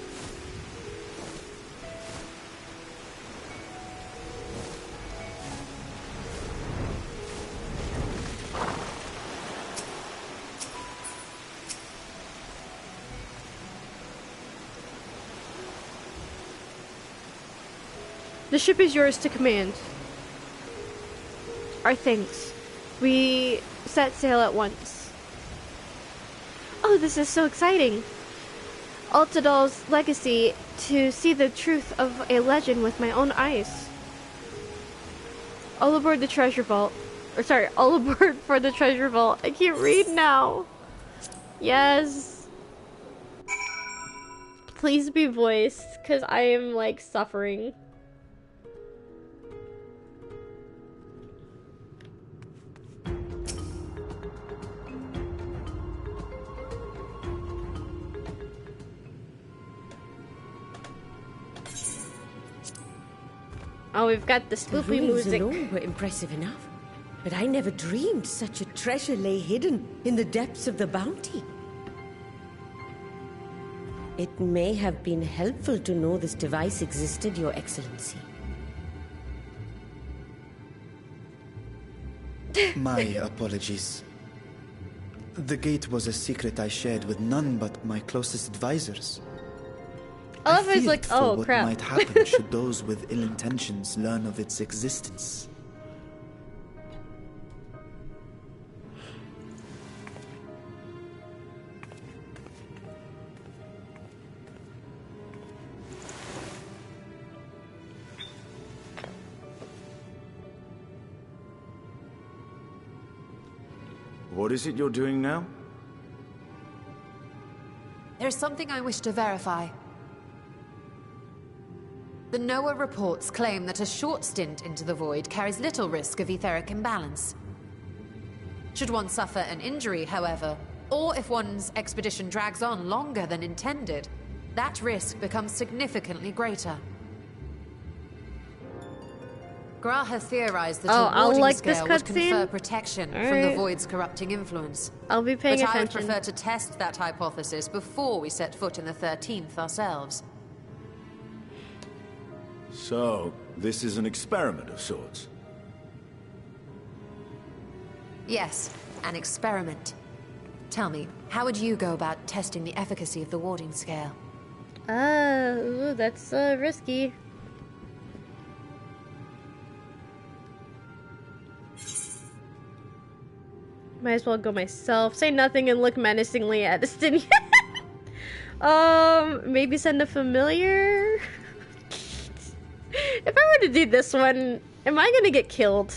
The ship is yours to command. Our thanks. We set sail at once. Oh, this is so exciting! Altadal's legacy, to see the truth of a legend with my own eyes. All aboard the treasure vault. Or sorry, all aboard for the treasure vault. I can't read now. Yes. Please be voiced, because I am like suffering. Oh, we've got the spoopy music. Alone were impressive enough, but I never dreamed such a treasure lay hidden in the depths of the Bounty. It may have been helpful to know this device existed, Your Excellency. My apologies. The gate was a secret I shared with none but my closest advisors. I love it's like, oh what crap. might happen should those with ill intentions learn of its existence. What is it you're doing now? There's something I wish to verify. The NOAA reports claim that a short stint into the void carries little risk of etheric imbalance. Should one suffer an injury, however, or if one's expedition drags on longer than intended, that risk becomes significantly greater. Graha theorized that a warding scale would confer protection from the void's corrupting influence. I'll be paying attention. But I would prefer to test that hypothesis before we set foot in the 13th ourselves. So, this is an experiment of sorts. Yes, an experiment. Tell me, how would you go about testing the efficacy of the warding scale? Ooh, that's risky. Might as well go myself. Say nothing and look menacingly at Destiny. Maybe send a familiar? If I were to do this one, am I gonna get killed?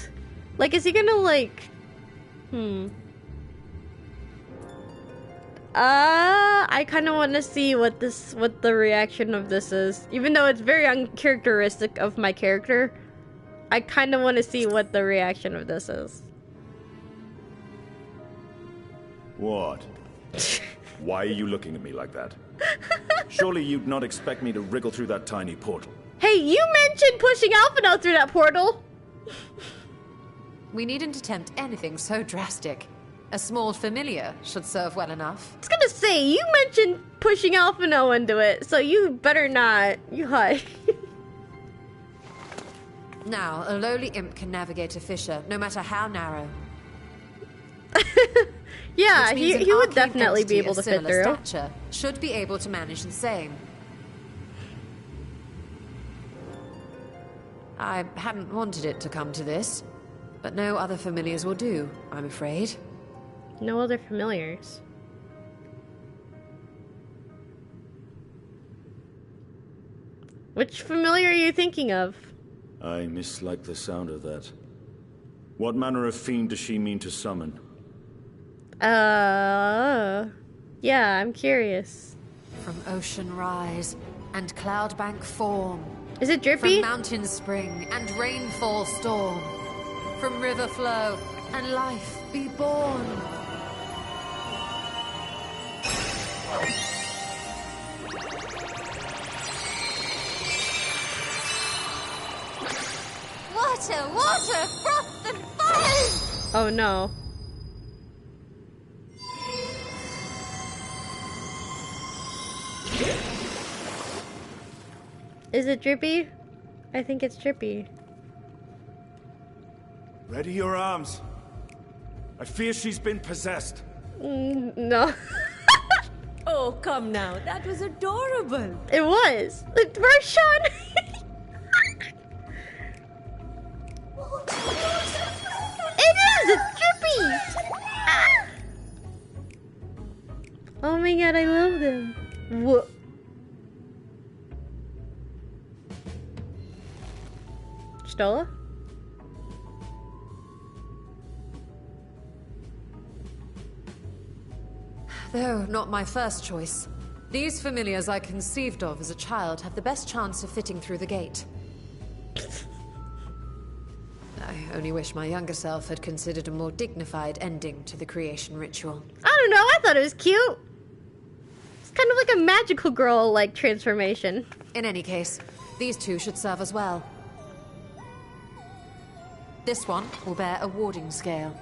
Like, is he gonna, like... I kind of want to see what the reaction of this is. Even though it's very uncharacteristic of my character, I kind of want to see what the reaction of this is. What? Why are you looking at me like that? Surely you'd not expect me to wriggle through that tiny portal. Hey, you mentioned pushing Alphino through that portal! We needn't attempt anything so drastic. A small familiar should serve well enough. I was gonna say, you mentioned pushing Alphino into it, so you better not. You hide. Now, a lowly imp can navigate a fissure, no matter how narrow. Yeah, he would definitely be able to fit through. Stature should be able to manage the same. I hadn't wanted it to come to this, but no other familiars will do, I'm afraid. No other familiars. Which familiar are you thinking of? I mislike the sound of that. What manner of fiend does she mean to summon? Yeah, I'm curious. From ocean rise and cloudbank form. Is it drippy? From mountain spring and rainfall storm. From river flow and life be born. Water, water, froth and fire! Oh no. Is it drippy? I think it's drippy. Ready your arms. I fear she's been possessed. No. Oh, come now. That was adorable. It was. Look, where's Sean? It is! It's drippy! Ah. Oh my god, I love them. Whoa. Stola? Though not my first choice. These familiars I conceived of as a child have the best chance of fitting through the gate. I only wish my younger self had considered a more dignified ending to the creation ritual. I don't know, I thought it was cute. It's kind of like a magical girl-like transformation. In any case, these two should serve as well. This one will bear a warding scale.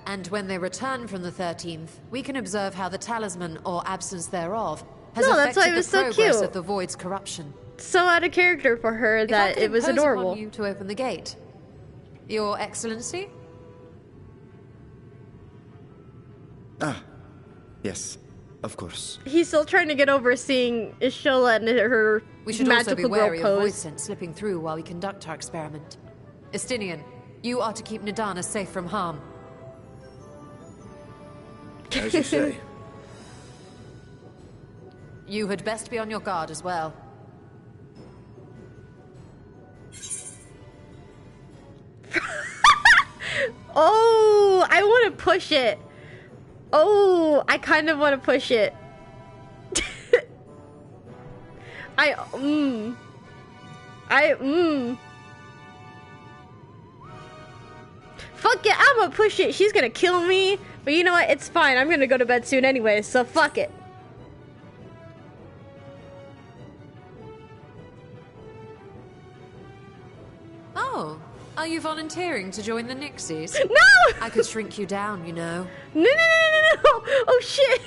And when they return from the 13th, we can observe how the talisman, or absence thereof, has affected the progress of the Void's corruption. So out of character for her that it was adorable. Upon you to open the gate. Your Excellency? Ah, yes, of course. He's still trying to get over seeing Ishola and her We should also be magical girl wary of void pose. scent slipping through while we conduct our experiment. Estinian, you are to keep Nadana safe from harm. As you say. You had best be on your guard as well. Oh, I want to push it. Oh, I kind of want to push it. Fuck it, I'm gonna push it. She's gonna kill me. But you know what? It's fine. I'm gonna go to bed soon anyway, so fuck it. Oh, Are you volunteering to join the Nixies? No! I could shrink you down, you know. No! Oh shit!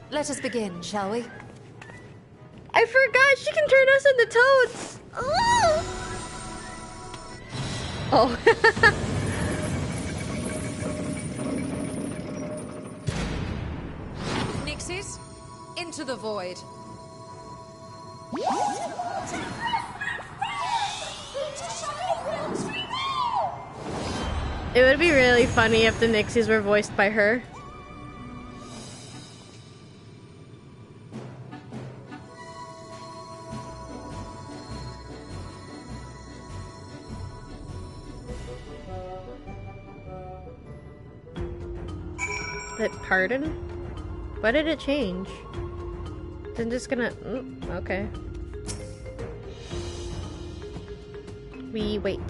Let us begin, shall we? I forgot she can turn us into toads! Oh. Nixies, into the void. It would be really funny if the Nixies were voiced by her. Pardon? Why did it change? I'm just gonna... okay. We wait.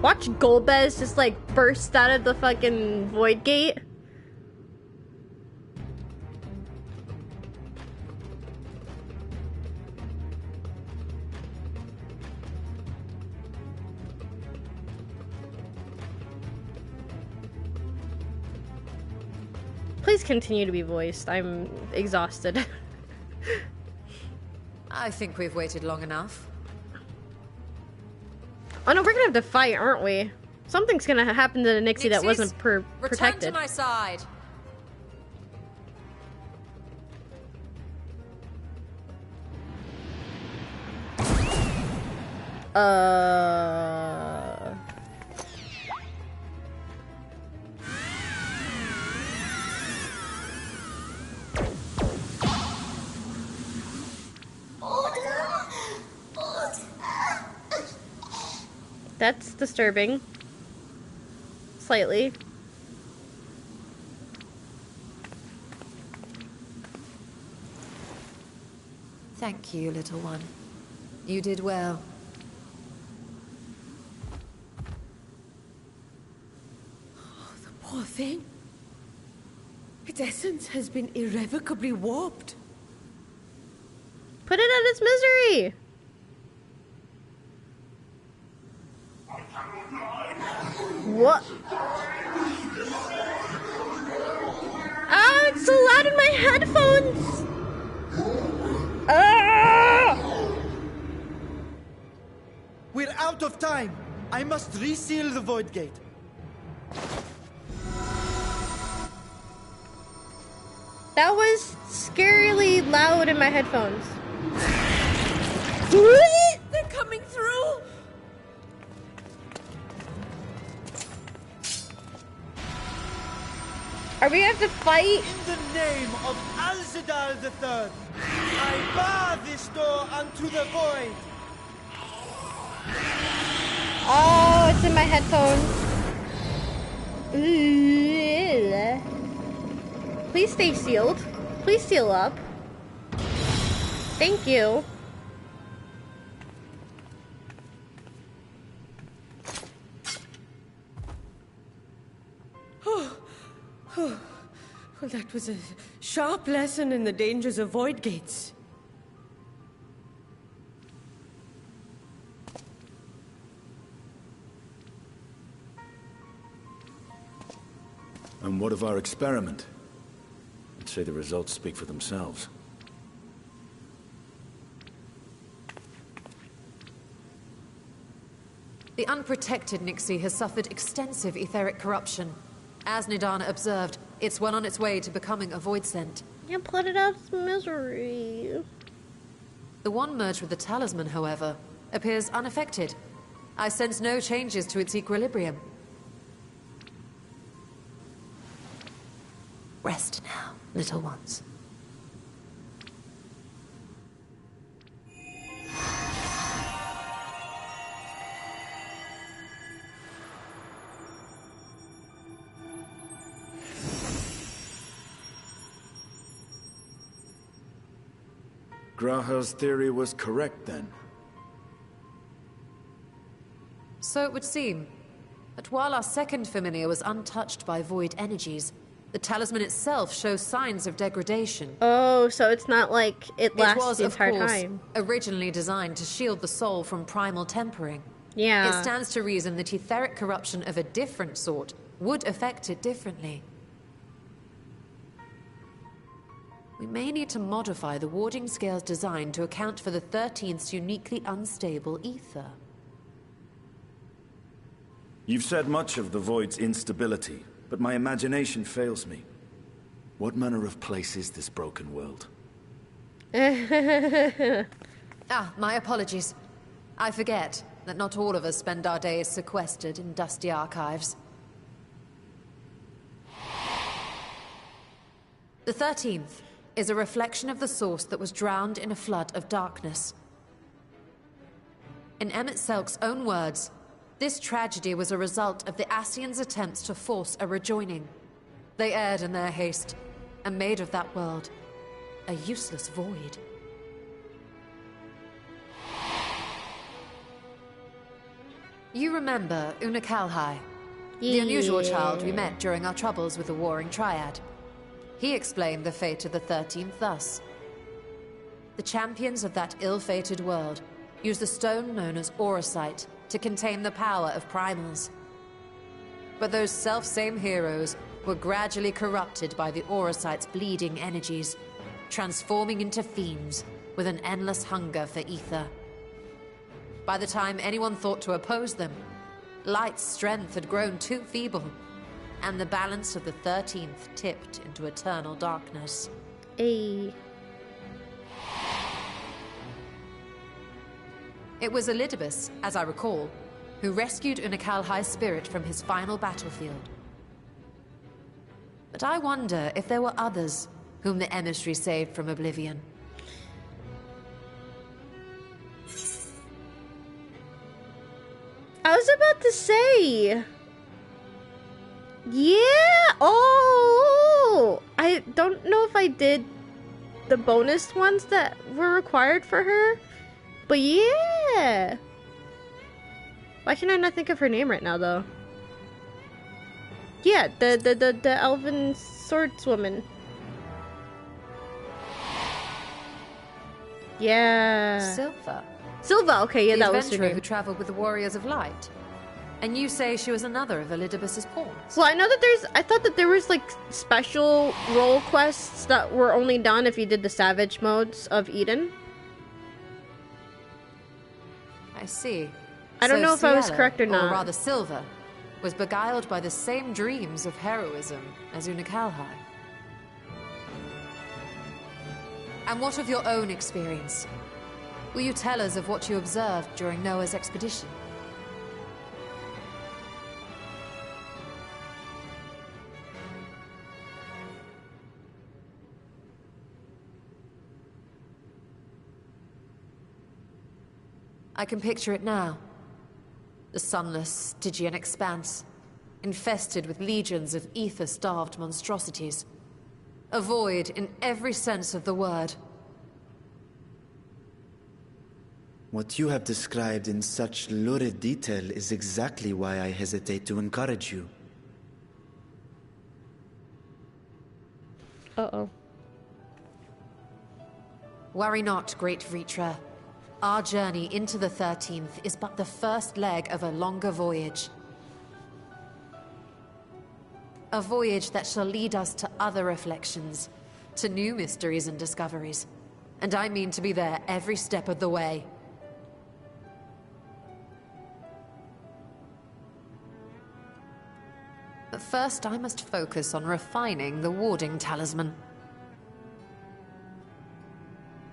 Watch Golbez just like burst out of the fucking void gate. Please continue to be voiced. I'm exhausted. I think we've waited long enough. Oh no, we're gonna have to fight, aren't we? Something's gonna happen to the Nixie that wasn't Return protected. to my side. That's disturbing. Slightly. Thank you, little one. You did well. Oh, the poor thing. Its essence has been irrevocably warped. Put it out its misery! What? Ah, it's so loud in my headphones! Ah! We're out of time. I must reseal the void gate. That was scarily loud in my headphones. They're coming through! Are we gonna have to fight? In the name of Alzadal III, I bar this door unto the void. Oh, it's in my headphones. Please stay sealed. Please seal up. Thank you. Well, that was a sharp lesson in the dangers of void gates. And what of our experiment? I'd say the results speak for themselves. The unprotected Nixie has suffered extensive etheric corruption. As Nidana observed, it's well on its way to becoming a void scent. Yeah, put it out its misery. The one merged with the talisman, however, appears unaffected. I sense no changes to its equilibrium. Rest now, little ones. Graha's theory was correct, then. So it would seem. But while our second familiar was untouched by void energies, The talisman itself shows signs of degradation. Oh, so it's not like it lasts was, the of entire course, time. originally designed to shield the soul from primal tempering. Yeah. It stands to reason that etheric corruption of a different sort would affect it differently. We may need to modify the warding scale's design to account for the 13th's uniquely unstable ether. You've said much of the Void's instability, but my imagination fails me. What manner of place is this broken world? My apologies. I forget that not all of us spend our days sequestered in dusty archives. The 13th is a reflection of the source that was drowned in a flood of darkness. In Emmett Selk's own words, this tragedy was a result of the Ascians' attempts to force a rejoining. They erred in their haste, and made of that world a useless void. You remember Una Kalhai, the unusual child we met during our troubles with the Warring Triad. He explained the fate of the 13th thus. The champions of that ill-fated world used the stone known as Auracite to contain the power of primals. But those self-same heroes were gradually corrupted by the Auracite's bleeding energies, transforming into fiends with an endless hunger for ether. By the time anyone thought to oppose them, Light's strength had grown too feeble, and the balance of the 13th tipped into eternal darkness. Ay. It was Elidibus, as I recall, who rescued Unakalhai's spirit from his final battlefield. But I wonder if there were others whom the emissary saved from oblivion. I was about to say. Yeah. Oh, I don't know if I did the bonus ones that were required for her, but yeah. Why can I not think of her name right now, though? Yeah, the elven swordswoman. Yeah. Silva, okay, yeah, the that was her adventurer name. who traveled with the Warriors of Light. And you say she was another of Elidibus's pawns. Well, I know that I thought that there was like special role quests that were only done if you did the savage modes of Eden. I see. I don't know if I was Ciela, correct or not. Or rather Silva, was beguiled by the same dreams of heroism as Unakalhai. And what of your own experience? Will you tell us of what you observed during Noah's expedition? I can picture it now. The sunless, Stygian expanse, infested with legions of ether-starved monstrosities. A void in every sense of the word. What you have described in such lurid detail is exactly why I hesitate to encourage you. Uh-oh. Worry not, great Vritra. Our journey into the 13th is but the first leg of a longer voyage. A voyage that shall lead us to other reflections, to new mysteries and discoveries. And I mean to be there every step of the way. But first I must focus on refining the warding talisman.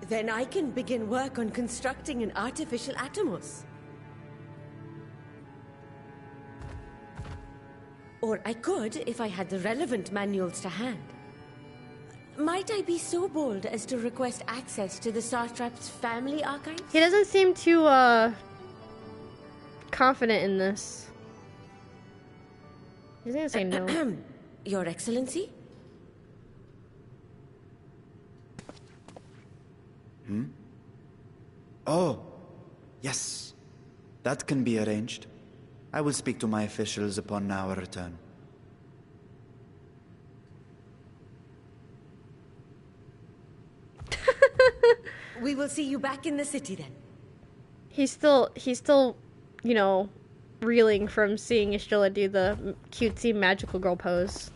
Then I can begin work on constructing an artificial Atomos. Or I could, if I had the relevant manuals to hand. Might I be so bold as to request access to the Sartrap's family archives? He doesn't seem too, confident in this. He's gonna say no. Your Excellency? Hmm? Oh, yes. That can be arranged. I will speak to my officials upon our return. We will see you back in the city then. He's still, you know, reeling from seeing Ishtilla do the cutesy magical girl pose.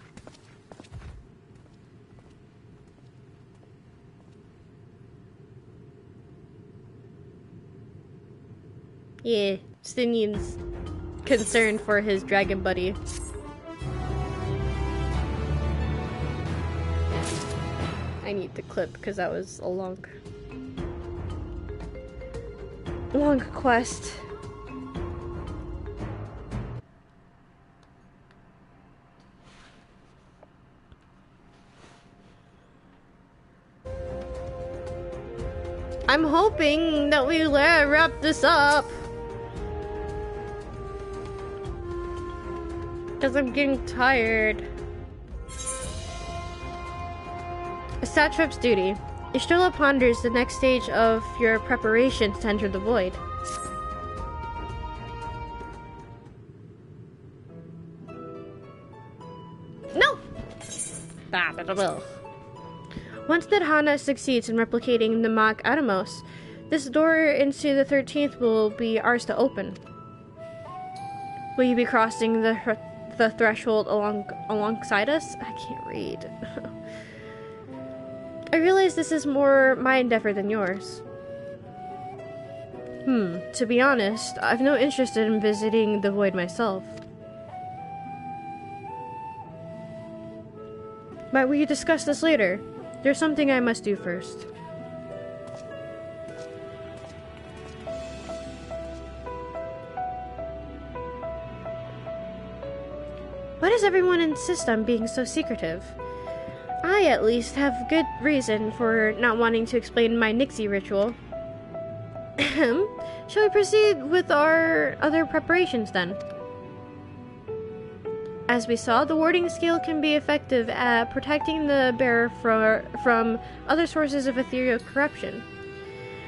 Yeah, Stinian's concerned for his dragon buddy. I need to clip because that was a long quest. I'm hoping that we wrap this up. Because I'm getting tired. A satrap's duty. Ishtilla ponders the next stage of your preparations to enter the void. No! Once Nidhana succeeds in replicating the Mach Atomos, this door into the 13th will be ours to open. Will you be crossing the threshold alongside us? I can't read. I realize this is more my endeavor than yours. To be honest, I've no interest in visiting the void myself. Might we discuss this later? There's something I must do first. Why does everyone insist on being so secretive? I, at least, have good reason for not wanting to explain my Nixie ritual. Shall we proceed with our other preparations, then? As we saw, the warding scale can be effective at protecting the bearer from other sources of ethereal corruption.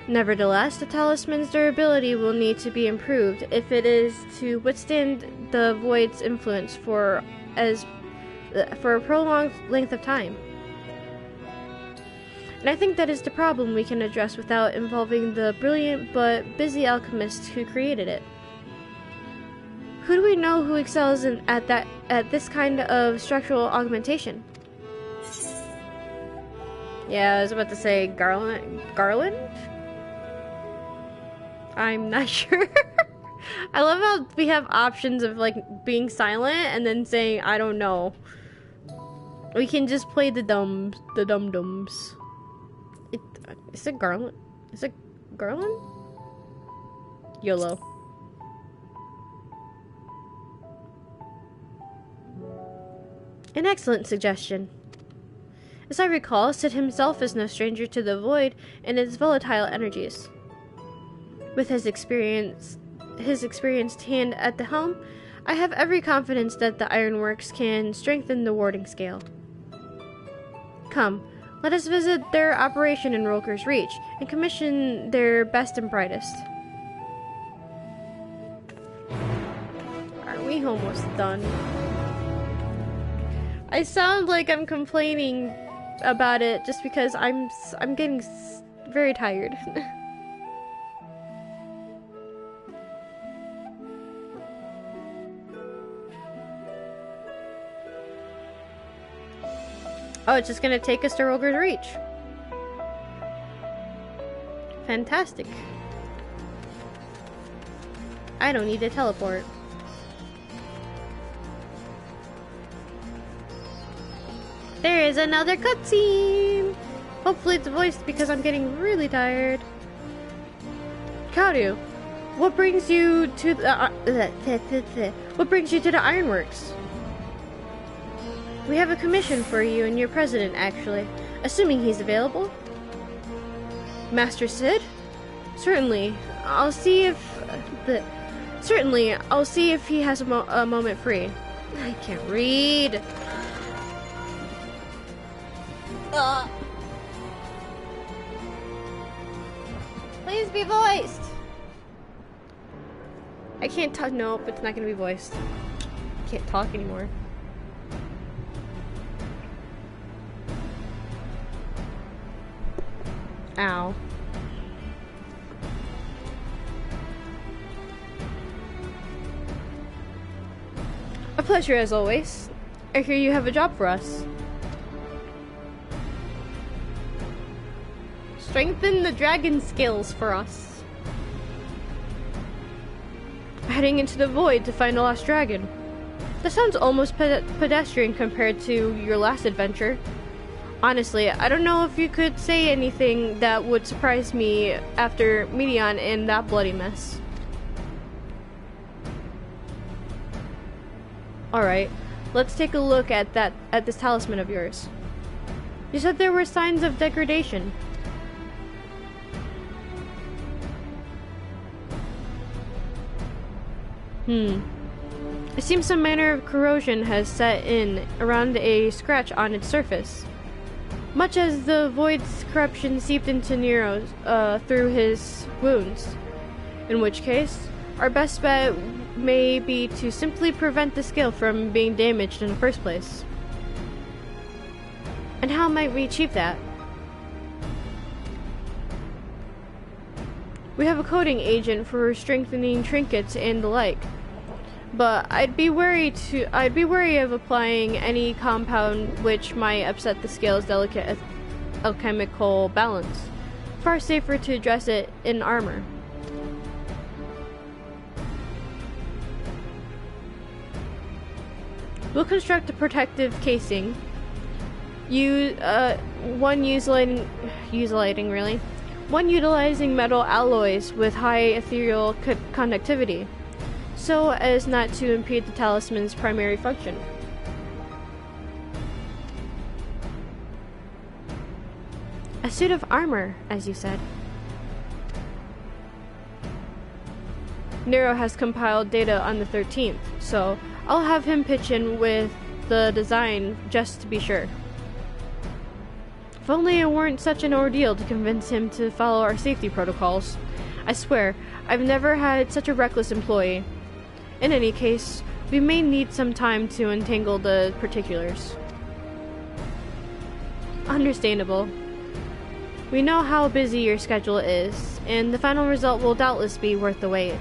Nevertheless, the talisman's durability will need to be improved if it is to withstand the void's influence for a prolonged length of time. And I think that is the problem we can address without involving the brilliant but busy alchemist who created it. Who do we know who excels at this kind of structural augmentation? Yeah, I was about to say Garland? I'm not sure. I love how we have options of like being silent and then saying I don't know. We can just play the dum-dums. Is it Garland? Is it Garland? YOLO. An excellent suggestion. As I recall, Sid himself is no stranger to the void and its volatile energies. With his experienced hand at the helm, I have every confidence that the Ironworks can strengthen the warding scale. Come, let us visit their operation in Rolker's Reach and commission their best and brightest. Are we almost done? I sound like I'm complaining about it just because I'm getting very tired. Oh, it's just gonna take us to Rolker's Reach. Fantastic. I don't need to teleport. There is another cutscene! Hopefully it's voiced because I'm getting really tired. Kaoru, what brings you to the Ironworks? We have a commission for you and your president, actually. Assuming he's available. Master Sid? Certainly. I'll see if he has a moment free. I can't read. Please be voiced. I can't talk. Nope, it's not gonna be voiced. I can't talk anymore. Ow. pleasure as always. I hear you have a job for us. Strengthen the dragon skills for us. Heading into the void to find the lost dragon. That sounds almost pedestrian compared to your last adventure. Honestly, I don't know if you could say anything that would surprise me after Medion and that bloody mess. Alright, let's take a look at this talisman of yours. You said there were signs of degradation. It seems some manner of corrosion has set in around a scratch on its surface. Much as the void's corruption seeped into Nero's through his wounds. In which case, our best bet may be to simply prevent the skill from being damaged in the first place. And how might we achieve that? We have a coding agent for strengthening trinkets and the like. But I'd be wary of applying any compound which might upset the scale's delicate alchemical balance. Far safer to address it in armor. We'll construct a protective casing. One utilizing metal alloys with high ethereal conductivity, so as not to impede the talisman's primary function. A suit of armor, as you said. Nero has compiled data on the 13th, so I'll have him pitch in with the design just to be sure. If only it weren't such an ordeal to convince him to follow our safety protocols. I swear, I've never had such a reckless employee. In any case, we may need some time to untangle the particulars. Understandable. We know how busy your schedule is, and the final result will doubtless be worth the wait.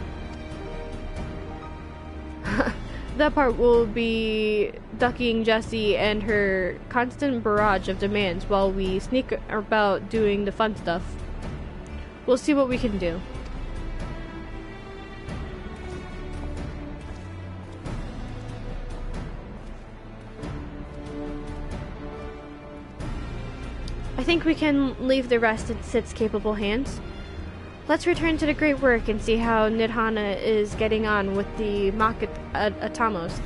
That part will be ducking Jessie and her constant barrage of demands while we sneak about doing the fun stuff. We'll see what we can do. I think we can leave the rest in Sid's capable hands. Let's return to the great work and see how Nidhana is getting on with the mock Atomos.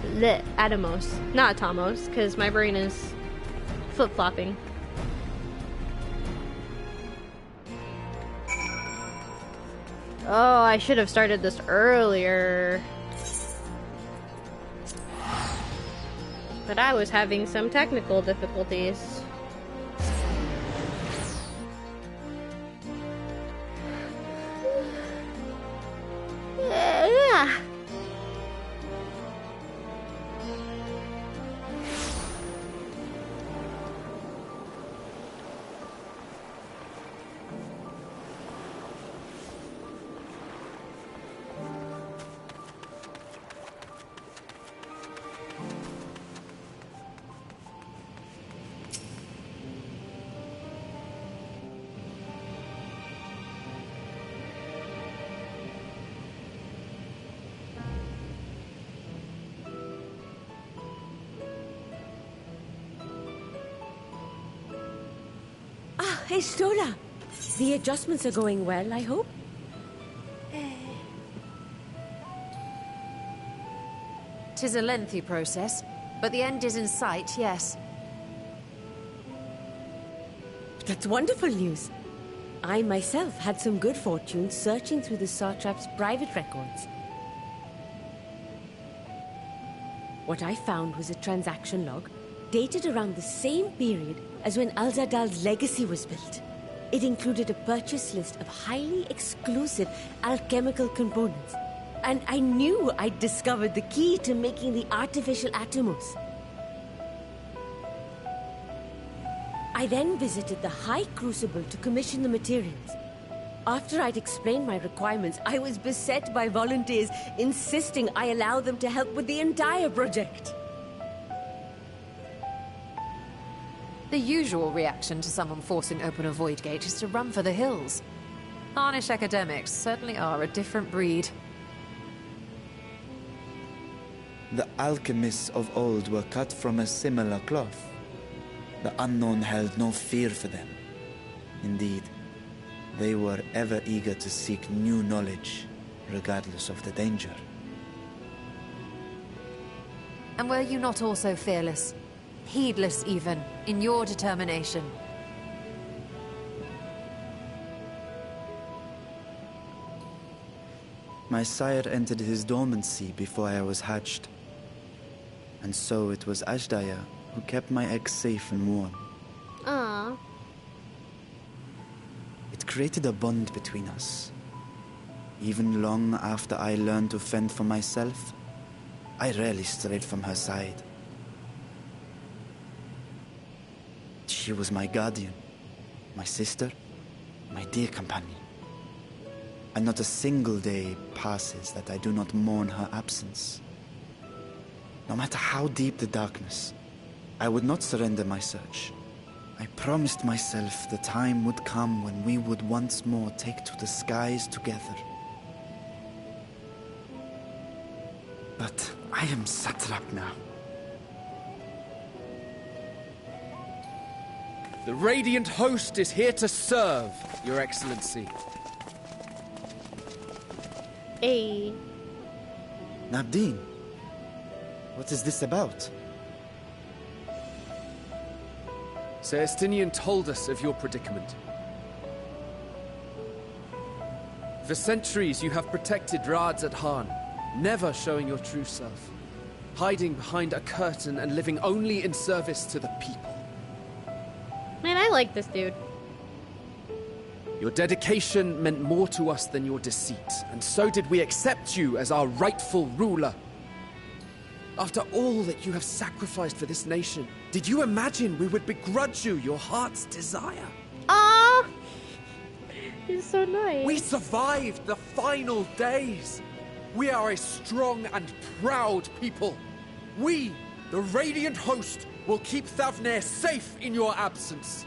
Not Atomos, because my brain is flip-flopping. Oh, I should have started this earlier. But I was having some technical difficulties. Hey, Stola. The adjustments are going well, I hope? Tis a lengthy process, but the end is in sight, yes. That's wonderful news. I myself had some good fortune searching through the Satrap's private records. What I found was a transaction log dated around the same period as when Alzadal's legacy was built. It included a purchase list of highly exclusive alchemical components, and I knew I'd discovered the key to making the artificial Atomos. I then visited the High Crucible to commission the materials. After I'd explained my requirements, I was beset by volunteers insisting I allow them to help with the entire project. The usual reaction to someone forcing open a void gate is to run for the hills. Harnish academics certainly are a different breed. The alchemists of old were cut from a similar cloth. The unknown held no fear for them. Indeed, they were ever eager to seek new knowledge, regardless of the danger. And were you not also fearless? Heedless even, in your determination? My sire entered his dormancy before I was hatched. And so it was Ashdaya who kept my eggs safe and warm. Aww. It created a bond between us. Even long after I learned to fend for myself, I rarely strayed from her side. She was my guardian, my sister, my dear companion. And not a single day passes that I do not mourn her absence. No matter how deep the darkness, I would not surrender my search. I promised myself the time would come when we would once more take to the skies together. But I am satrap now. The Radiant Host is here to serve, Your Excellency. Hey. Nabdeen, what is this about? Celestinian told us of your predicament. For centuries you have protected Rads at Han, never showing your true self, hiding behind a curtain and living only in service to the people. Man, I like this dude. Your dedication meant more to us than your deceit, and so did we accept you as our rightful ruler. After all that you have sacrificed for this nation, did you imagine we would begrudge you your heart's desire? Ah, he's so nice. We survived the final days. We are a strong and proud people. We, the Radiant Host, will keep Thavnair safe in your absence.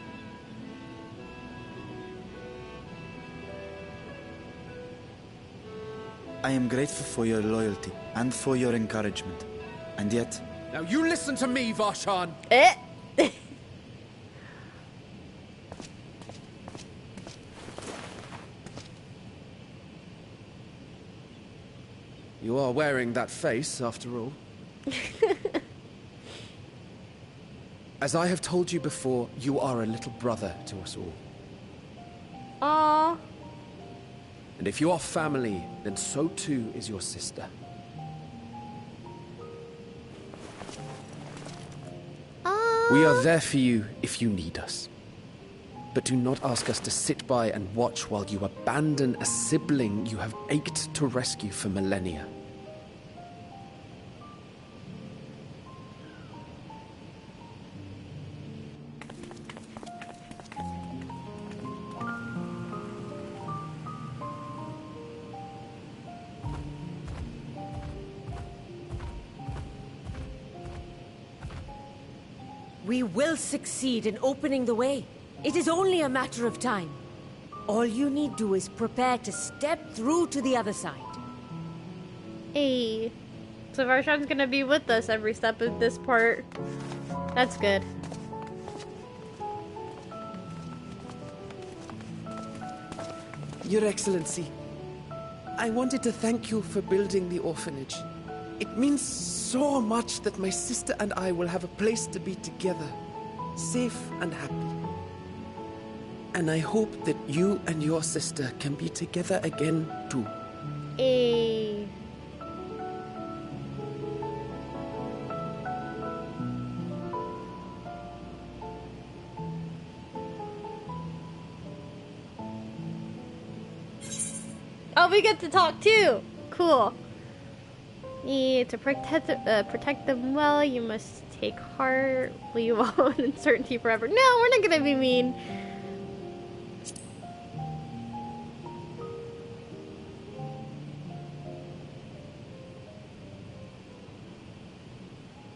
I am grateful for your loyalty and for your encouragement. And yet... Now you listen to me, Varshan. You are wearing that face, after all. As I have told you before, you are a little brother to us all. Aww. And if you are family, then so too is your sister. We are there for you if you need us. But do not ask us to sit by and watch while you abandon a sibling you have ached to rescue for millennia. We will succeed in opening the way. It is only a matter of time. All you need do is prepare to step through to the other side. Hey. So Varshan's gonna be with us every step of this part. That's good. Your Excellency, I wanted to thank you for building the orphanage. It means so much that my sister and I will have a place to be together, safe and happy. And I hope that you and your sister can be together again, too. Hey. Oh, we get to talk too! Cool. Yeah, to protect them well, you must take heart. Leave all uncertainty forever. No, we're not gonna be mean.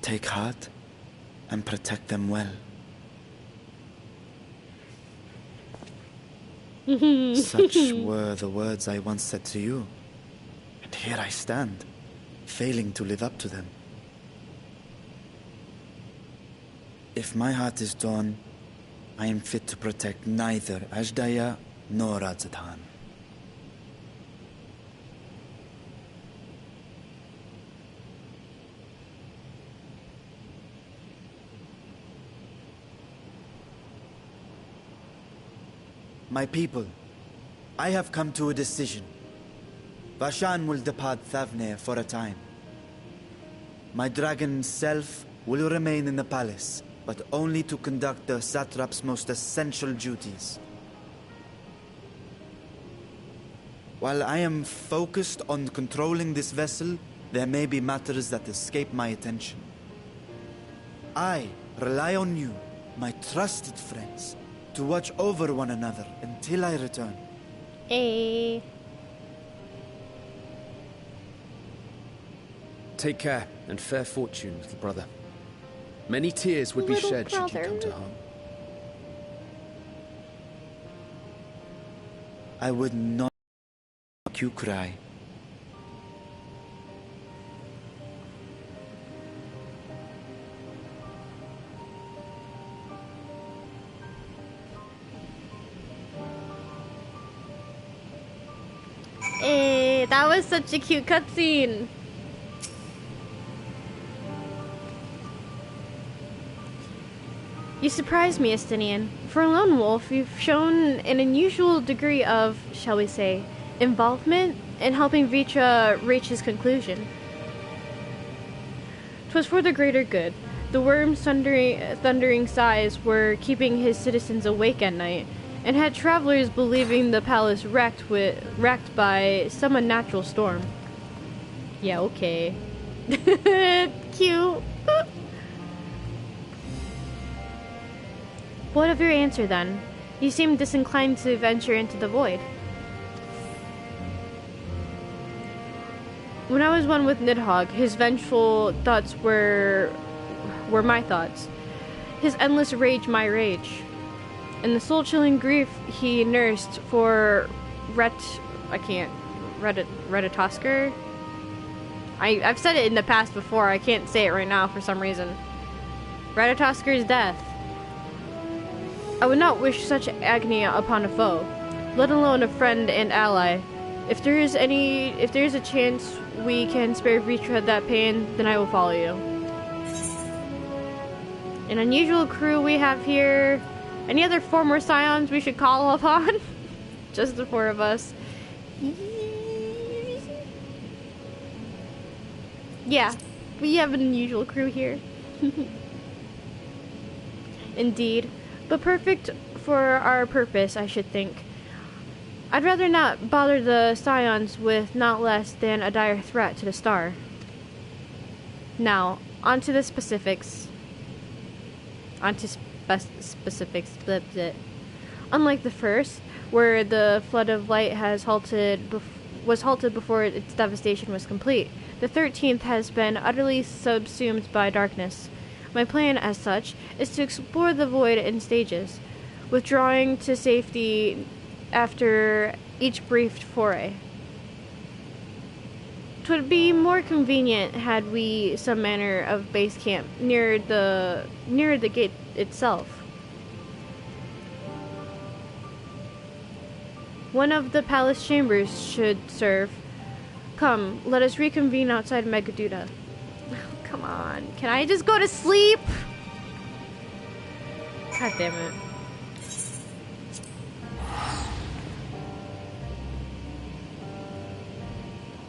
Take heart and protect them well. Such were the words I once said to you. And here I stand, failing to live up to them. If my heart is torn, I am fit to protect neither Ajdaya nor Radzatan. My people, I have come to a decision. Vashan will depart Thavne for a time. My dragon self will remain in the palace, but only to conduct the satrap's most essential duties. While I am focused on controlling this vessel, there may be matters that escape my attention. I rely on you, my trusted friends, to watch over one another until I return. Hey. Take care and fair fortune, little brother. Many tears would be shed should you come to harm. I would not make you cry. Hey, that was such a cute cutscene. You surprise me, Estinian. For a lone wolf, you've shown an unusual degree of, shall we say, involvement in helping Vitra reach his conclusion. 'Twas for the greater good. The worm's thundering sighs were keeping his citizens awake at night, and had travelers believing the palace wrecked by some unnatural storm. Yeah, okay. Cute. What of your answer, then? You seem disinclined to venture into the void. When I was one with Nidhogg, his vengeful thoughts were my thoughts. His endless rage, my rage. And the soul-chilling grief he nursed for Redatosker? I've said it in the past before, I can't say it right now for some reason. Redatosker's death. I would not wish such agony upon a foe, let alone a friend and ally. If there is a chance we can spare Vitra that pain, then I will follow you. An unusual crew we have here. Any other former scions we should call upon? Just the four of us. Yeah, we have an unusual crew here. Indeed. But perfect for our purpose, I should think. I'd rather not bother the scions with not less than a dire threat to the star. Now, on to the specifics. Specifics. Blah, blah. Unlike the first, where the flood of light was halted before its devastation was complete, the 13th has been utterly subsumed by darkness. My plan, as such, is to explore the void in stages, withdrawing to safety after each brief foray. 'Twould be more convenient had we some manner of base camp near the gate itself. One of the palace chambers should serve. Come, let us reconvene outside Megaduda. Come on, can I just go to sleep? God damn it.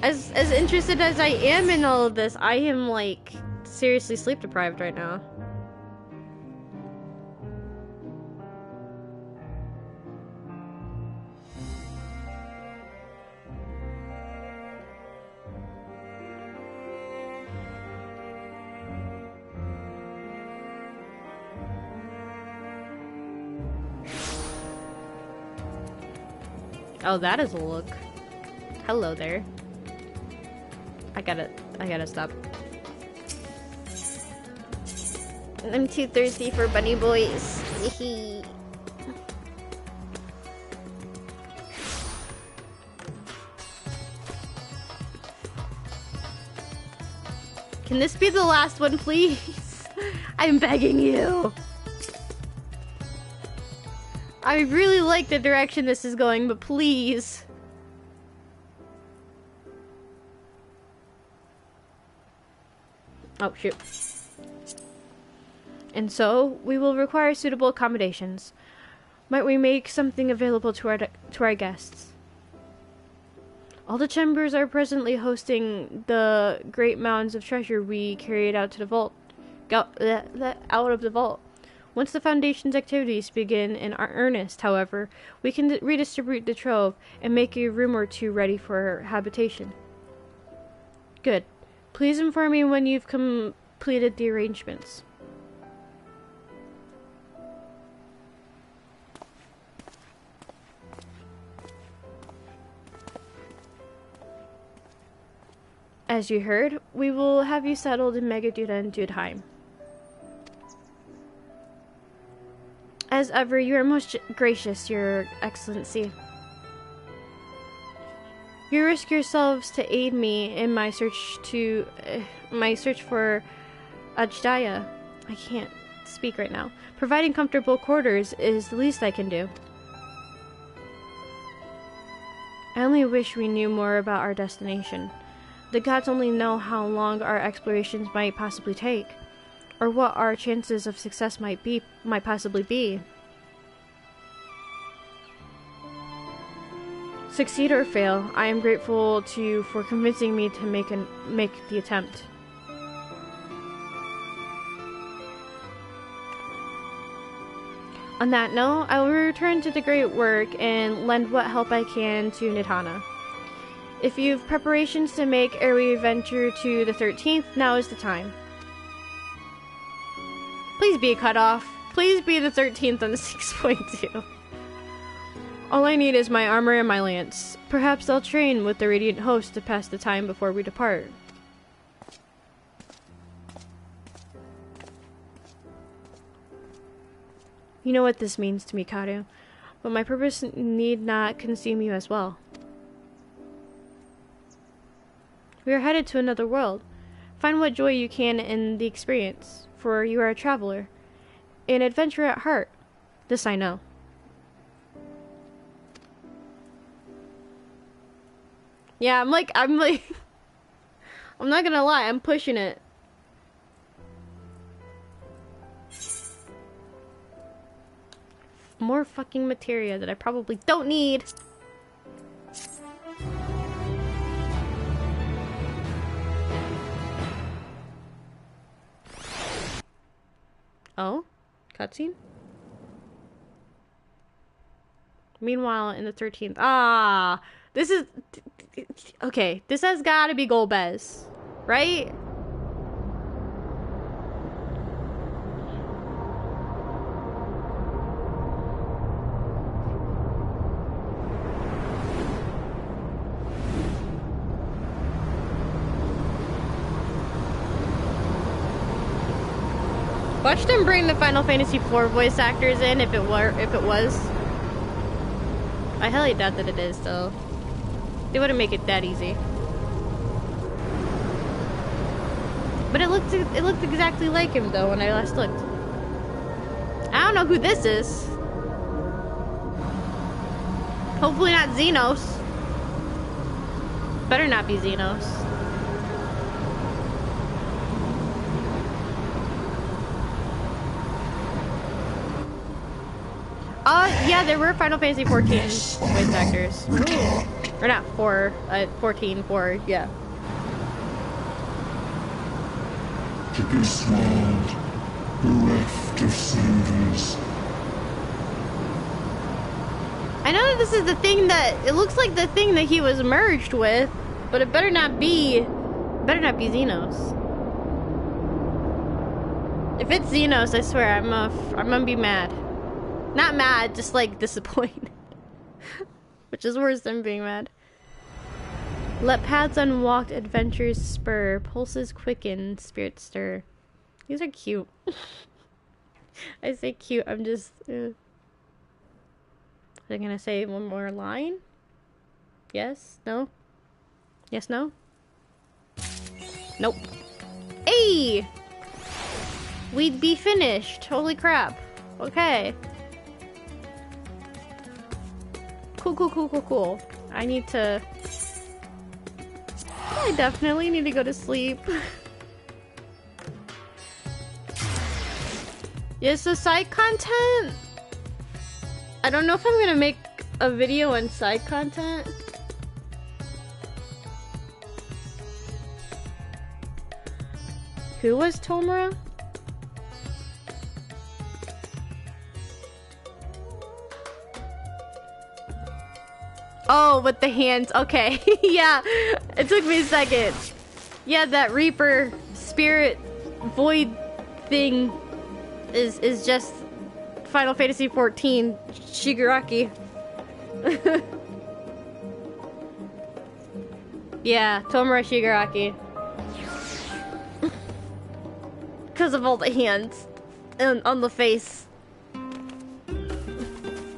As interested as I am in all of this, I am like seriously sleep deprived right now. Oh, that is a look. Hello there. I gotta stop. I'm too thirsty for bunny boys. Can this be the last one, please? I'm begging you. I really like the direction this is going, but please. Oh, shoot. And so, we will require suitable accommodations. Might we make something available to our guests? All the chambers are presently hosting the great mounds of treasure we carried out to the vault. Out of the vault. Once the Foundation's activities begin in earnest, however, we can redistribute the trove and make a room or two ready for habitation. Good. Please inform me when you've completed the arrangements. As you heard, we will have you settled in Megaduda in due time. As ever, you are most gracious, Your Excellency. You risk yourselves to aid me in my search for Ajdaya. I can't speak right now. Providing comfortable quarters is the least I can do. I only wish we knew more about our destination. The gods only know how long our explorations might possibly take, or what our chances of success might possibly be. Succeed or fail, I am grateful to you for convincing me to make the attempt. On that note, I will return to the great work and lend what help I can to Nidhana. If you've preparations to make ere we venture to the 13th, now is the time. Please be a cutoff. Please be the 13th on the 6.2. All I need is my armor and my lance. Perhaps I'll train with the Radiant Host to pass the time before we depart. You know what this means to me, Kaoru, but my purpose need not consume you as well. We are headed to another world. Find what joy you can in the experience, for you are a traveler, an adventurer at heart. This I know. Yeah, I'm like, I'm not gonna lie, I'm pushing it. More fucking materia that I probably don't need. Oh? Cutscene? Meanwhile, in the 13th... Ah! This is... Okay, this has gotta be Golbez. Right? Watch them bring the Final Fantasy IV voice actors in if it was. I highly doubt that it is though. They wouldn't make it that easy. But it looked exactly like him though when I last looked. I don't know who this is. Hopefully not Xenos. Better not be Xenos. Yeah, there were Final Fantasy 14 voice actors. Or not 4, 14, 4, yeah. To be swallowed, bereft of senses. I know that this is the thing that, it looks like the thing that he was merged with, but it better not be Xenos. If it's Xenos, I swear, I'm gonna be mad. Not mad, just like disappointed. Which is worse than being mad. Let paths unwalked, adventures spur, pulses quicken, spirits stir. These are cute. I say cute, I'm just... Are they gonna say one more line? Yes? No? Yes, no? Nope. Hey! We'd be finished. Holy crap. Okay. Cool. I need to... I definitely need to go to sleep. Yes, the side content? I don't know if I'm gonna make a video on side content. Who was Tomura? Oh, with the hands. Okay. Yeah, it took me a second. Yeah, that Reaper spirit void thing is just Final Fantasy XIV Shigaraki. Yeah, Tomura Shigaraki. Because of all the hands and on the face.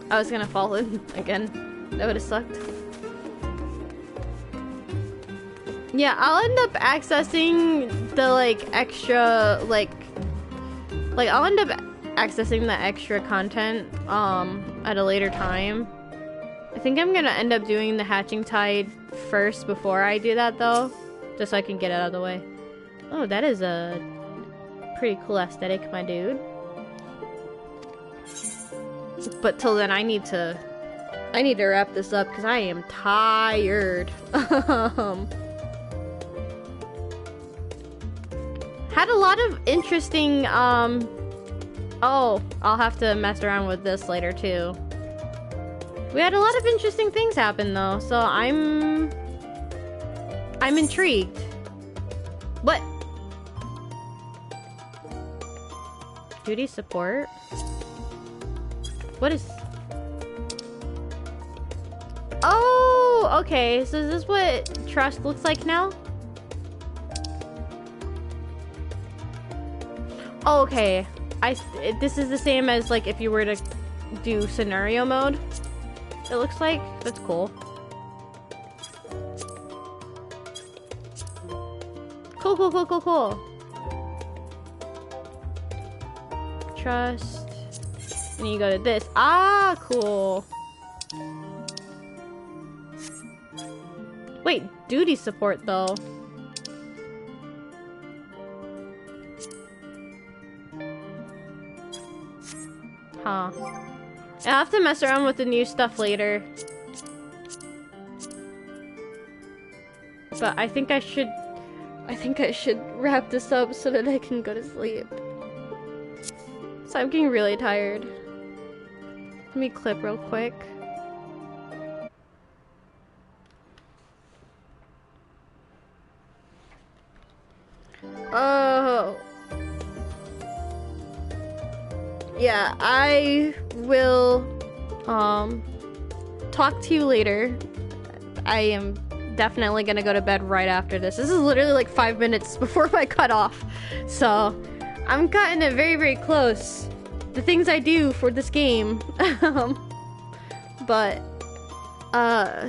I was gonna fall in again. That would have sucked. Yeah, I'll end up accessing the extra I'll end up accessing the extra content at a later time. I think I'm gonna end up doing the Hatching Tide first before I do that though, just so I can get it out of the way. Oh, that is a pretty cool aesthetic, my dude. But till then, I need to wrap this up because I am tired. Had a lot of interesting, oh, I'll have to mess around with this later too. We had a lot of interesting things happen though, so I'm intrigued. What? Duty support? What is... Oh, okay, so is this what trust looks like now? Oh, okay. This is the same as if you were to do scenario mode. It looks like. That's cool. Cool. Trust. And you go to this. Ah, cool. Wait, duty support though. Huh. I'll have to mess around with the new stuff later. But I think I should wrap this up so that I can go to sleep. So I'm getting really tired. Let me clip real quick. Oh. Yeah, I will talk to you later. I am definitely gonna go to bed right after this. This is literally 5 minutes before my cutoff. So I'm cutting it very, very close. The things I do for this game. But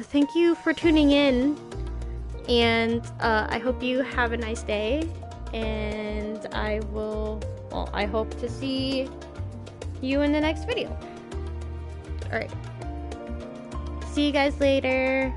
thank you for tuning in. And I hope you have a nice day. And I hope to see you in the next video. Alright. See you guys later.